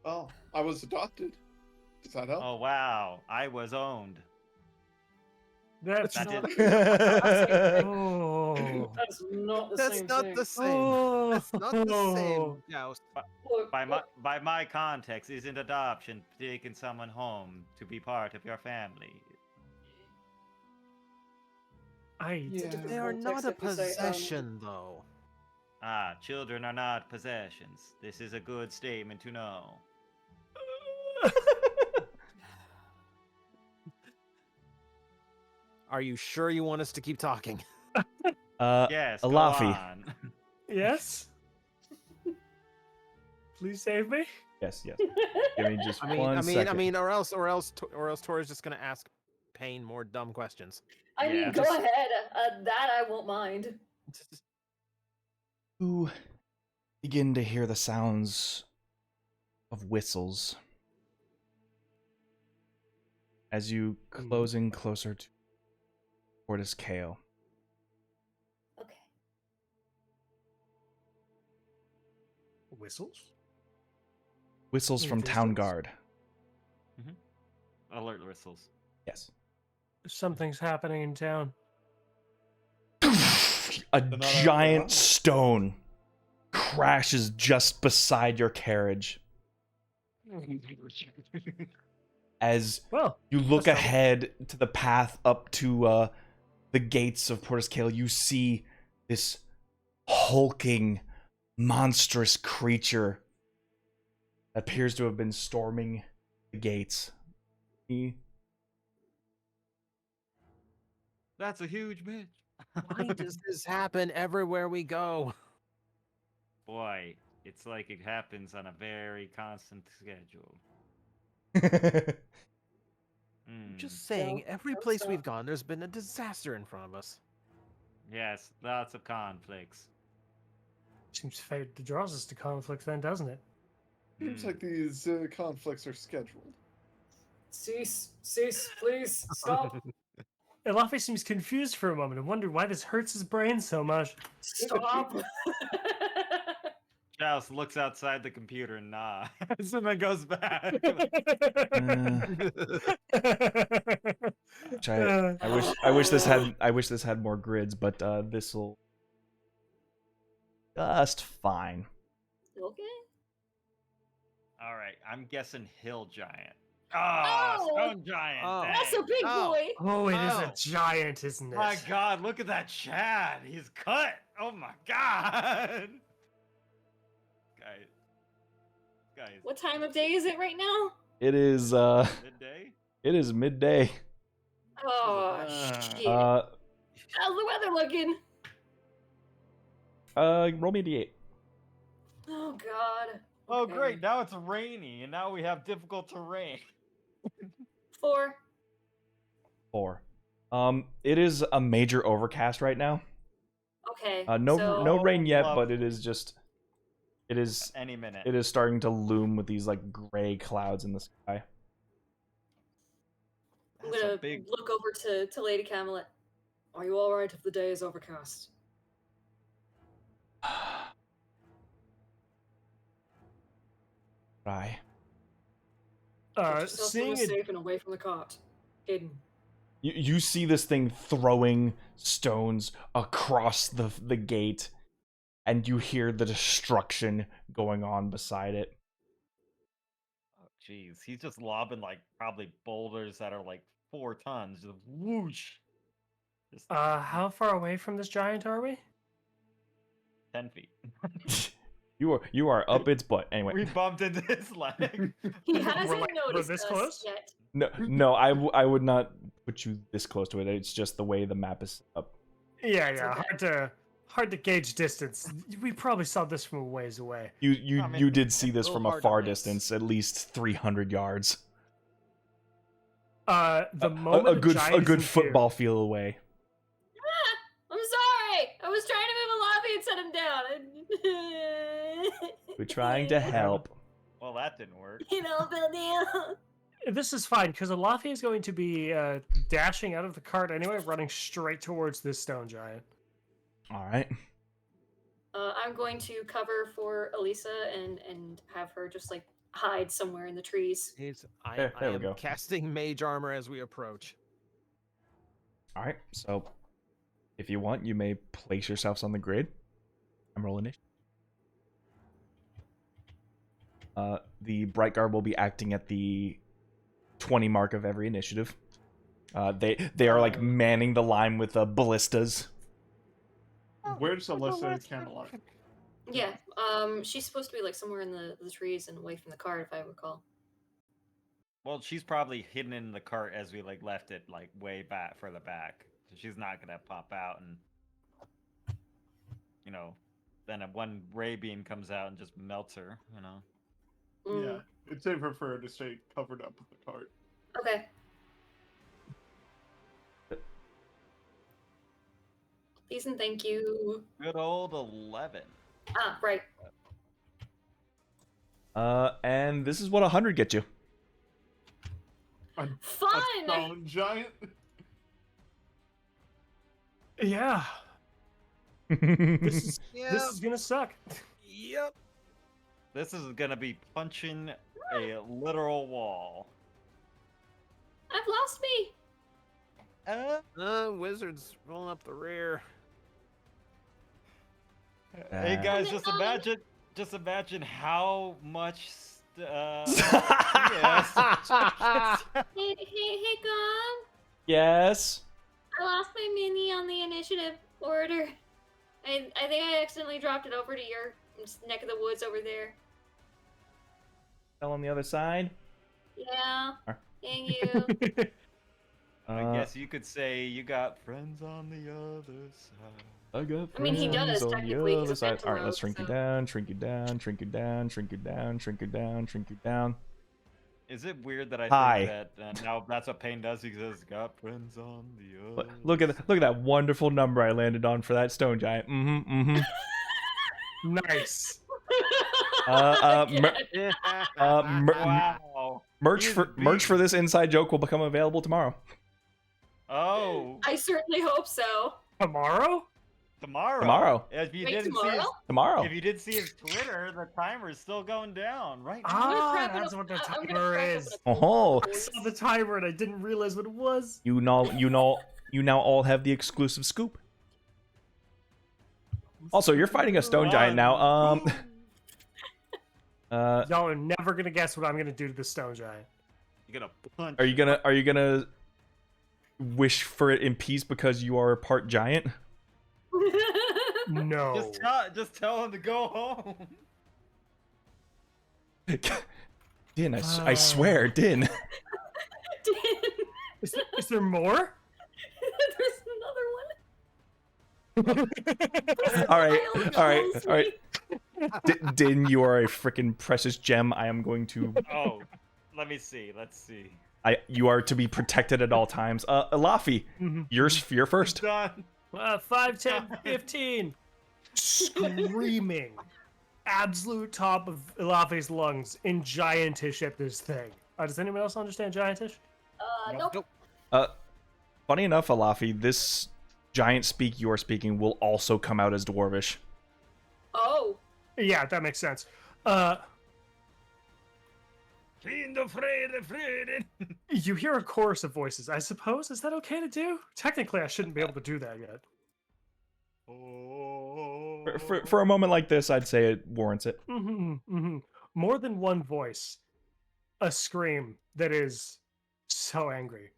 Oh, I was adopted. Does that help? Oh wow, I was owned. That's That not. is- Oh. That's not the That's same not thing. the same. Oh. That's not the same. Joust. Look, By my context, isn't adoption taking someone home to be part of your family? Yeah. They are not a Context, if you say, possession, though. Ah, children are not possessions. This is a good statement to know. Are you sure you want us to keep talking? Yes, go Alafi. on. Yes? Please save me? Yes. Give me just one second. or else Tori's just gonna ask Payne more dumb questions. I mean, Yeah. go ahead. That I won't mind. You begin to hear the sounds of whistles as you close in closer to Portis Kale. Okay. Whistles? Whistles In from the Town distance? Guard. Alert whistles. Yes. Something's happening in town. A not giant out. stone crashes just beside your carriage. As Well, you look that's trouble. ahead to the path up to the gates of Portis Kale, you see this hulking, monstrous creature that appears to have been storming the gates. That's a huge bitch. Why does this happen everywhere we go? Boy, it's like it happens on a very constant schedule. Just saying, every don't place stop. we've gone, there's been a disaster in front of us. Yes, lots of conflicts. Seems fate draws us to conflict then, doesn't it? Seems Mm. like these conflicts are scheduled. Cease, please, stop. Elafi seems confused for a moment and wondered why this hurts his brain so much. Stop. Giles looks outside the computer and nods, and then goes back. Which I wish this had more grids, but this'll just fine. Okay. All right, I'm guessing hill giant. Oh, stone giant. Oh. That's a dang. big Oh. boy. Oh, it is Oh. a giant, isn't it? My God, look at that Chad. He's cut. Oh my God. Guys. What time of day is it right now? It is Midday. it is midday. Oh, shit. Uh How's the weather looking? roll me a d8. Oh, God. Oh, Okay. great. Now it's rainy, and now we have difficult terrain. 4. 4. It is a major overcast right now. Okay. No so, no rain yet, love- but it is Any minute. it is starting to loom with these like gray clouds in the sky. I'm That's gonna a big. look over to Lady Camelot. Are you alright if the day is overcast? Try. Get yourself Seeing somewhere it, safe and away from the cart. Hidden. You see this thing throwing stones across the gate, and you hear the destruction going on beside it. Oh, jeez. He's just lobbing like probably boulders that are like 4 tons. Just whoosh. Just how far away from this giant are we? 10 feet. You are up its butt. Anyway, We bumped into his leg. He hasn't like, we're noticed this us close? yet. no, I would not put you this close to it. It's just the way the map is set up. Yeah, It's yeah. okay. Hard to gauge distance. We probably saw this from a ways away. You I mean, you did see this little from a hard to far miss. distance, at least 300 yards. The moment A good giant is in fear- football field away. I'm sorry. I was trying to move a lobby and set him down. We're trying to help. Well, that didn't work. You know, Bill Neal. This is fine because Elafi is going to be dashing out of the cart anyway, running straight towards this stone giant. All right. I'm going to cover for Elisa and have her just like hide somewhere in the trees. I There we am go. casting mage armor as we approach. All right. So, if you want, you may place yourselves on the grid. I'm rolling it. The Bright Guard will be acting at the 20 mark of every initiative. They are like manning the line with ballistas. Where's Alyssa Camelot? Yeah. She's supposed to be like somewhere in the trees and away from the cart, if I recall. Well, she's probably hidden in the cart as we like left it like way back further back. So she's not gonna pop out and then one ray beam comes out and just melts her, Mm. Yeah, it's safer for her to stay covered up with the cart. Okay. Please and thank you. Good old 11. Ah, right. And this is what 100 gets you. A Fun! stone giant. Yeah. This is gonna suck. Yep. This is gonna be punching a literal wall. I've lost me. Wizards rolling up the rear. Hey guys, Oh, just imagine how much. Yes. Hey, Gong. Yes. I lost my mini on the initiative order. I think I accidentally dropped it over to your neck of the woods over there. Fell on the other side. Yeah. Are- Thank you. I guess you could say you got friends on the other side. I got I mean, he does, friends on technically, the he's other a side. All right, Pentalope, let's shrink you so- down, shrink you down, shrink you down, shrink you down, shrink you down, shrink you down. Is it weird that I Hi. think that now that's what Pain does? He says, "Got friends on the other." Look at that wonderful number I landed on for that stone giant. Nice. Wow. Merch He is for a merch for beast. this inside joke will become available tomorrow. Oh, I certainly hope so. Tomorrow? Tomorrow. If you Wait, didn't tomorrow? Tomorrow. if you did see his Twitter, the timer is still going down right now. I'm gonna Ah, crack that's open what the I'm gonna timer crack is. open a cold Oh. I saw the timer and I didn't realize what it was. You now all have the exclusive scoop. Also, you're fighting a stone giant now. Y'all are never gonna guess what I'm gonna do to the stone giant. You're gonna punch. Are you gonna wish for it in peace because you are part giant? No. Just tell him to go home. Din, I swear, Din. Is there more? There's another one. all right. Din, you are a freaking precious gem. I am going to. Oh, let me see. Let's see. You are to be protected at all times. Laffy, you're first. Done. 5, 10, 15. Screaming. Absolute top of Elafe's lungs in giantish at this thing. Does anyone else understand giantish? Nope. Funny enough, Alafi, this giant speak you're speaking will also come out as dwarvish. Oh. Yeah, that makes sense. You hear a chorus of voices. I suppose, is that okay to do? Technically, I shouldn't be able to do that yet. For a moment like this, I'd say it warrants it. More than one voice. A scream that is so angry.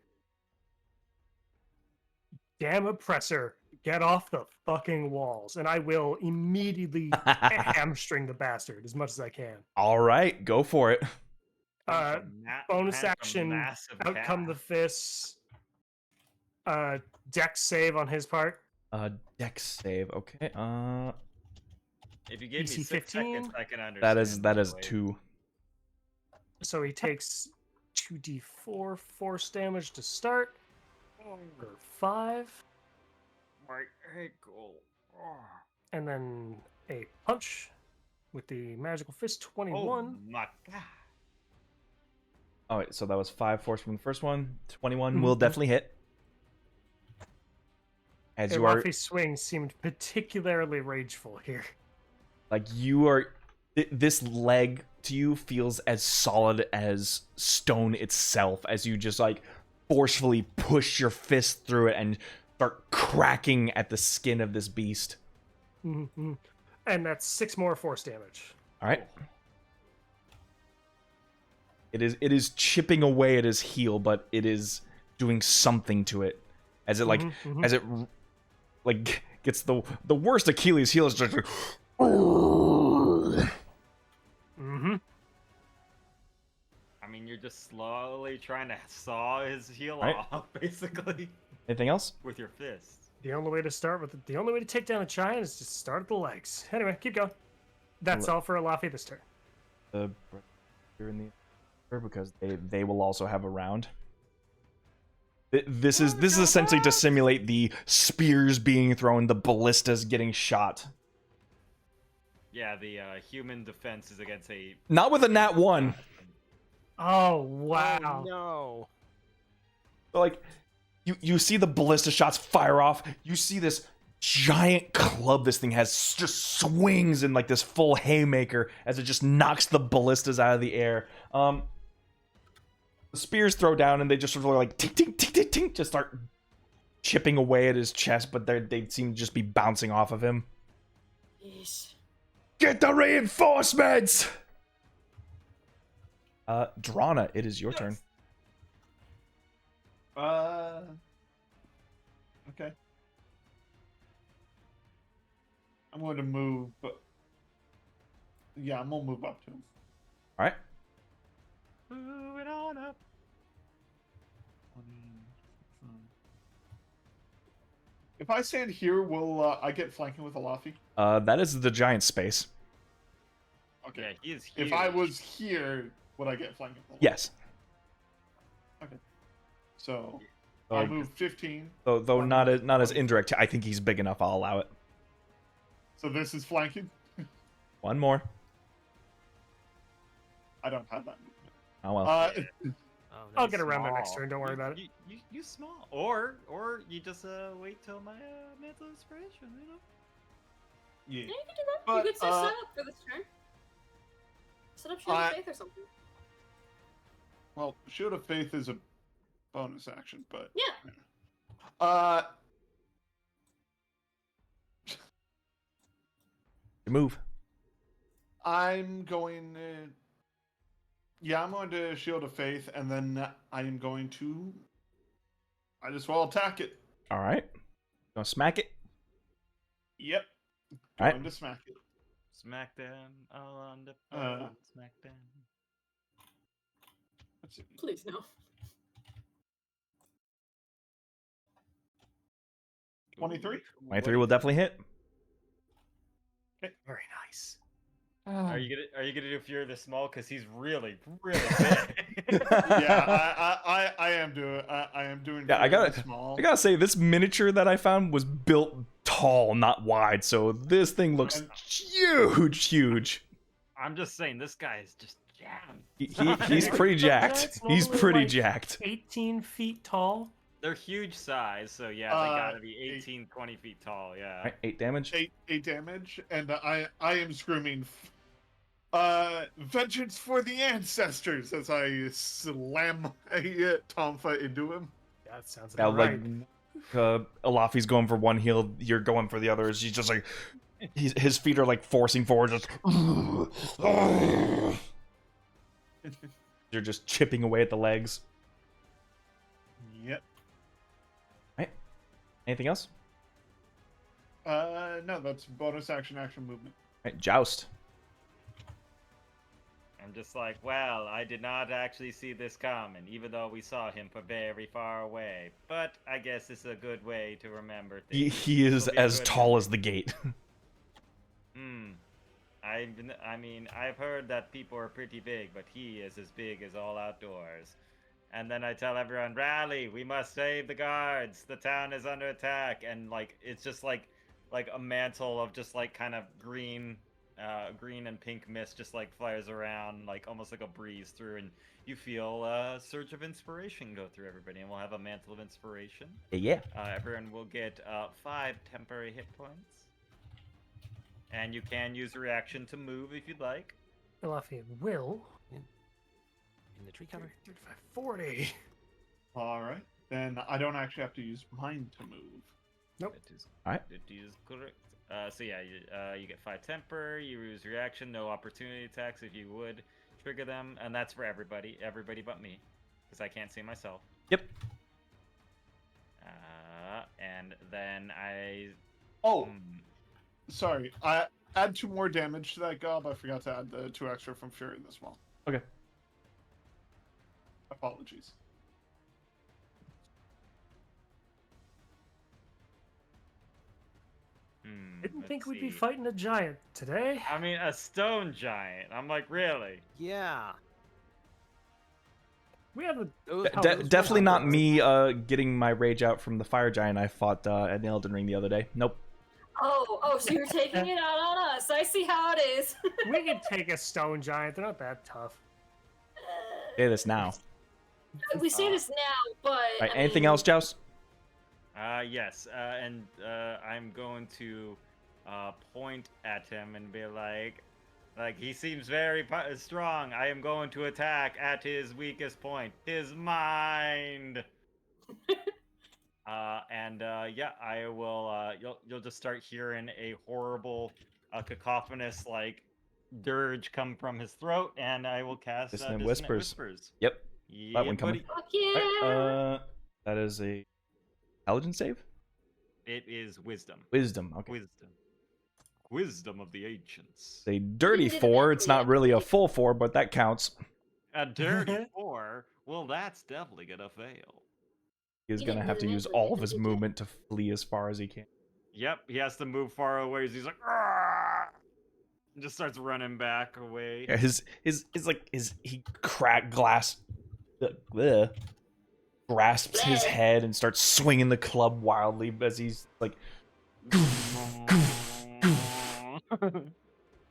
Damn oppressor, get off the fucking walls, and I will immediately hamstring the bastard as much as I can. All right, go for it. Bonus action, out come the fists. Dex save on his part. Dex save. Okay. If you gave me DC 6 15? seconds, I can understand. That is Wait. 2. So he takes 2d4 force damage to start. Or 5. My ankle. And then a punch with the magical fist, 21. Oh my god. Oh wait, so that was 5 force from the first one. 21 will definitely hit. As you are, Rafi's swing seemed particularly rageful here. like you are, this leg to you feels as solid as stone itself. As you just like forcefully push your fist through it and start cracking at the skin of this beast. And that's 6 more force damage. All right. It is chipping away at his heel, but it is doing something to it. As it like as it like gets the worst Achilles heel is just like, I mean, you're just slowly trying to saw his heel Right. off, basically, anything else? with your fist. The only way to take down a giant is to start at the legs. Anyway, keep going. That's all for Alafi this turn. You're in the because they will also have a round. This is essentially to simulate the spears being thrown, the ballistas getting shot. Yeah, the human defense is against a. Not with a nat 1. Oh wow! Oh, no. So, like, you see the ballista shots fire off. You see this giant club this thing has just swings in like this full haymaker as it just knocks the ballistas out of the air. The spears throw down and they just sort of like tink tink tink tink tink, just start chipping away at his chest, but they seem to just be bouncing off of him. Yes. Get the reinforcements! Drana, it is your turn. Okay. I'm going to move, but yeah, I'm gonna move up to him. All right. Moving on up. If I stand here, will I get flanking with Alafi? That is the giant space. Okay. Yeah, he is huge. If I was here, would I get flanking with Alafi? Yes. So Oh, I'll move 15. though not as indirect. I think he's big enough. I'll allow it. So this is flanking. One more. I don't have that movement. Oh well. Oh, I'll nice. get around there next Small. turn. Don't worry about it. You small. Or you just wait till my mental inspiration, you know? Yeah. Yeah, you can do that. But, you could set up for this turn. Set up Shield of Faith or something. Well, Shield of Faith is a bonus action, but Yeah. Move. I'm going. Yeah, I'm going to Shield of Faith, and then I am going to. I just will attack it. All right. Gonna smack it. Yep. All right. Going to smack it. Smack them all on the smack them. Let's see. Please no. 23? 23 will definitely hit. Very nice. Are you gonna do Fear of the Small? Because he's really big. Yeah, I am doing. I am doing. Yeah, I very gotta- small. I gotta say, this miniature that I found was built tall, not wide. So this thing looks huge. I'm just saying, this guy is just jammed. He's pretty jacked. Giants He's normally pretty like jacked. 18 feet tall. They're huge size, so yeah, they gotta be 8. 18, 20 feet tall. Yeah. All right, 8 damage. 8 damage, and I am screaming, vengeance for the ancestors as I slam a Tomfa into him. That sounds Now, about right. Alafi's going for one heal. You're going for the others. He's just like, his feet are like forcing forward. Just you're just chipping away at the legs. Yep. Anything else? No, that's bonus action movement. All right, joust. I'm just like, well, I did not actually see this coming, even though we saw him from very far away. But I guess it's a good way to remember things. He is It'll be a as good tall one. as the gate. I've heard that people are pretty big, but he is as big as all outdoors. And then I tell everyone, rally, we must save the guards. The town is under attack. And like, it's just like a mantle of just like kind of green and pink mist just like flares around, like almost like a breeze through, and you feel a surge of inspiration go through everybody, and we'll have a mantle of inspiration. Yeah. Everyone will get 5 temporary hit points, and you can use a reaction to move if you'd like. Alafi will. In the tree cover. 35, 40. All right, then I don't actually have to use mine to move. Nope. It is, Alright. It is correct. So yeah, you get 5 temper. You use reaction, no opportunity attacks if you would trigger them, and that's for everybody but me, because I can't see myself. Yep. And then I. Oh, sorry. I add 2 more damage to that gob. I forgot to add the 2 extra from Fury this one. Okay. Apologies. Didn't let's think we'd be see. fighting a giant today. I mean, a stone giant. I'm like, really? Yeah. We have a. Those- Definitely not me getting my rage out from the fire giant I fought at Elden Ring the other day. Nope. So you're taking it out on us. I see how it is. We can take a stone giant. They're not that tough. Say this now. We say this now, but All right, I anything mean, else, Joust? Yes, and I'm going to point at him and be like he seems very strong. I am going to attack at his weakest point, his mind. Yeah, I will. You'll just start hearing a horrible, cacophonous dirge come from his throat, and I will cast Dissonant Dissonant Whispers. Whispers. Yep. Yeah, one coming. buddy. fuck yeah. Alright, that is a intelligence save. It is wisdom. Wisdom. Okay. Wisdom of the ancients. It's a dirty did it 4. It's not eventually. really a full 4, but that counts. A dirty 4? Well, that's definitely gonna fail. He's You gonna didn't have do to it use eventually, all of his did you? movement to flee as far as he can. Yep, he has to move far away. He's like, "Argh!" And just starts running back away. Yeah, he crack glass grasps his head and starts swinging the club wildly as he's like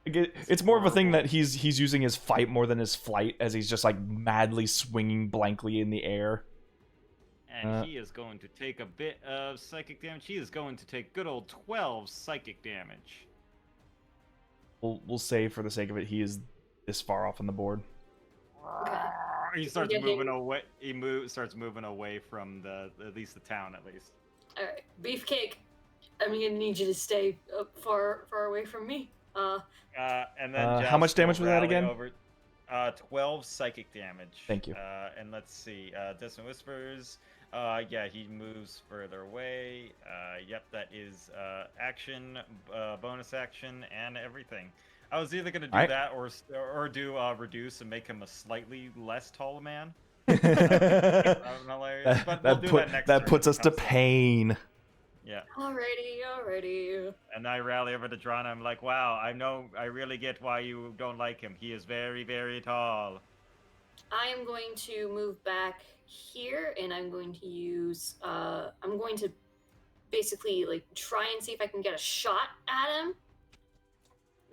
it's more of a thing that he's using his fight more than his flight, as he's just like madly swinging blankly in the air. And he is going to take a bit of psychic damage. He is going to take good old 12 psychic damage. We'll say for the sake of it, he is this far off on the board. He starts Yeah, moving away. Starts moving away from at least the town, at least. All right, Beefcake. I'm gonna need you to stay far away from me. And then how Joust much damage will was that rally again? Over, 12 psychic damage. Thank you. And let's see. Dissonant Whispers. Yeah, he moves further away. Yep, that is action, bonus action, and everything. I was either gonna do that or do reduce and make him a slightly less tall man. Hilarious. But we'll do that next turn puts if us it to comes pain. Yeah. Alrighty. And I rally over to Drana. I'm like, wow, I really get why you don't like him. He is very, very tall. I am going to move back here, and I'm going to use. I'm going to basically try and see if I can get a shot at him.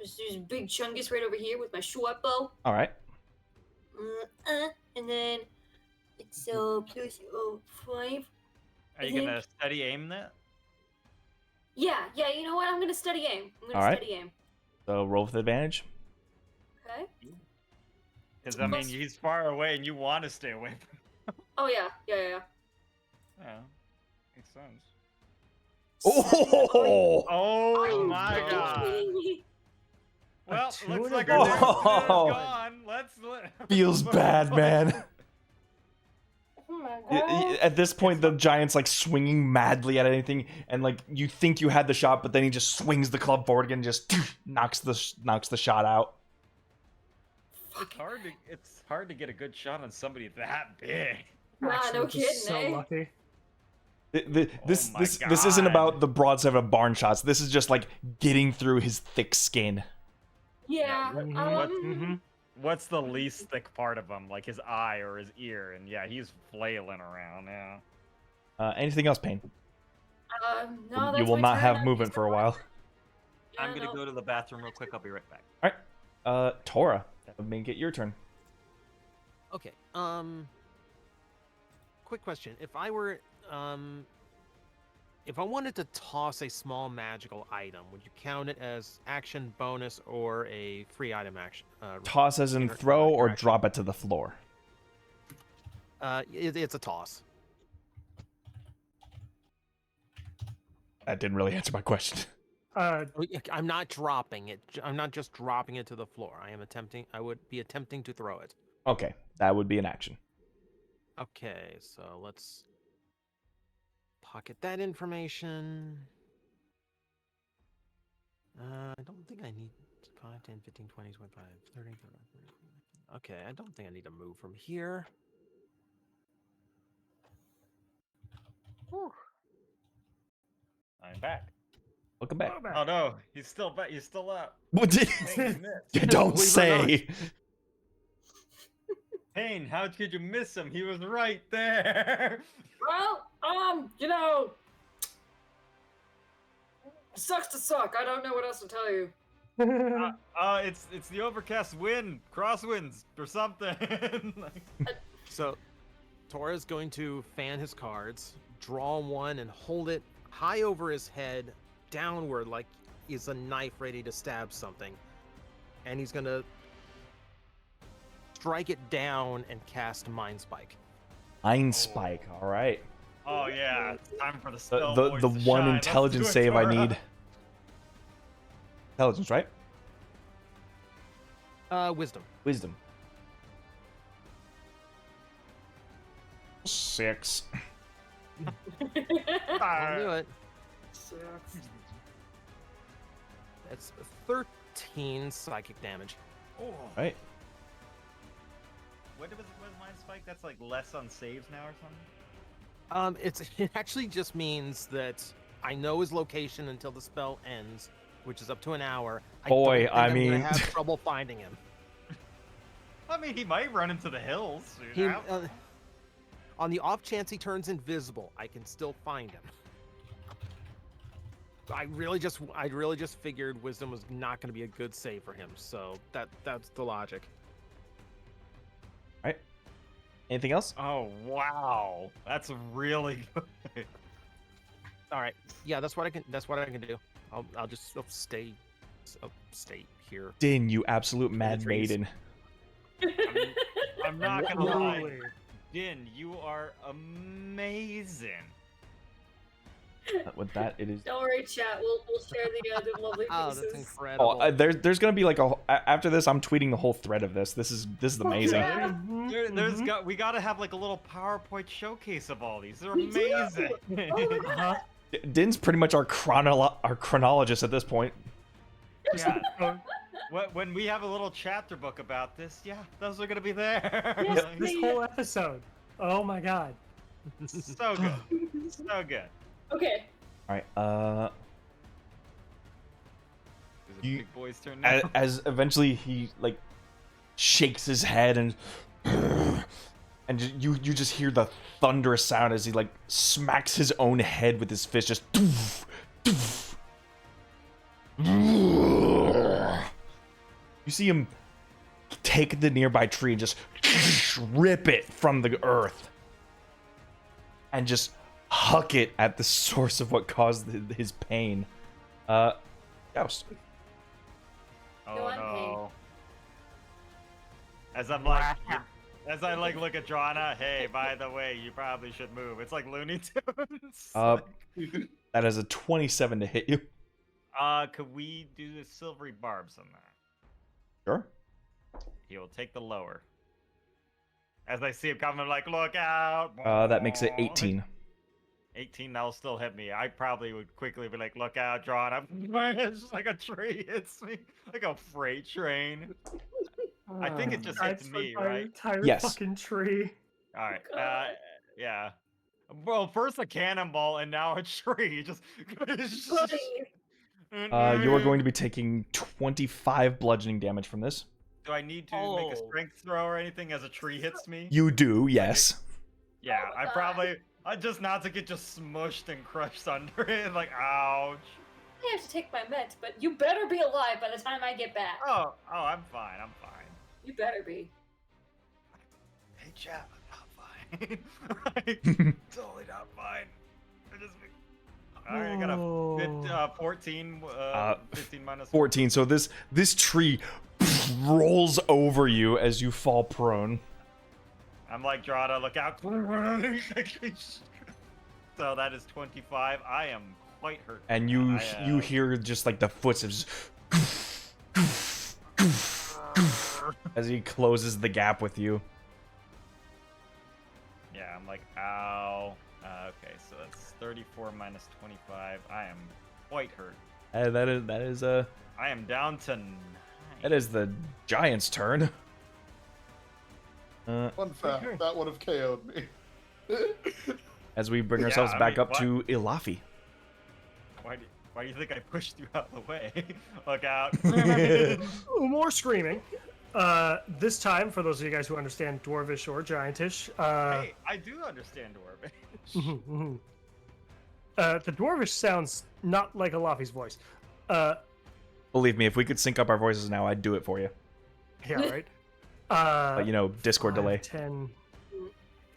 Just use Big Chungus right over here with my short bow. All right. And then it's plus 5. Are you gonna steady aim that? Yeah. You know what? I'm gonna steady aim. Steady aim. So roll with advantage. Okay. Because I mean, he's far away, and you want to stay away from him. Oh yeah. Yeah, makes sense. Oh! Oh my god! Well, looks like our dude is Oh. gone. Let's Feels bad, man. Oh my god. At this point, the giant's swinging madly at anything, and you think you had the shot, but then he just swings the club forward again, and just knocks the shot out. It's hard to get a good shot on somebody that big. Nah, no Actually, kidding, so eh? lucky. This isn't about the broadside of barn shots. This is just getting through his thick skin. Yeah. What's the least thick part of him? Like his eye or his ear? And yeah, he's flailing around. Yeah. Anything else, Payne? No, that's You will my not turn. have movement for a while. Yeah, I'm gonna go to the bathroom real quick. I'll be right back. All right. Tora, that would make it your turn. Okay. Quick question. If I were if I wanted to toss a small magical item, would you count it as action bonus or a free item action? Toss as in throw or drop it to the floor? It's a toss. That didn't really answer my question. I'm not dropping it. I'm not just dropping it to the floor. I would be attempting to throw it. Okay, that would be an action. Okay, so let's pocket that information. I don't think I need 5, 10, 15, 20, 25, 30, 30. Okay, I don't think I need to move from here. Whew. I'm back. Welcome back. Oh no, he's still back. He's still up. What did Payne, you missed. you don't Believe it or say? Payne, how could you miss him? He was right there. Well, Sucks to suck. I don't know what else to tell you. It's the overcast wind, crosswinds, or something. So, Tora's going to fan his cards, draw one, and hold it high over his head, downward, like he's a knife ready to stab something. And he's gonna strike it down and cast Mind Spike. Mind Spike, all right. Oh yeah, it's time for the spell. The voice the to one shine. Let's intelligence do it, save I Tora. need. Intelligence, right? Wisdom. Wisdom. 6. I'll do it. That's 13 psychic damage. Oh. Right. What was Mind Spike? That's like less on saves now or something? It actually just means that I know his location until the spell ends, which is up to an hour. Boy, I'm I mean- gonna have trouble finding him. I mean, he might run into the hills. He, You know? on the off chance he turns invisible, I can still find him. I really just figured wisdom was not going to be a good save for him, so that's the logic. Right. Anything else? Oh wow, that's really good. All right, yeah, that's what I can do. I'll just stay here. Din, you absolute mad trees. maiden. I'm not gonna lie, Holy. Din, you are amazing. With that, it is. Don't worry, chat. We'll share the lovely Oh, pieces. that's incredible. Oh, there's gonna be like after this. I'm tweeting the whole thread of this. This is amazing. Yeah. We gotta have like a little PowerPoint showcase of all these. They're amazing. Oh my god. Din's pretty much our chronologist at this point. Yeah. When we have a little chapter book about this, yeah, those are gonna be there. Yes, Like, This whole episode. Oh my god. so good, so good. Okay. All right. Is it You- big boy's turn now? As eventually he like shakes his head and you just hear the thunderous sound as he like smacks his own head with his fist, just doof, doof. You see him take the nearby tree and just rip it from the earth and just huck it at the source of what caused his pain. Joust. Oh No, I'm no. As I'm like, as I like look at Drana, hey, by the way, you probably should move. It's like Looney Tunes. That is a 27 to hit you. Could we do the silvery barbs on that? Sure. He will take the lower. As I see him coming, I'm like, look out! That makes it 18. 18, that'll still hit me. I probably would quickly be like, look out, Drana. It's just like a tree hits me. Like a freight train. I think it just hits me, right? Entire Yes. fucking tree. Alright, God. yeah. Well, first a cannonball and now a tree. Just. Buddy. You are going to be taking 25 bludgeoning damage from this. Do I need to make a strength throw or anything as a tree hits me? You do, yes. Yeah, Oh my I God. probably. I just not to get just smushed and crushed under it. Like, ouch. I have to take my meds, but you better be alive by the time I get back. Oh, I'm fine. I'm fine. You better be. Hey, chat, I'm not fine. Like, totally not fine. I just. Alright, I got a 14. 15 minus 14. So this tree rolls over you as you fall prone. I'm like, Drada, look out. So that is 25. I am quite hurt. And you I, you hear just like the footsteps as he closes the gap with you. Yeah, I'm like, ow. Okay, so that's 34 minus 25. I am quite hurt. That is I am down to 9. that is the giant's turn. Fun fact, that would have KO'd me. As we bring Yeah, ourselves I back mean, up to Ilafi. Why do you think I pushed you out of the way? Look out. More screaming. This time, for those of you guys who understand Dwarvish or Giantish, Hey, I do understand Dwarvish. The dwarvish sounds not like Alafi's voice. Believe me, if we could sync up our voices now, I'd do it for you. Yeah, right. But, you know, Discord 5, delay. 10,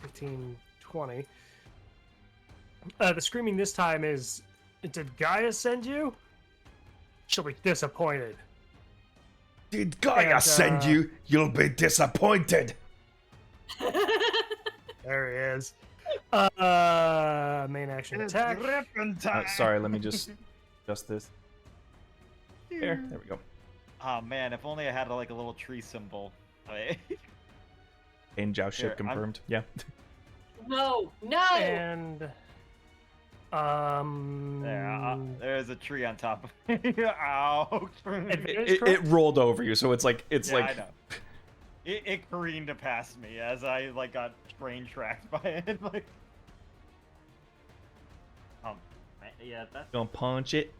15, 20. The screaming this time is, did Gaia send you? She'll be disappointed. Did Gaia send you? You'll be disappointed. There he is. Main action attack. Sorry, let me just adjust this. There we go. Oh man, if only I had like a little tree symbol. And joust ship Here, confirmed. Yeah. No, no. And there's a tree on top of me. Ow. It rolled over you, so it's like I know. It careened past me as I like got train tracked by it. Like, yeah, that's gonna punch it.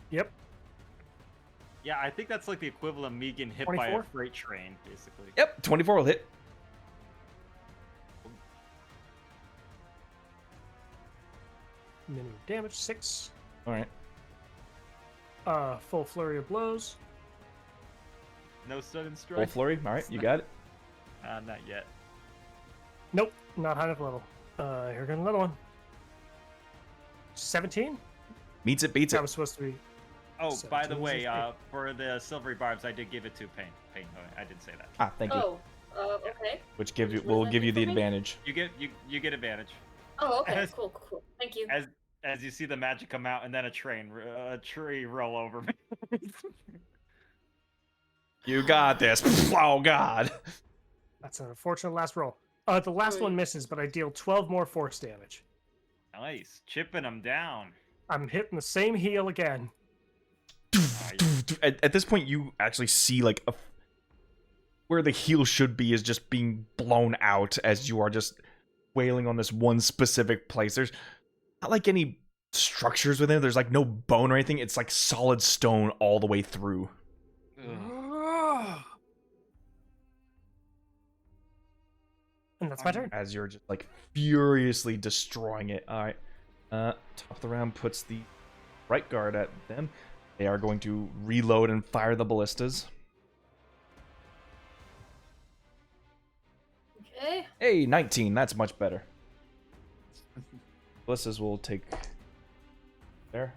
Yep. yeah. I think that's like the equivalent of me getting hit by 24? a freight train, basically. Yep, 24 will hit. Minimum damage 6. All right. Full flurry of blows. No sudden Full strike. flurry. All right, you got it. Not yet. Nope, not high enough level. Here goes another one. 17. Meets it, beats That it. was supposed to be. Oh, by the 17 is way, a for the silvery barbs, I did give it to Pain. Oh, I did say that. Ah, thank you. Oh, okay. Which What does will that give you do the for me? advantage. You get advantage Oh, okay. As- Cool. Thank you. as you see the magic come out, and then a tree roll over me. You got this. Oh God. That's an unfortunate last roll. The last one misses, but I deal 12 more force damage. Nice, chipping them down. I'm hitting the same heal again. At this point, you actually see like where the heel should be is just being blown out as you are just wailing on this one specific place. There's not like any structures within it. There's like no bone or anything. It's like solid stone all the way through. And that's my turn. As you're just like furiously destroying it. All right. Top of the round puts the right guard at them. They are going to reload and fire the ballistas. Okay. Hey, 19. That's much better. Ballistas will take there.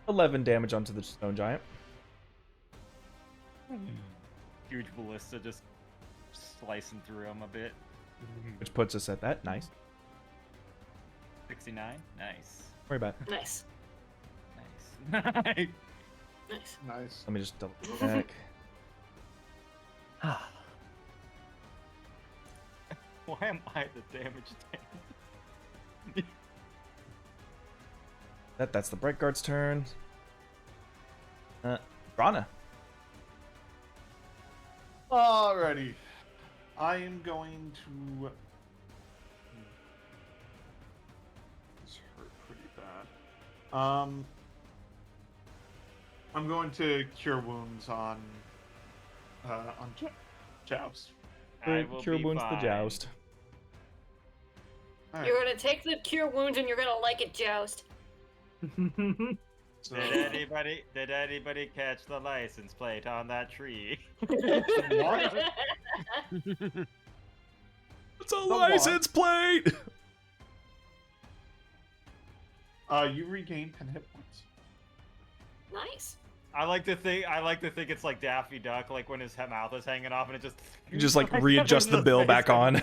11 damage onto the stone giant. Huge ballista just slicing through him a bit. Which puts us at that. Nice. 69. Nice. Worry about it. Nice. Nice. Nice. Nice. Let me just double check. Why am I the damage tank? That's the Bright Guard's turn. Rana. Alrighty. I am going to. This hurt pretty bad. I'm going to cure wounds on Joust. I will Cure be wounds the fine. joust. Alright, You're gonna take the cure wounds and you're gonna like it, Joust. so- Did anybody catch the license plate on that tree? What? It's a what? license plate. You regain 10 hit points. Nice. I like to think it's like Daffy Duck, like when his mouth is hanging off and it just You just like readjust the bill back on.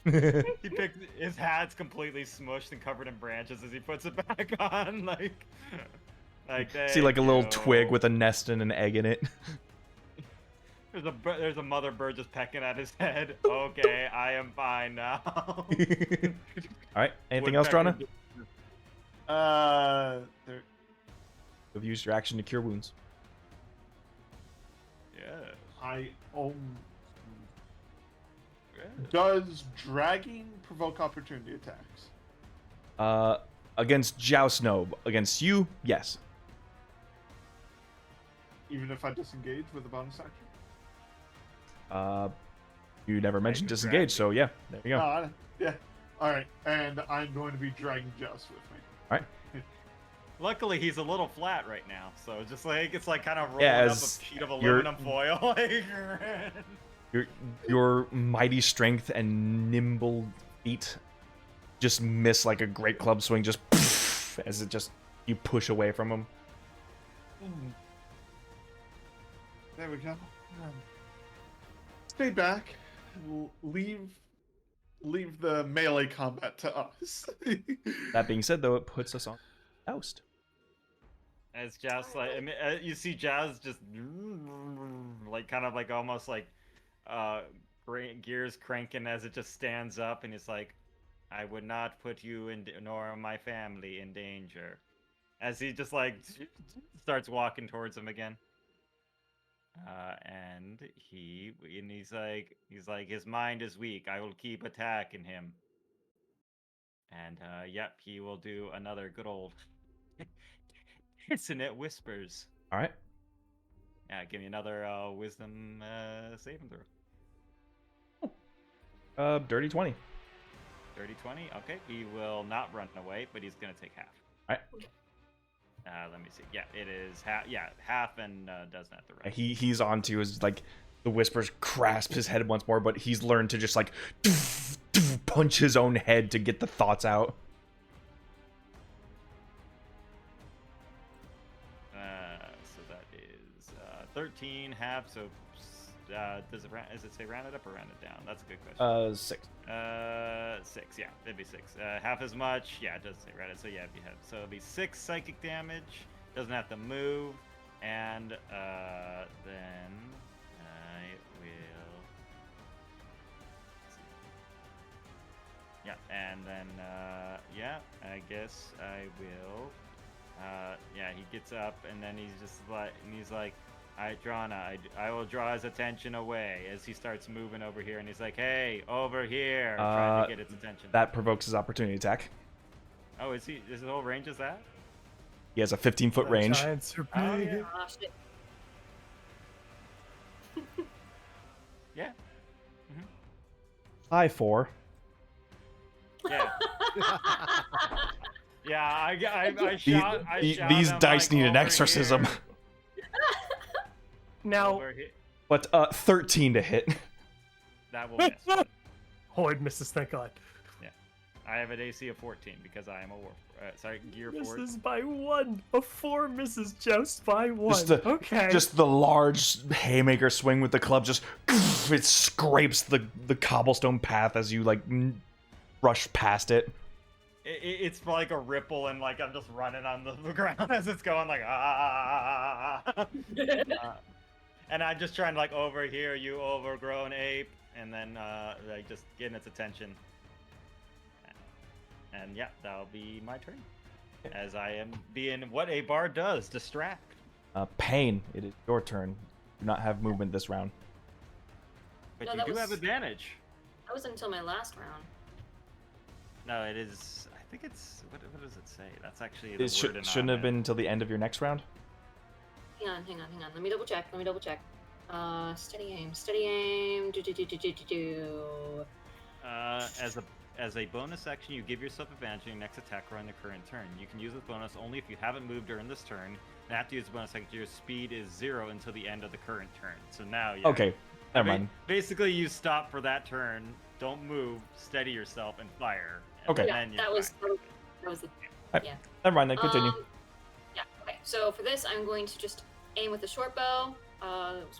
He picked his hat's completely smushed and covered in branches as he puts it back on, like See like a little thank you. twig with a nest and an egg in it. There's a mother bird just pecking at his head. Okay, I am fine now. All right. Anything else, Drana? There. You've used your action to cure wounds. Yeah. Does dragging provoke opportunity attacks? Against Joust, no. Against you, yes. Even if I disengage with a bonus action? You never mentioned can disengage, drag so yeah, there you go. Yeah. All right, and I'm going to be dragging Just with me. All right. Luckily, he's a little flat right now, so just like it's like kind of rolling Yeah, up a as sheet of you're- aluminum foil. Like, Your mighty strength and nimble feet just miss like a great club swing, just as it just you push away from him. There we go. Stay back. Leave the melee combat to us. That being said, though, it puts us on oust. as Jazz like, I mean, you see Jazz just like kind of like almost like gears cranking as it just stands up, and it's like, I would not put you in nor my family in danger. As he just like starts walking towards him again. And he's like his mind is weak. I will keep attacking him. And yep, he will do another good old Dissonant Whispers. All right. Yeah, give me another wisdom saving throw. Dirty 20. Dirty 20. Okay, he will not run away, but he's gonna take half. All right. Let me see. Yeah, it is half. Yeah, half, and doesn't have to run. He's onto his like the whispers grasp his head once more, but he's learned to just like punch his own head to get the thoughts out. So that is 13 half. So does it say round it up or round it down? That's a good question. 6. 6. Yeah, it'd be 6. Half as much. Yeah, it does say round it. So yeah, so it'll be 6 psychic damage. Doesn't have to move, and then I will. Yeah, and then yeah, I guess I will. Yeah, he gets up, and then he's like, I will draw his attention away as he starts moving over here, and he's like, hey, over here, trying to get its attention. That provokes his opportunity attack. Oh, is his whole range is that? He has a 15-foot range. Giants are Oh, big. yeah. Ah, shit. Yeah. High 4. Yeah. Yeah, I shot These him, dice like, need an over exorcism. here. Now, Over here. But 13 to hit. That will miss. Hoyd misses, thank God. I have an AC of 14 because I am a gear forward. Misses by 1. A 4 misses just by 1. Just just the large haymaker swing with the club, just it scrapes the cobblestone path as you like rush past it. It's like a ripple, and like I'm just running on the ground as it's going like and I'm just trying to like overhear you overgrown ape, and then like just getting its attention. And yeah, that'll be my turn. As I am being what a bard does, distract. Pain, it is your turn. Do not have movement this round. But No, you that do was- have advantage. That was until my last round. No, it is. I think it's. What does it say? That's actually the It word shouldn't have been until the end of your next round. Hang on. Let me double check. Steady aim. Do. As a bonus action, you give yourself advantage on your next attack or on the current turn. You can use this bonus only if you haven't moved during this turn. And after you use the bonus action, your speed is 0 until the end of the current turn. So now, yeah. Okay, never mind. Basically, you stop for that turn. Don't move. Steady yourself and fire. And Okay. Yeah, then that you're was fine. the yeah. Never mind. Then continue. Yeah. Okay. So for this, I'm going to just aim with the short bow.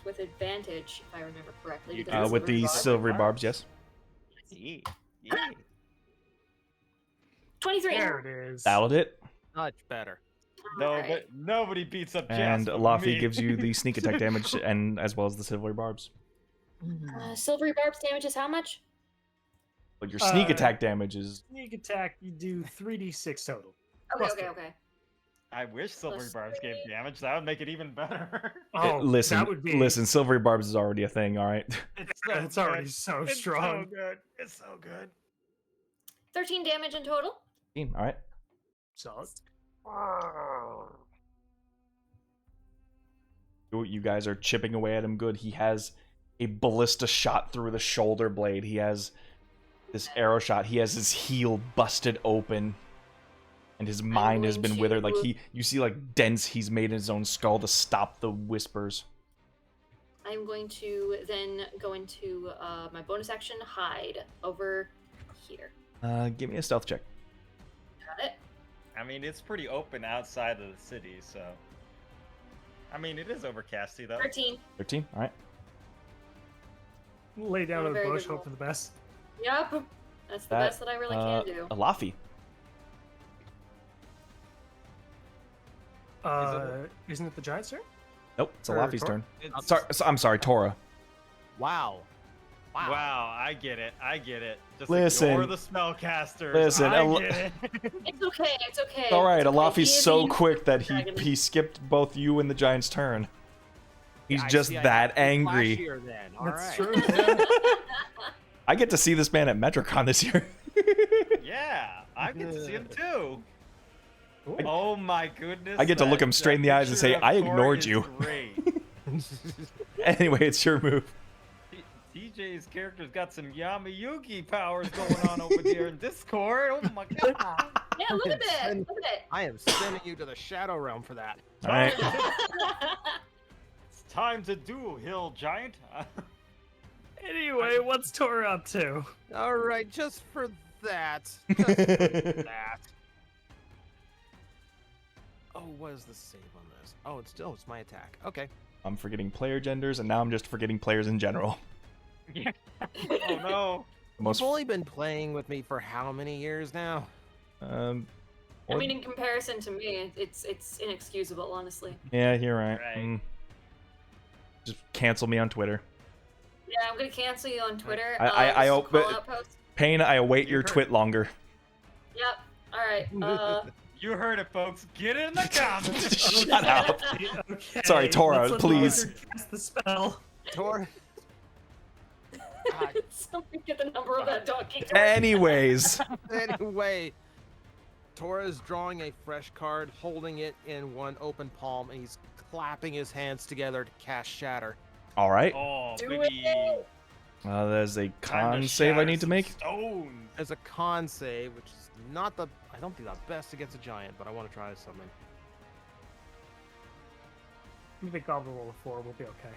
With advantage, if I remember correctly. You because it's With the silvery barb. silvery barbs, yes. Yeah. 23. There it is. That'll hit. Much better. No, Alright. but nobody beats up Jess. And but Laffy me. gives you the sneak attack damage, and as well as the silvery barbs. Silvery barb's damage is how much? But your sneak Uh, attack damage is Sneak attack, you do 3d6 total. Okay. Plus I wish silver Plus barbs gave 3. damage. That would make it even better. Oh, listen. that would be. Listen, silvery barbs is already a thing. All right. It's already so It's strong. so good. It's so good. 13 damage in total. All right. Solid. You guys are chipping away at him good. He has a ballista shot through the shoulder blade. He has this arrow shot. He has his heel busted open, and his mind has been withered. Like you see like dents he's made in his own skull to stop the whispers. I'm going to then go into my bonus action, hide over here. Give me a stealth check. Got it. I mean, it's pretty open outside of the city, so. I mean, it is overcasty though. 13. 13. All right. Lay down in the Very bush, good hope for the best. Yep. That's the best that I really can do. Alafi. Isn't it the giant's turn? Nope, it's Or Alafi's Tor? turn. I'm sorry, Tora. Wow. Wow, I get it. Just Listen. ignore the spellcasters. Listen, I get it. It's okay. It's okay. All right, it's okay. Alafi's He is so a quick that dragon. he skipped both you and the giant's turn. He's I just see, I that got to be angry. flashier then. All That's right. true. I get to see this man at Metrocon this year. Yeah, I get to see him too. Ooh. Oh my goodness. I get to look him straight in the eyes and say, picture "I of Thor ignored is you." Great. Anyway, it's your move. TJ's character's got some Yamayuki powers going on over there in Discord. Oh my god. Yeah, look at that. Look at I am sending you to the Shadow Realm for that. All right. that. It's time to do, Hill Giant. Anyway, what's Tor up to? All right, just for that. Just for that. Oh, what is the save on this? Oh, it's my attack. Okay. I'm forgetting player genders, and now I'm just forgetting players in general. Oh no. Most. You've only been playing with me for how many years now? I mean, in comparison to me, it's inexcusable, honestly. Yeah, you're right. Right. Just cancel me on Twitter. Yeah, I'm gonna cancel you on Twitter. I just hope- call out post. Payne, I await your You heard- twit longer. Yep. All right. You heard it, folks. Get it in the comments. Shut up. Okay, Sorry, Tora, let's let the please. wizard cast the spell. Tor. Somebody get the number of that donkey. Anyways, Anyway, Tora's drawing a fresh card, holding it in one open palm, and he's clapping his hands together to cast Shatter. all right. Oh, Do baby. it. There's a Time con to save I shatter need to some make. Stones. As a con save, which is not the, I don't think the best against a giant, but I want to try something. I think Goblin roll a 4, we'll be okay.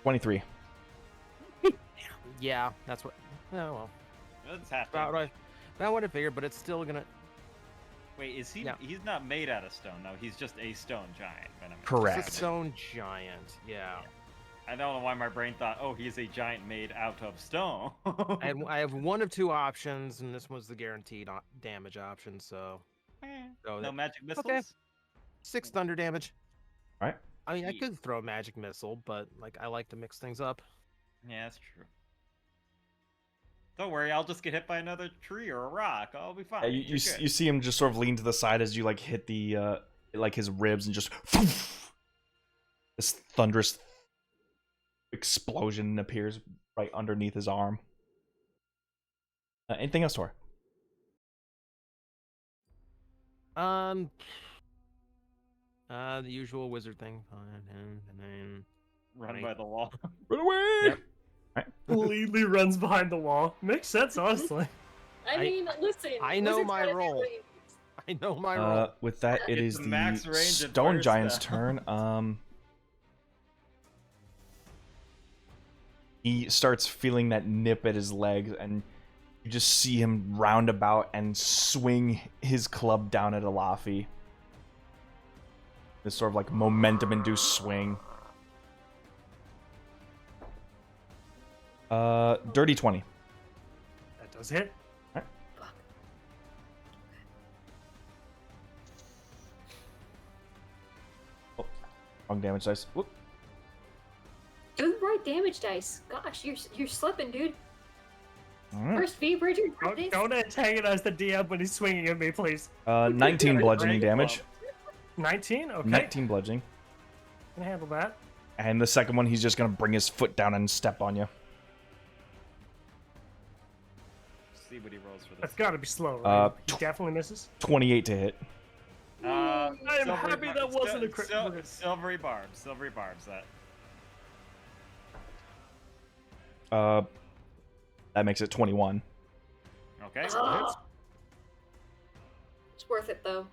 23. Yeah, that's what. Oh well, That's half. about what I figured, but it's still gonna. Wait, is he? Yeah. He's not made out of stone. No, he's just a stone giant. Venom. It's Correct. a stone giant. Yeah. I don't know why my brain thought, oh, he's a giant made out of stone. I have one of two options, and this was the guaranteed damage option. So, no that- magic missiles. Okay. 6 thunder damage. Right. I mean, I Sweet. could throw a magic missile, but like I like to mix things up. Yeah, that's true. Don't worry, I'll just get hit by another tree or a rock. I'll be fine. You You're you good. see him just sort of lean to the side as you like hit the like his ribs and just this thunderous explosion appears right underneath his arm. Anything else, Tor? The usual wizard thing. Run by the wall. Run away! Yep. Completely runs behind the wall. Makes sense, honestly. I mean, listen. I know wizards my gotta role. do I know my role. With that, it It's is the max the range of stone fire giant's spell. turn. He starts feeling that nip at his legs, and you just see him round about and swing his club down at Alafi. This sort of like momentum-induced swing. Dirty 20. That does hit. Wrong damage dice. Whoop. Do the right damage dice. Gosh, you're slipping, dude. Alright. First V Bridger. Don't antagonize the DM when he's swinging at me, please. 19 bludgeoning Great damage. 19? Okay. 19 bludgeoning. Can handle that. And the second one, he's just gonna bring his foot down and step on you. See what he rolls for this. That's gotta be slow, right? Uh, He definitely misses. 28 to hit. I am happy that wasn't a crit. Silvery barbs. Silvery barbs. That. That makes it 21. Okay. Ah. It's worth it though.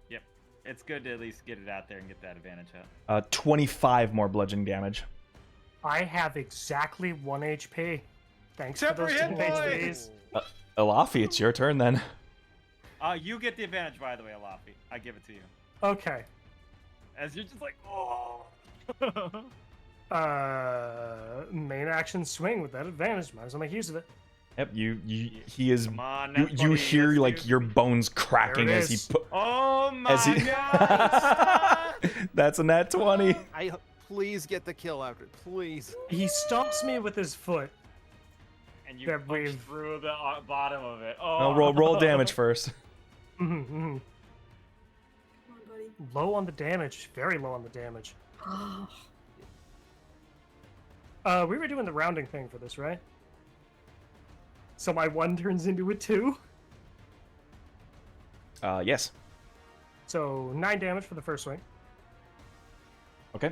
Yep. It's good to at least get it out there and get that advantage out. 25 more bludgeoning damage. I have exactly 1 HP. Thanks Except for those for hit 2 points. HPs. Elafi, it's your turn then. You get the advantage, by the way, Alafi. I give it to you. Okay. As you're just like, oh. Main action swing with that advantage. Might as well make use of it. Yep, he is. Come on, You buddy, hear let's like do- your bones cracking There it as he is. put. Oh my As he. god! That's a nat 20. Please get the kill after. Please. He stomps me with his foot. And you That punch we've- through the bottom of it. Oh, No, roll damage first. Mhm, mhm. Come on, buddy. Low on the damage. Very low on the damage. Oh. We were doing the rounding thing for this, right? So my 1 turns into a 2. Yes. So 9 damage for the first swing. Okay.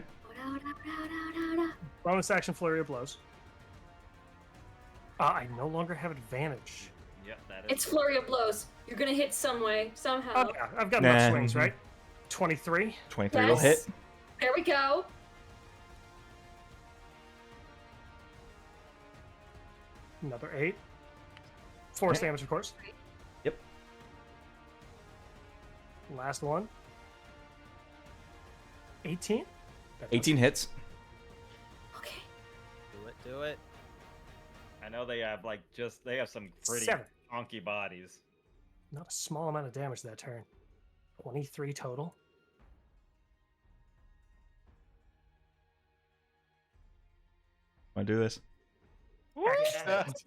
Bonus action flurry of blows. I no longer have advantage. Yep, that is. It's flurry of blows. You're gonna hit some way, somehow. Okay, I've got Nah. enough swings, right? 23. 23 will Yes. hit. There we go. Another 8. Force Okay. damage, of course. Yep. Last one. 18? That does 18 hits. Okay. Do it. I know they have they have some pretty 7. chunky bodies. Not a small amount of damage that turn. 23 total. Want to do this?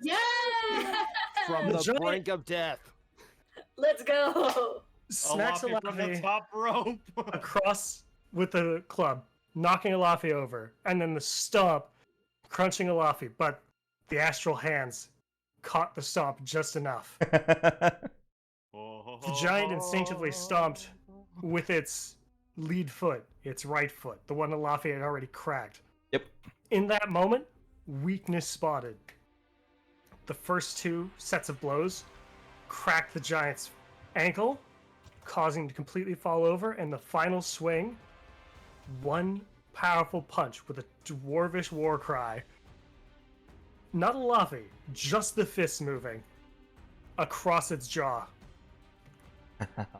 Yeah! From the Giant- brink of death. Let's go. Smacks Alafi from the Alafi top rope. across with the club, knocking Alafi over, and then the stomp, crunching Alafi, but the astral hands caught the stomp just enough. The giant instinctively stomped with its lead foot, its right foot, the one Alafi had already cracked. Yep. In that moment, weakness spotted. The first 2 sets of blows cracked the giant's ankle, causing him to completely fall over, and the final swing, one powerful punch with a dwarvish war cry. Not a Luffy, just the fist moving across its jaw,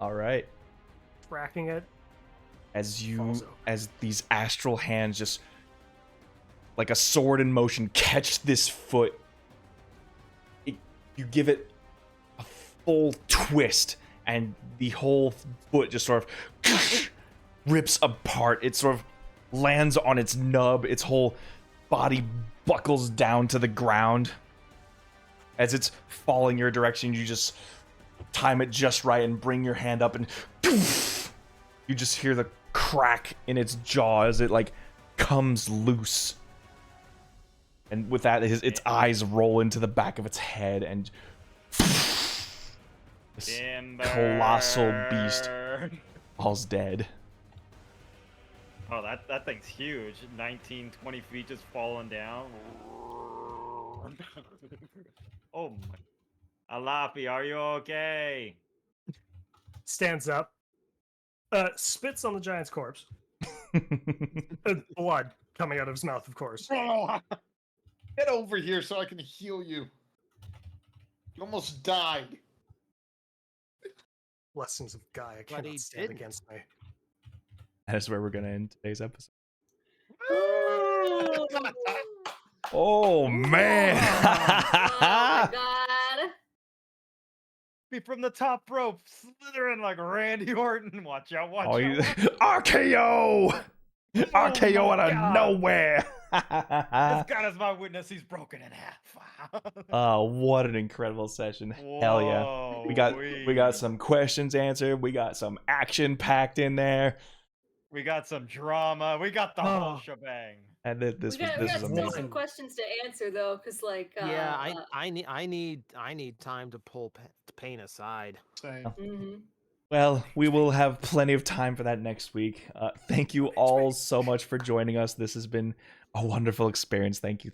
All right. cracking it. As Falls over. as these astral hands just like a sword in motion catch this foot, you give it a full twist, and the whole foot just sort of rips apart. It sort of lands on its nub. Its whole body buckles down to the ground. As it's falling your direction, you just time it just right and bring your hand up, and you just hear the crack in its jaw as it like comes loose. And with that, its eyes roll into the back of its head, and this colossal beast falls dead. Oh, that thing's huge. 19, 20 feet just falling down. Oh my. Alafi, are you okay? Stands up, spits on the giant's corpse. Blood coming out of his mouth, of course. Get over here so I can heal you. You almost died. Blessings of Gaia But cannot he stand didn't. against me. That is where we're gonna end today's episode. Oh, Oh man! my god. Be from the top rope, slithering like Randy Orton. Watch out, watch Oh, out. you... watch out. RKO! RKO out of God. nowhere! As God is my witness, he's broken in half. Oh, what an incredible session! Hell yeah! Whoa, We got some questions answered. We got some action packed in there, We got some drama. We got the whole Oh. shebang. and this we got was still amazing. some questions to answer though, because like Yeah, I need time to pull pain aside. Same. mhm. Well, we will have plenty of time for that next week. Thank you all so much for joining us. This has been a wonderful experience. Thank you.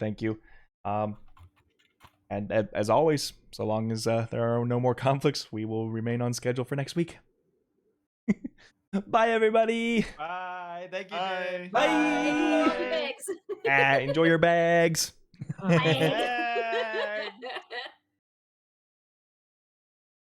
And as always, so long as there are no more conflicts, we will remain on schedule for next week. Bye, everybody. Bye. Thank you, Bye. Jim. Bye. Enjoy all your bags. Enjoy your bags. Bye.